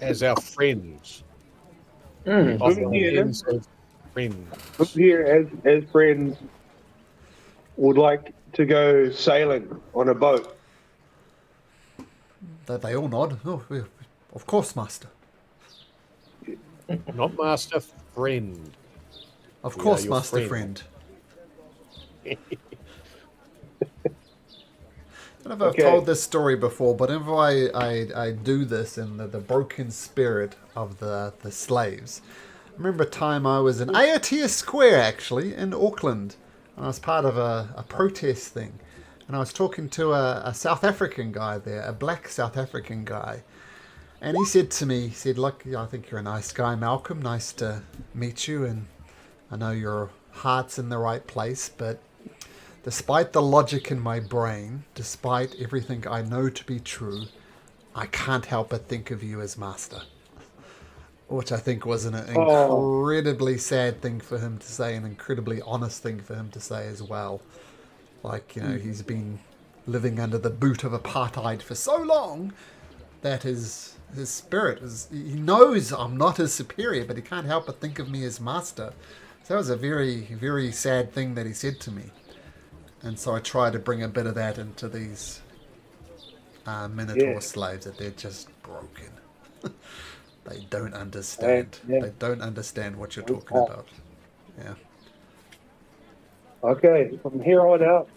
As our friends. Who here as friends would like to go sailing on a boat? They all nod. Oh, of course, master. Not master, friend. Of course, master friend. friend. I don't know if I've told this story before, but whenever I do this in the broken spirit of the slaves, I remember a time I was in Aotearoa Square, actually, in Auckland, and I was part of a protest thing, and I was talking to a South African guy there, a black South African guy, and he said to me, he said, look, I think you're a nice guy, Malcolm, nice to meet you, and I know your heart's in the right place, but despite the logic in my brain, despite everything I know to be true, I can't help but think of you as master. Which I think was an incredibly sad thing for him to say, an incredibly honest thing for him to say as well. Like, he's been living under the boot of apartheid for so long that his spirit is, he knows I'm not his superior, but he can't help but think of me as master. So that was a very, very sad thing that he said to me. And so I try to bring a bit of that into these Minotaur slaves, that they're just broken. They don't understand. They don't understand what you're talking about. Yeah. Okay, from here on out.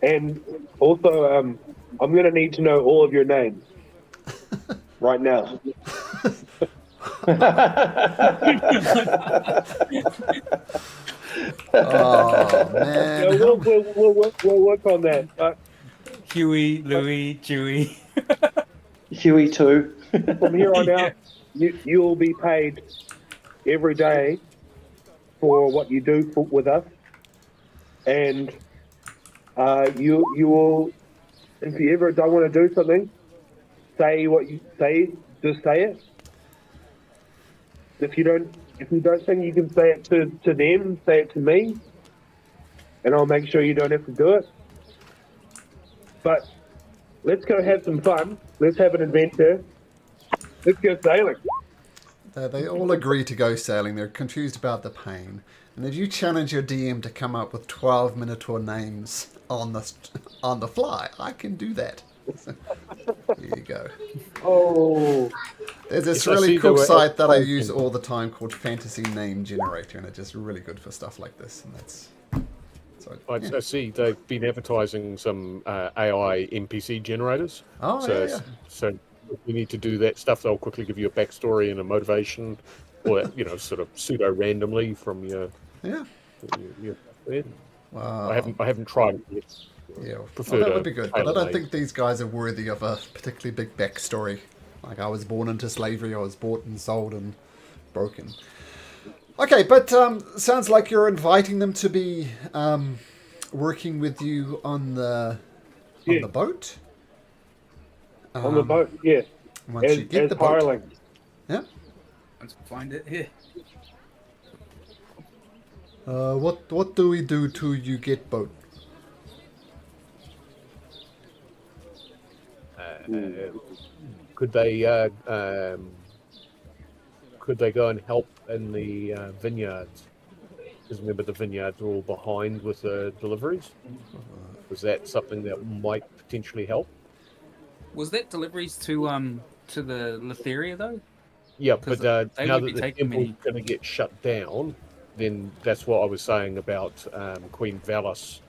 And also, I'm going to need to know all of your names right now. Oh, man. Yeah, we'll work on that. Huey, Louie, Dewey. Huey too. From here on out, you will be paid every day for what you do with us, and you will. If you ever don't want to do something, say what you say. Just say it. If you don't think you can say it to them, say it to me, and I'll make sure you don't have to do it. But let's go have some fun. Let's have an adventure. Let's go sailing. They all agree to go sailing. They're confused about the pain. And if you challenge your DM to come up with 12 Minotaur names on the fly, I can do that. There you go. Oh. There's this really cool site that I use all the time called Fantasy Name Generator, and it's just really good for stuff like this. And that's. So, yeah. I see they've been advertising some AI NPC generators. Oh, yeah. So you need to do that stuff. They'll quickly give you a backstory and a motivation, or sort of pseudo randomly from your. Wow. I haven't tried it yet. Yeah, that would be good. But I don't think these guys are worthy of a particularly big backstory. Like, I was born into slavery, I was bought and sold and broken. Okay, but sounds like you're inviting them to be working with you on the boat. On the boat, yes. Once you get the boat. Hirelings. Yeah. Once we find it here. What do we do till you get boat? Could they go and help in the vineyards? Because remember, the vineyards are all behind with the deliveries. Was that something that might potentially help? Was that deliveries to the Letheria though? Yeah, but now that the temple's me going to get shut down, then that's what I was saying about Queen Valis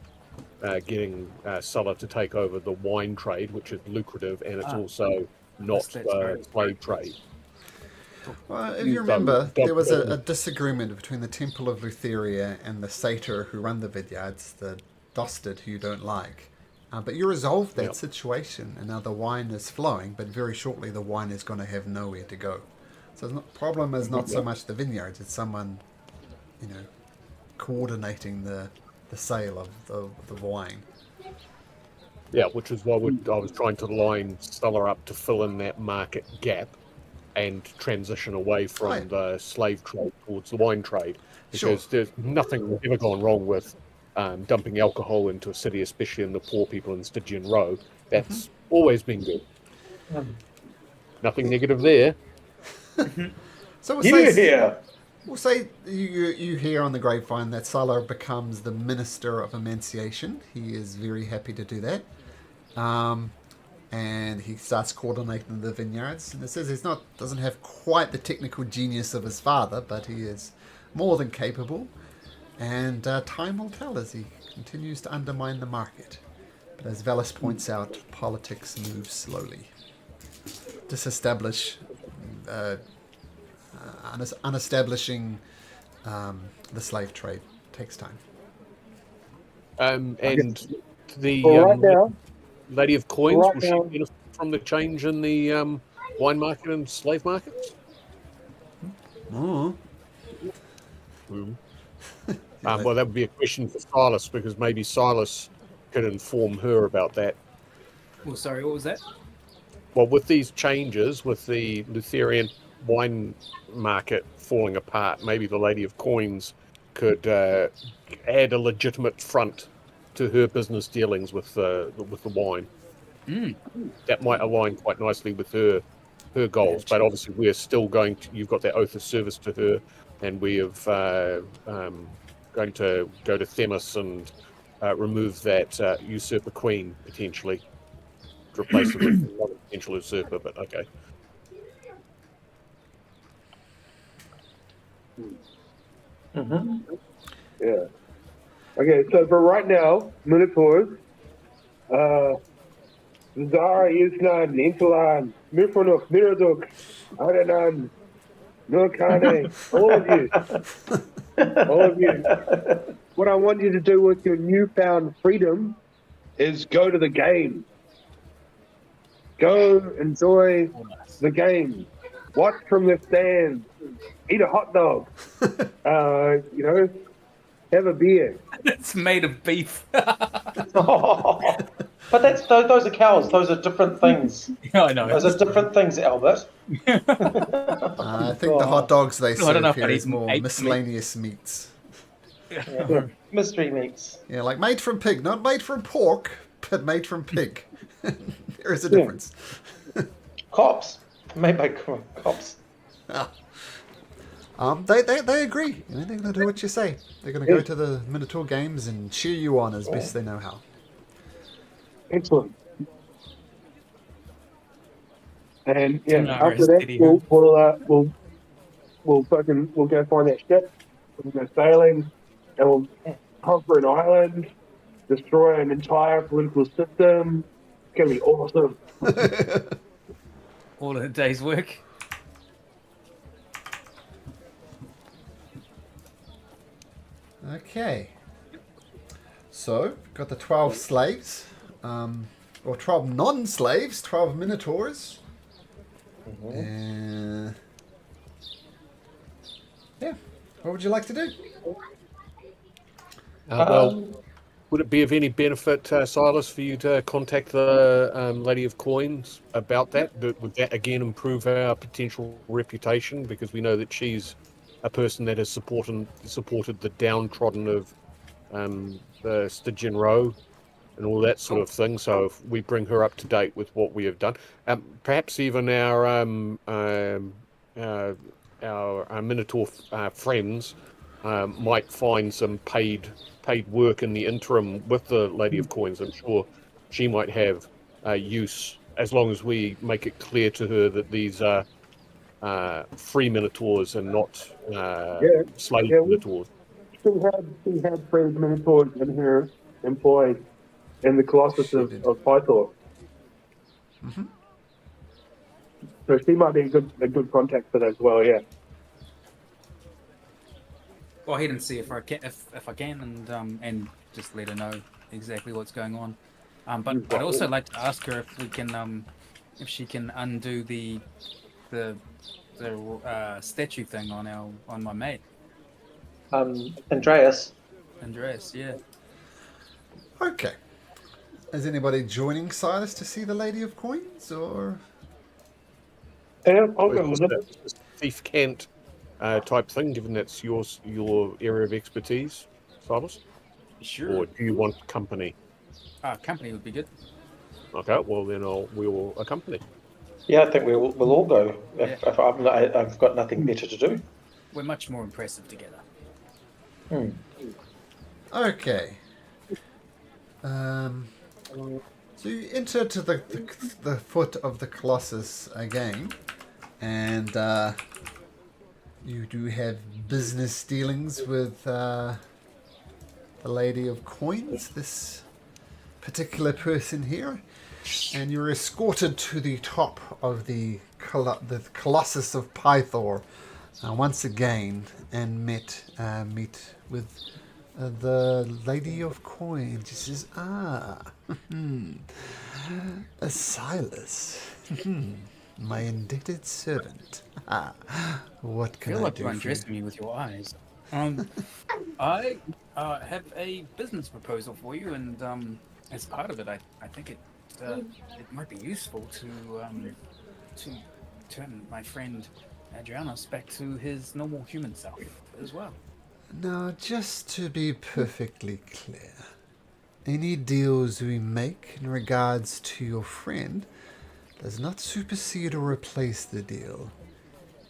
getting Sulla to take over the wine trade, which is lucrative, and it's also not slave trade. Well, if you remember, there was a disagreement between the Temple of Lutheria and the satyr who run the vineyards, the Dosted, who you don't like. But you resolved that situation, and now the wine is flowing, but very shortly the wine is going to have nowhere to go. So the problem is not so much the vineyards, it's someone, coordinating the sale of the wine. Yeah, which is why I was trying to line Sulla up to fill in that market gap and transition away from the slave trade towards the wine trade. Because there's nothing ever gone wrong with dumping alcohol into a city, especially in the poor people in Stygian Row. That's always been good. Nothing negative there. So we'll say you hear on the grapevine that Sulla becomes the Minister of Emanciation. He is very happy to do that. and he starts coordinating the vineyards. And it says doesn't have quite the technical genius of his father, but he is more than capable. And time will tell as he continues to undermine the market. But as Velis points out, politics moves slowly. Unestablishing the slave trade takes time. And the right now, Lady of Coins, right will now, she benefit from the change in the wine market and slave markets? Oh. Well, that would be a question for Silas, because maybe Silas could inform her about that. Well, sorry, what was that? Well, with these changes, with the Lutherian wine market falling apart, maybe the Lady of Coins could add a legitimate front to her business dealings with the wine. That might align quite nicely with her goals. But obviously, we're still going to. You've got that oath of service to her, and we have going to go to Themis and remove that usurper queen potentially, to replace it with another potential usurper. But okay. Yeah. Okay, so for right now, Minotaurs, Zara, Yusnan, Intalan, Mirfonok, Miraduk, Arenan, Nurkane, all of you. What I want you to do with your newfound freedom is go to the game. Go enjoy the game. Watch from the stands. Eat a hot dog. Have a beer. It's made of beef. But those are cows. Those are different things. Yeah, I know. Those are different things, Albert. I think the hot dogs they serve here is more meat. miscellaneous meats. Yeah. Mystery meats. Yeah, like made from pig, not made from pork, but made from pig. There is a difference. Cops. Made by cops. They agree. They're going to do what you say. They're going to go to the Minotaur games and cheer you on as best they know how. Excellent. And After that, we'll go find that ship. We'll go sailing, and we'll conquer an island, destroy an entire political system. It's gonna be awesome. All in a day's work. Okay. So, got the 12 slaves, or 12 non-slaves, 12 Minotaurs. Yeah. What would you like to do? Would it be of any benefit, Silas, for you to contact the Lady of Coins about that? Would that again improve our potential reputation? Because we know that she's a person that has supported the downtrodden of the Stygian Row and all that sort of thing. So if we bring her up to date with what we have done, perhaps even our Minotaur friends might find some paid work in the interim with the Lady of Coins. I'm sure she might have use, as long as we make it clear to her that these are free Minotaurs and not slave Minotaurs. She had friends Minotaurs in her employed in the Colossus of Pythor. Mm-hmm. So she might be a good contact for that as well. Yeah. Go ahead and see if I can, and just let her know exactly what's going on. But I'd also like to ask her if we can, if she can undo the statue thing on my mate. Andreas, yeah. Okay. Is anybody joining Silas to see the Lady of Coins, or? Yeah, I'll go with it. Thief Kent type thing, given that's your area of expertise, Silas? Sure. Or do you want company? Company would be good. Okay, well then we will accompany. Yeah, I think we'll all go. If I've got nothing better to do. We're much more impressive together. Okay. So you enter to the foot of the Colossus again, and you do have business dealings with the Lady of Coins, this particular person here, and you're escorted to the top of the Colossus of Pythor once again, and meet with the Lady of Coins. She says, Silas, my indebted servant. What can I feel like do you're for you? undressing me with your eyes. I have a business proposal for you, and as part of it, I think it might be useful to turn my friend Adrianos back to his normal human self as well. Now, just to be perfectly clear, any deals we make in regards to your friend does not supersede or replace the deal.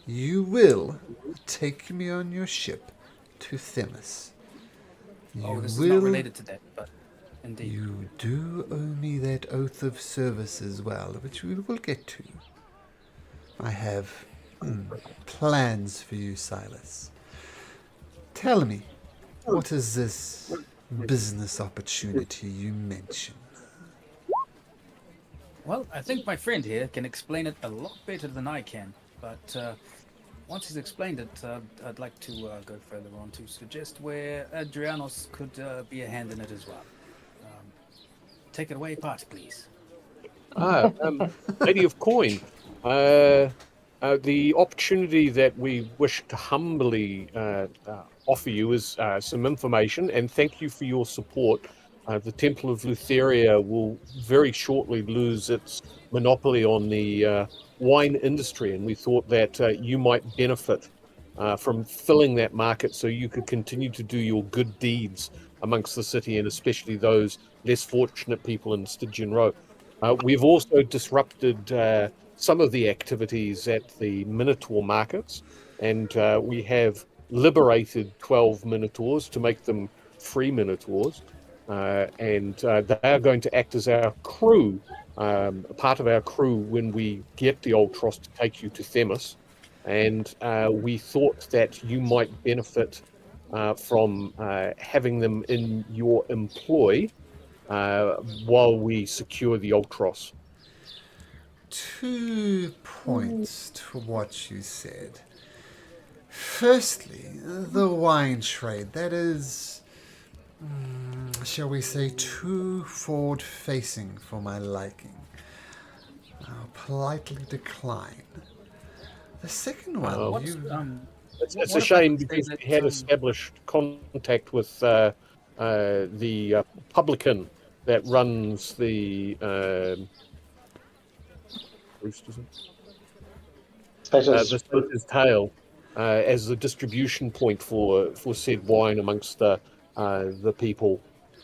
You will take me on your ship to Themis. This is not related to that, but indeed. You do owe me that oath of service as well, which we will get to. I have plans for you, Silas. Tell me, what is this business opportunity you mentioned? Well, I think my friend here can explain it a lot better than I can, but once he's explained it, I'd like to go further on to suggest where Adrianos could be a hand in it as well. Take it away, Pat, please. Lady of Coin, the opportunity that we wish to humbly offer you is some information, and thank you for your support. The Temple of Lutheria will very shortly lose its monopoly on the wine industry, and we thought that you might benefit from filling that market so you could continue to do your good deeds amongst the city, and especially those less fortunate people in Stygian Row. We've also disrupted some of the activities at the Minotaur markets, and we have liberated 12 Minotaurs to make them free Minotaurs, and they are going to act as our crew, part of our crew when we get the Ultros to take you to Themis, and we thought that you might benefit from having them in your employ while we secure the Ultros. 2 points to what you said. Firstly, the wine trade. That is, shall we say, too forward-facing for my liking. I'll politely decline. The second one, it's a shame because we had established contact with the publican that runs the Soldier's Tale as the distribution point for said wine amongst the people.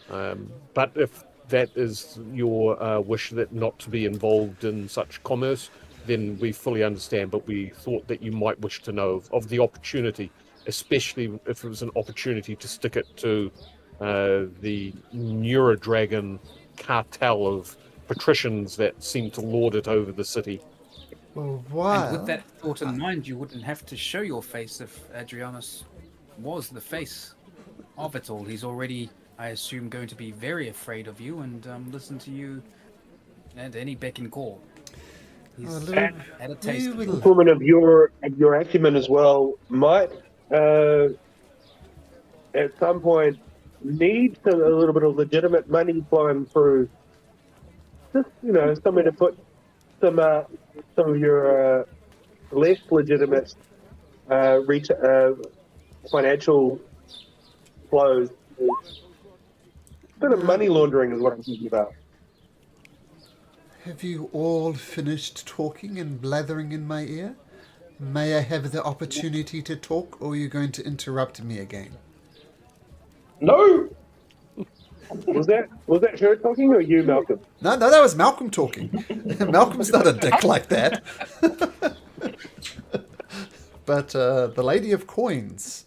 But if that is your wish that not to be involved in such commerce, then we fully understand, but we thought that you might wish to know of the opportunity, especially if it was an opportunity to stick it to the Neurodragon cartel of patricians that seem to lord it over the city. Well, and with that thought in mind, you wouldn't have to show your face if Adrianos was the face of it all. He's already, I assume, going to be very afraid of you and listen to you at any beck and call. He's had a taste of it. Woman of your acumen as well might at some point need a little bit of legitimate money flowing through. Just somewhere to put some of your less legitimate financial flows. A bit of money laundering is what I'm thinking about. Have you all finished talking and blathering in my ear? May I have the opportunity to talk, or are you going to interrupt me again? No! Was that her talking or you, Malcolm? No, that was Malcolm talking. Malcolm's not a dick like that. But the Lady of Coins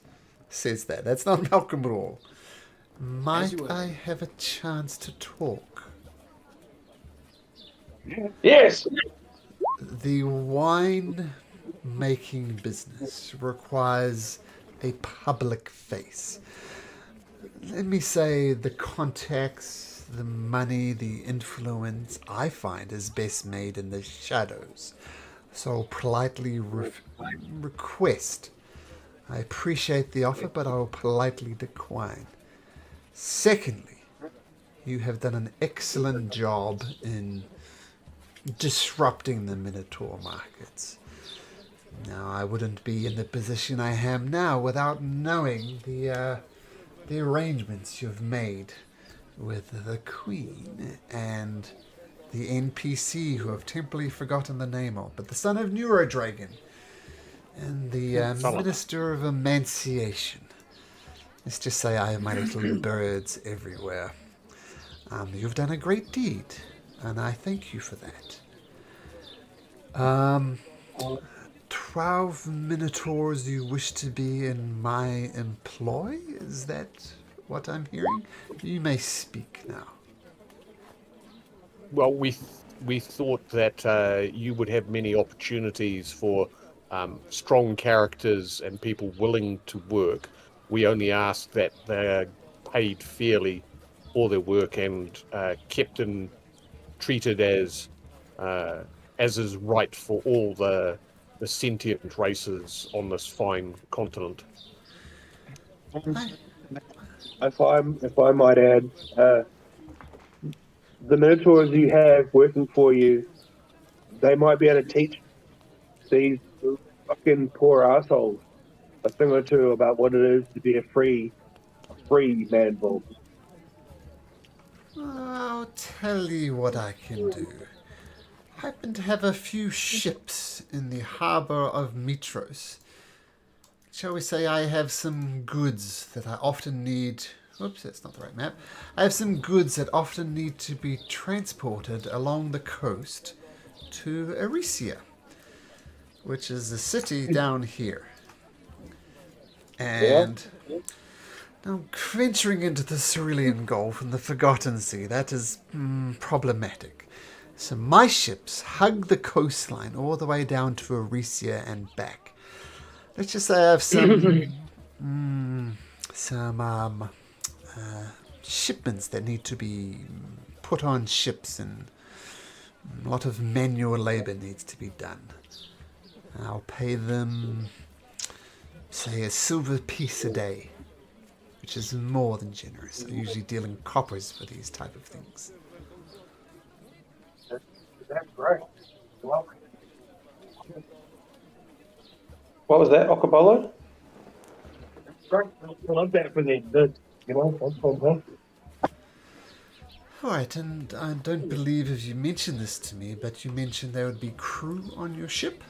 says that. That's not Malcolm at all. Might I have a chance to talk? Yes. The wine making business requires a public face. Let me say the contacts, the money, the influence I find is best made in the shadows. So politely request. I appreciate the offer, but I will politely decline. Secondly, you have done an excellent job in disrupting the Minotaur markets. Now, I wouldn't be in the position I am now without knowing the arrangements you've made with the Queen and the NPC who I've temporarily forgotten the name of, but the son of Neurodragon and the Minister of Emanciation. Let's just say I have my little birds everywhere. You've done a great deed, and I thank you for that. 12 Minotaurs you wish to be in my employ? Is that what I'm hearing? You may speak now. Well, we thought that you would have many opportunities for strong characters and people willing to work. We only ask that they're paid fairly for their work and kept and treated as is right for all the sentient races on this fine continent. If I might add, the Minotaurs you have working for you, they might be able to teach these fucking poor assholes a thing or two about what it is to be a free man vault. I'll tell you what I can do. I happen to have a few ships in the harbour of Mitros. Shall we say I have some goods that I often need... Oops, that's not the right map. I have some goods that often need to be transported along the coast to Aotearoa, which is a city down here. And now venturing into the Cerulean Gulf and the Forgotten Sea, that is problematic. So my ships hug the coastline all the way down to Aotearoa and back. Let's just say I have some shipments that need to be put on ships, and a lot of manual labor needs to be done. I'll pay them, say, a silver piece a day, which is more than generous. I usually deal in coppers for these type of things. That's great. Welcome. What was that, Okabolo? Great. I love that for them. That's fantastic. Alright, and I don't believe if you mentioned this to me, but you mentioned there would be crew on your ship?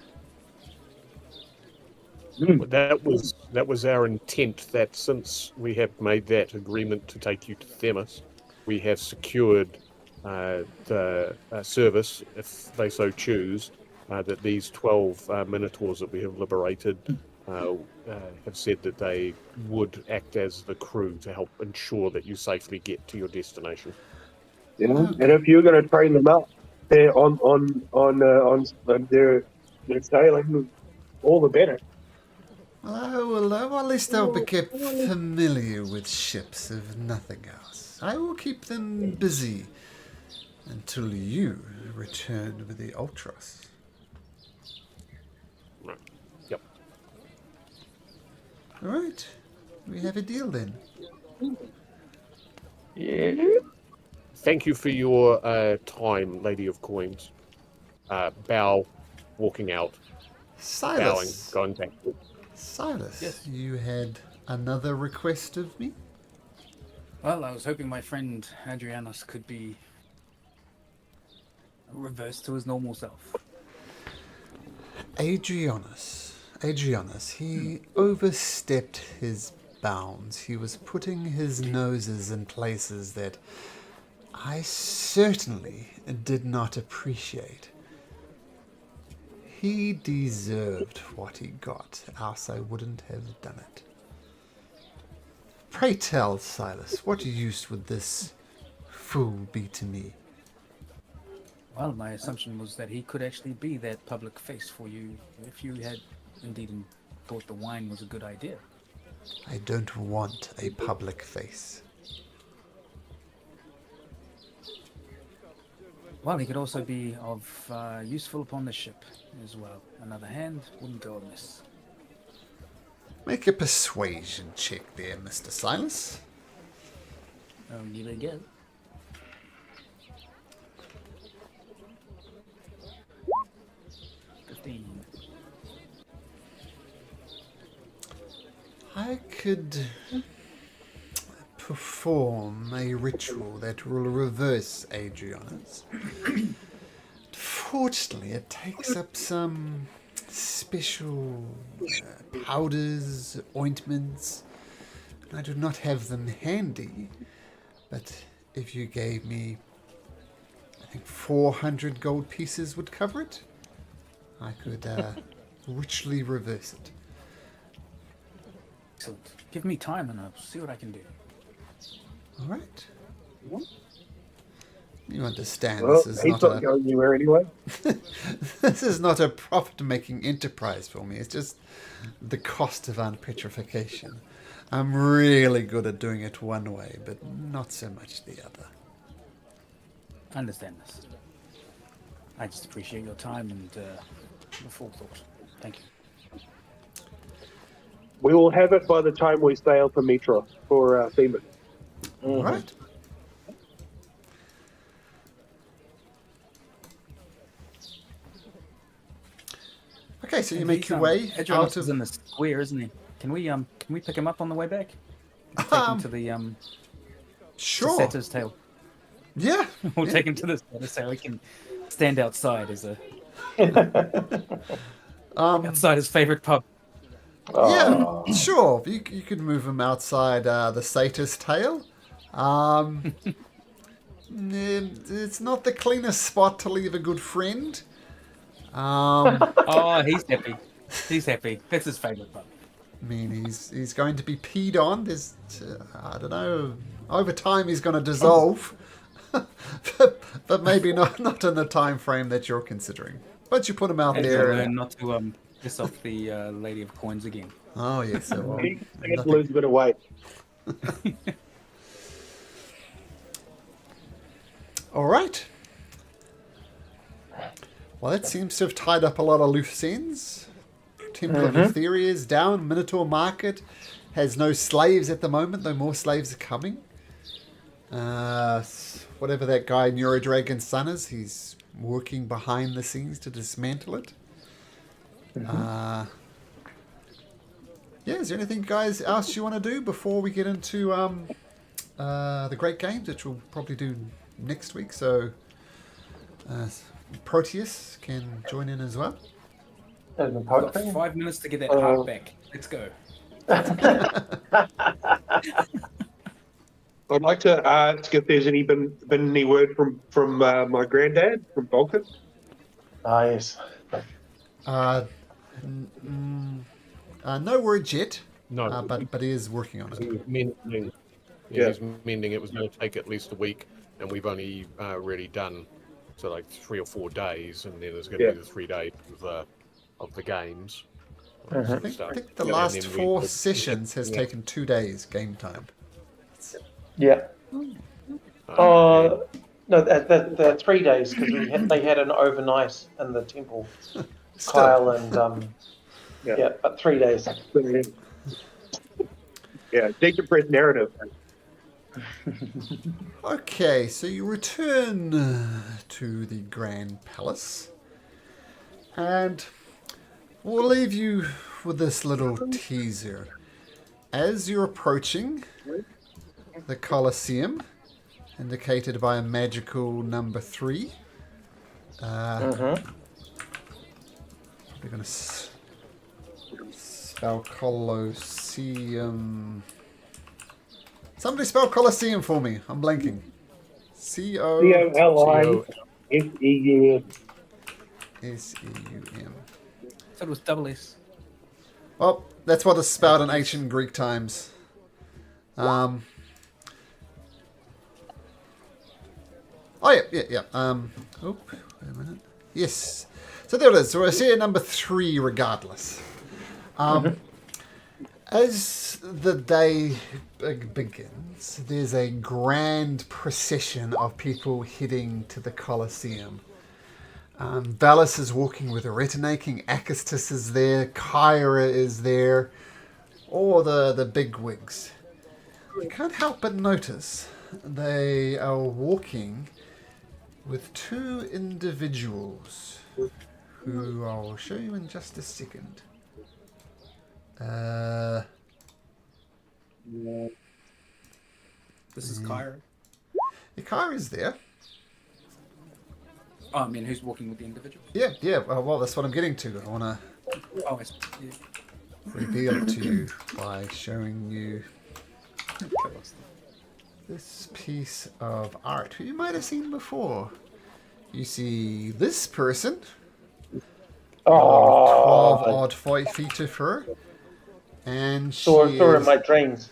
That was our intent, that since we have made that agreement to take you to Themis, we have secured the service, if they so choose, that these 12 Minotaurs that we have liberated have said that they would act as the crew to help ensure that you safely get to your destination. You know, and if you're going to train them up there on their sailing, all the better. Well, at least they'll be kept familiar with ships, if nothing else. I will keep them busy until you return with the Ultras. Right. Yep. All right. We have a deal then. Yeah. Thank you for your time, Lady of Coins. Bow, walking out. Silas. Bowing, going back. Yes. Silas, you had another request of me? Well, I was hoping my friend Adrianus could be reversed to his normal self. Adrianus, he overstepped his bounds. He was putting his noses in places that I certainly did not appreciate. He deserved what he got, else I wouldn't have done it. Pray tell, Silas, what use would this fool be to me? Well, my assumption was that he could actually be that public face for you if you had indeed thought the wine was a good idea. I don't want a public face. Well, he could also be of useful upon the ship as well. Another hand wouldn't go amiss. Make a persuasion check there, Mr. Silas. Here we go. I could perform a ritual that will reverse Adriana's. Fortunately, it takes up some special powders, ointments. I do not have them handy, but if you gave me, I think 400 gold pieces would cover it, I could richly reverse it. Excellent. Give me time and I'll see what I can do. All right. You understand Well, this is he's not going anywhere anyway. This is not a profit-making enterprise for me. It's just the cost of unpetrification. I'm really good at doing it one way, but not so much the other. I understand this. I just appreciate your time and the forethought. Thank you. We will have it by the time we sail for Minotaur for Seaman. All right. Okay, so you make your way out of in the square, isn't he? Can we pick him up on the way back? Take him to the sure. Setter's Tail. Yeah. We'll take him to the Setter's Tail. We can stand outside as a outside his favorite pub. Yeah, sure. You could move him outside the Satyr's Tail. It's not the cleanest spot to leave a good friend. Oh, he's happy. He's happy. That's his favorite pub. I mean, he's going to be peed on. There's, I don't know. Over time, he's going to dissolve, but maybe not in the time frame that you're considering. But you put him out there. Learn not to piss off the Lady of Coins again. Oh yes, so lose a bit of weight. All right. Well, that seems to have tied up a lot of loose ends. Temple of Aotearoa is down. Minotaur Market has no slaves at the moment, though more slaves are coming. Whatever that guy Neurodragon's son is, he's working behind the scenes to dismantle it. Yeah, is there anything, guys, else you want to do before we get into the Great Games, which we'll probably do next week? So Proteus can join in as well. We've got 5 minutes to get that heart back. Let's go. I'd like to ask if there's been any word from my granddad, from Vulcan. Yes. No word yet. No, but he is working on it. He's mending. It was going to take at least a week, and we've only really done like 3 or 4 days, and then there's going to be the 3 days of the games. I think the last 4 sessions has taken 2 days game time. Yeah. No, the 3 days because they had an overnight in the temple. Kyle and but 3 days. Yeah, decompressed narrative. Okay, so you return to the Grand Palace, and we'll leave you with this little teaser. As you're approaching the Colosseum, indicated by a magical number 3, we're going to spell Colosseum. Somebody spell Colosseum for me. I'm blanking. C-O-L-I-S-E-U-M. S-E-U-M. So it was double S. Well, that's what is spelled in ancient Greek times. Oh, yeah. Oh, wait a minute. Yes. So there it is. So we're seeing number 3 regardless. As the day begins, there's a grand procession of people heading to the Colosseum. Valis is walking with Aretine, King Acastus is there, Kyra is there, all the bigwigs. You can't help but notice they are walking with 2 individuals who I'll show you in just a second. This is Kyra. The Kyra's there. Oh, I mean, who's walking with the individual? Yeah. Well, that's what I'm getting to. I want to Oh, I see. Yeah. reveal it to you by showing you this piece of art who you might have seen before. You see this person, 12 odd feet of her, and she saw her in my dreams,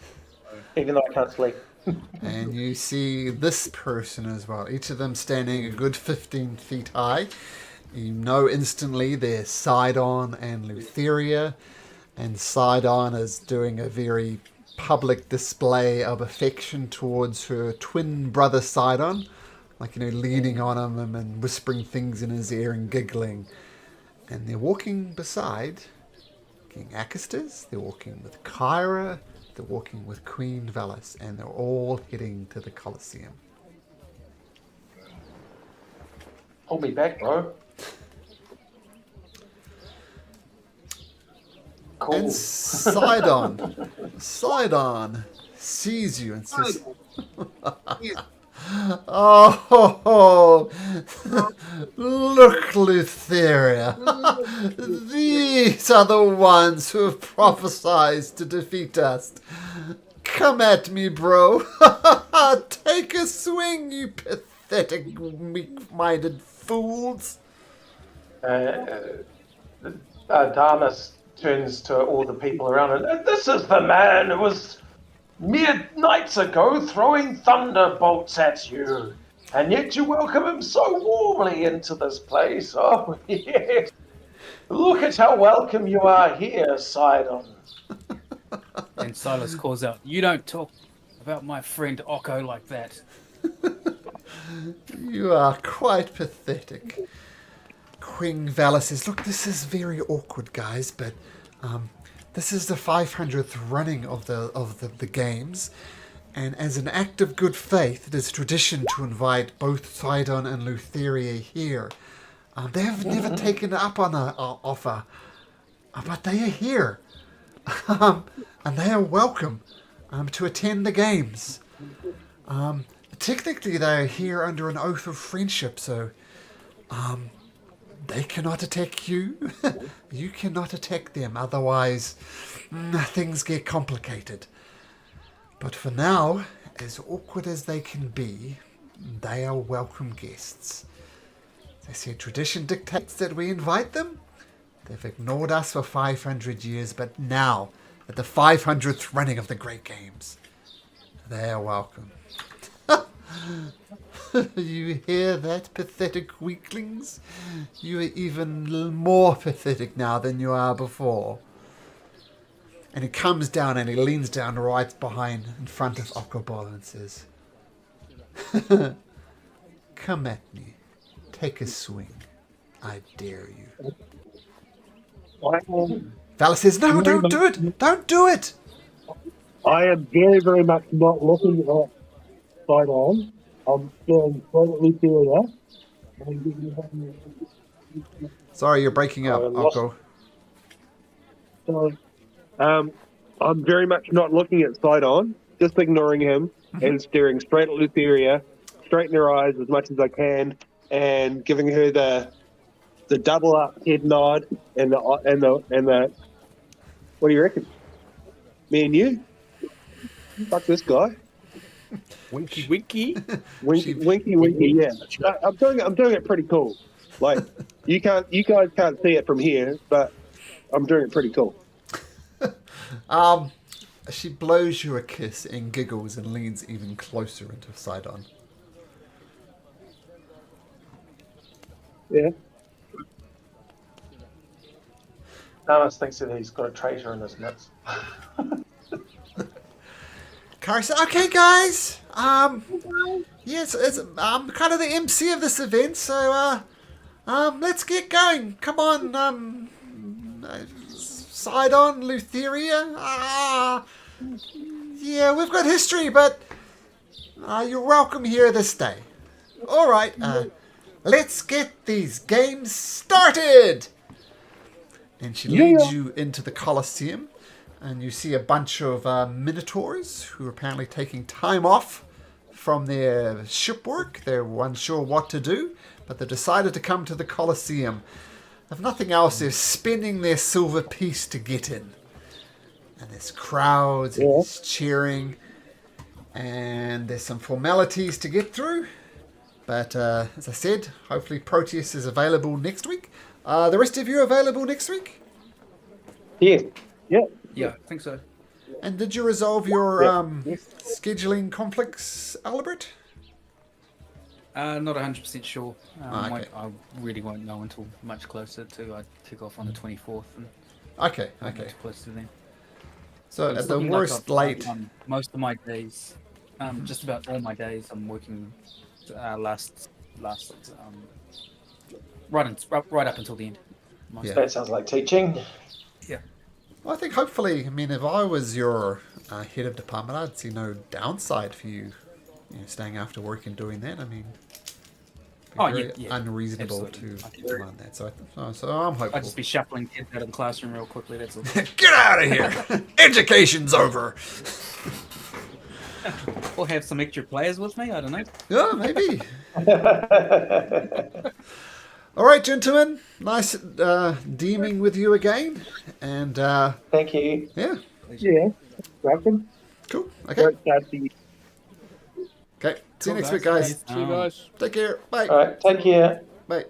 even though I can't sleep. and you see this person as well. Each of them standing a good 15 feet high. You know instantly they're Sidon and Lutheria, and Sidon is doing a very public display of affection towards her twin brother Sidon, like, leaning on him and whispering things in his ear and giggling. And they're walking beside King Acastus, they're walking with Kyra, they're walking with Queen Valis, and they're all heading to the Colosseum. Hold me back, bro. Cool. And Sidon sees you and says, "Oh, look, Lutheria. These are the ones who have prophesied to defeat us. Come at me, bro. Take a swing, you pathetic, weak-minded fools." Damas turns to all the people around and this is the man who was mere nights ago throwing thunderbolts at you, and yet you welcome him so warmly into this place. Oh, yes. Look at how welcome you are here, Sidon. And Silas calls out, "You don't talk about my friend Okko like that." You are quite pathetic. Queen Valis says, "Look, this is very awkward, guys, but this is the 500th running of the games, and as an act of good faith, it is tradition to invite both Sidon and Lutheria here. They have never taken up on our offer, but they are here, and they are welcome to attend the games. Technically, they are here under an oath of friendship, so they cannot attack you. You cannot attack them. Otherwise, things get complicated. But for now, as awkward as they can be, they are welcome guests. They say tradition dictates that we invite them. They've ignored us for 500 years, but now, at the 500th running of the Great Games, they are welcome." You hear that, pathetic weaklings? You are even more pathetic now than you are before. And he comes down and he leans down right behind, in front of Okobol, and says, "Come at me. Take a swing. I dare you." Valis says, "No, don't do it. Don't do it." I am very, very much not looking at Sidon. I'm staring straight at Lutheria. Sorry, you're breaking up, Okko. So, I'm very much not looking at Sidon, just ignoring him and staring straight at Lutheria, straight in her eyes as much as I can, and giving her the double up head nod and the what do you reckon? Me and you? Fuck this guy. Winky, winky. Winky, yeah. I'm doing it pretty cool. Like you guys can't see it from here, but I'm doing it pretty cool. She blows you a kiss and giggles and leans even closer into Sidon. Yeah. Thomas thinks that he's got a traitor in his midst. Kari said, "Okay, guys. Yes, I'm kind of the MC of this event, so let's get going. Come on, Sidon, Lutheria. Yeah, we've got history, but you're welcome here this day. All right, let's get these games started." And she leads you into the Colosseum, and you see a bunch of Minotaurs who are apparently taking time off from their ship work. They're unsure what to do, but they've decided to come to the Colosseum. If nothing else, they're spending their silver piece to get in. And there's crowds, and there's cheering, and there's some formalities to get through. But as I said, hopefully Proteus is available next week. The rest of you available next week? Yes. Yeah. Yeah, I think so. And did you resolve your scheduling conflicts, Albert? Not 100% sure. Okay. I really won't know until much closer to. I kick off on the 24th. And Okay. much closer to then. So It's at the looking like worst I've late... done most of my days, just about all my days, I'm working right up until the end. Yeah. That sounds like teaching. Yeah. Well, I think hopefully, if I was your head of department, I'd see no downside for you, staying after work and doing that. Very unreasonable absolutely. to demand that. So I'm hopeful. I'd just be shuffling kids out of the classroom real quickly. That's all. Get out of here! Education's over. Or have some extra players with me. I don't know. Yeah, maybe. All right, gentlemen. Nice deeming with you again. And Thank you. yeah, Yeah. Welcome. cool. Okay. Great start to you. Okay. See you Cool, next week, guys. guys. See you guys. Take care. Bye. All right. Take care. Bye.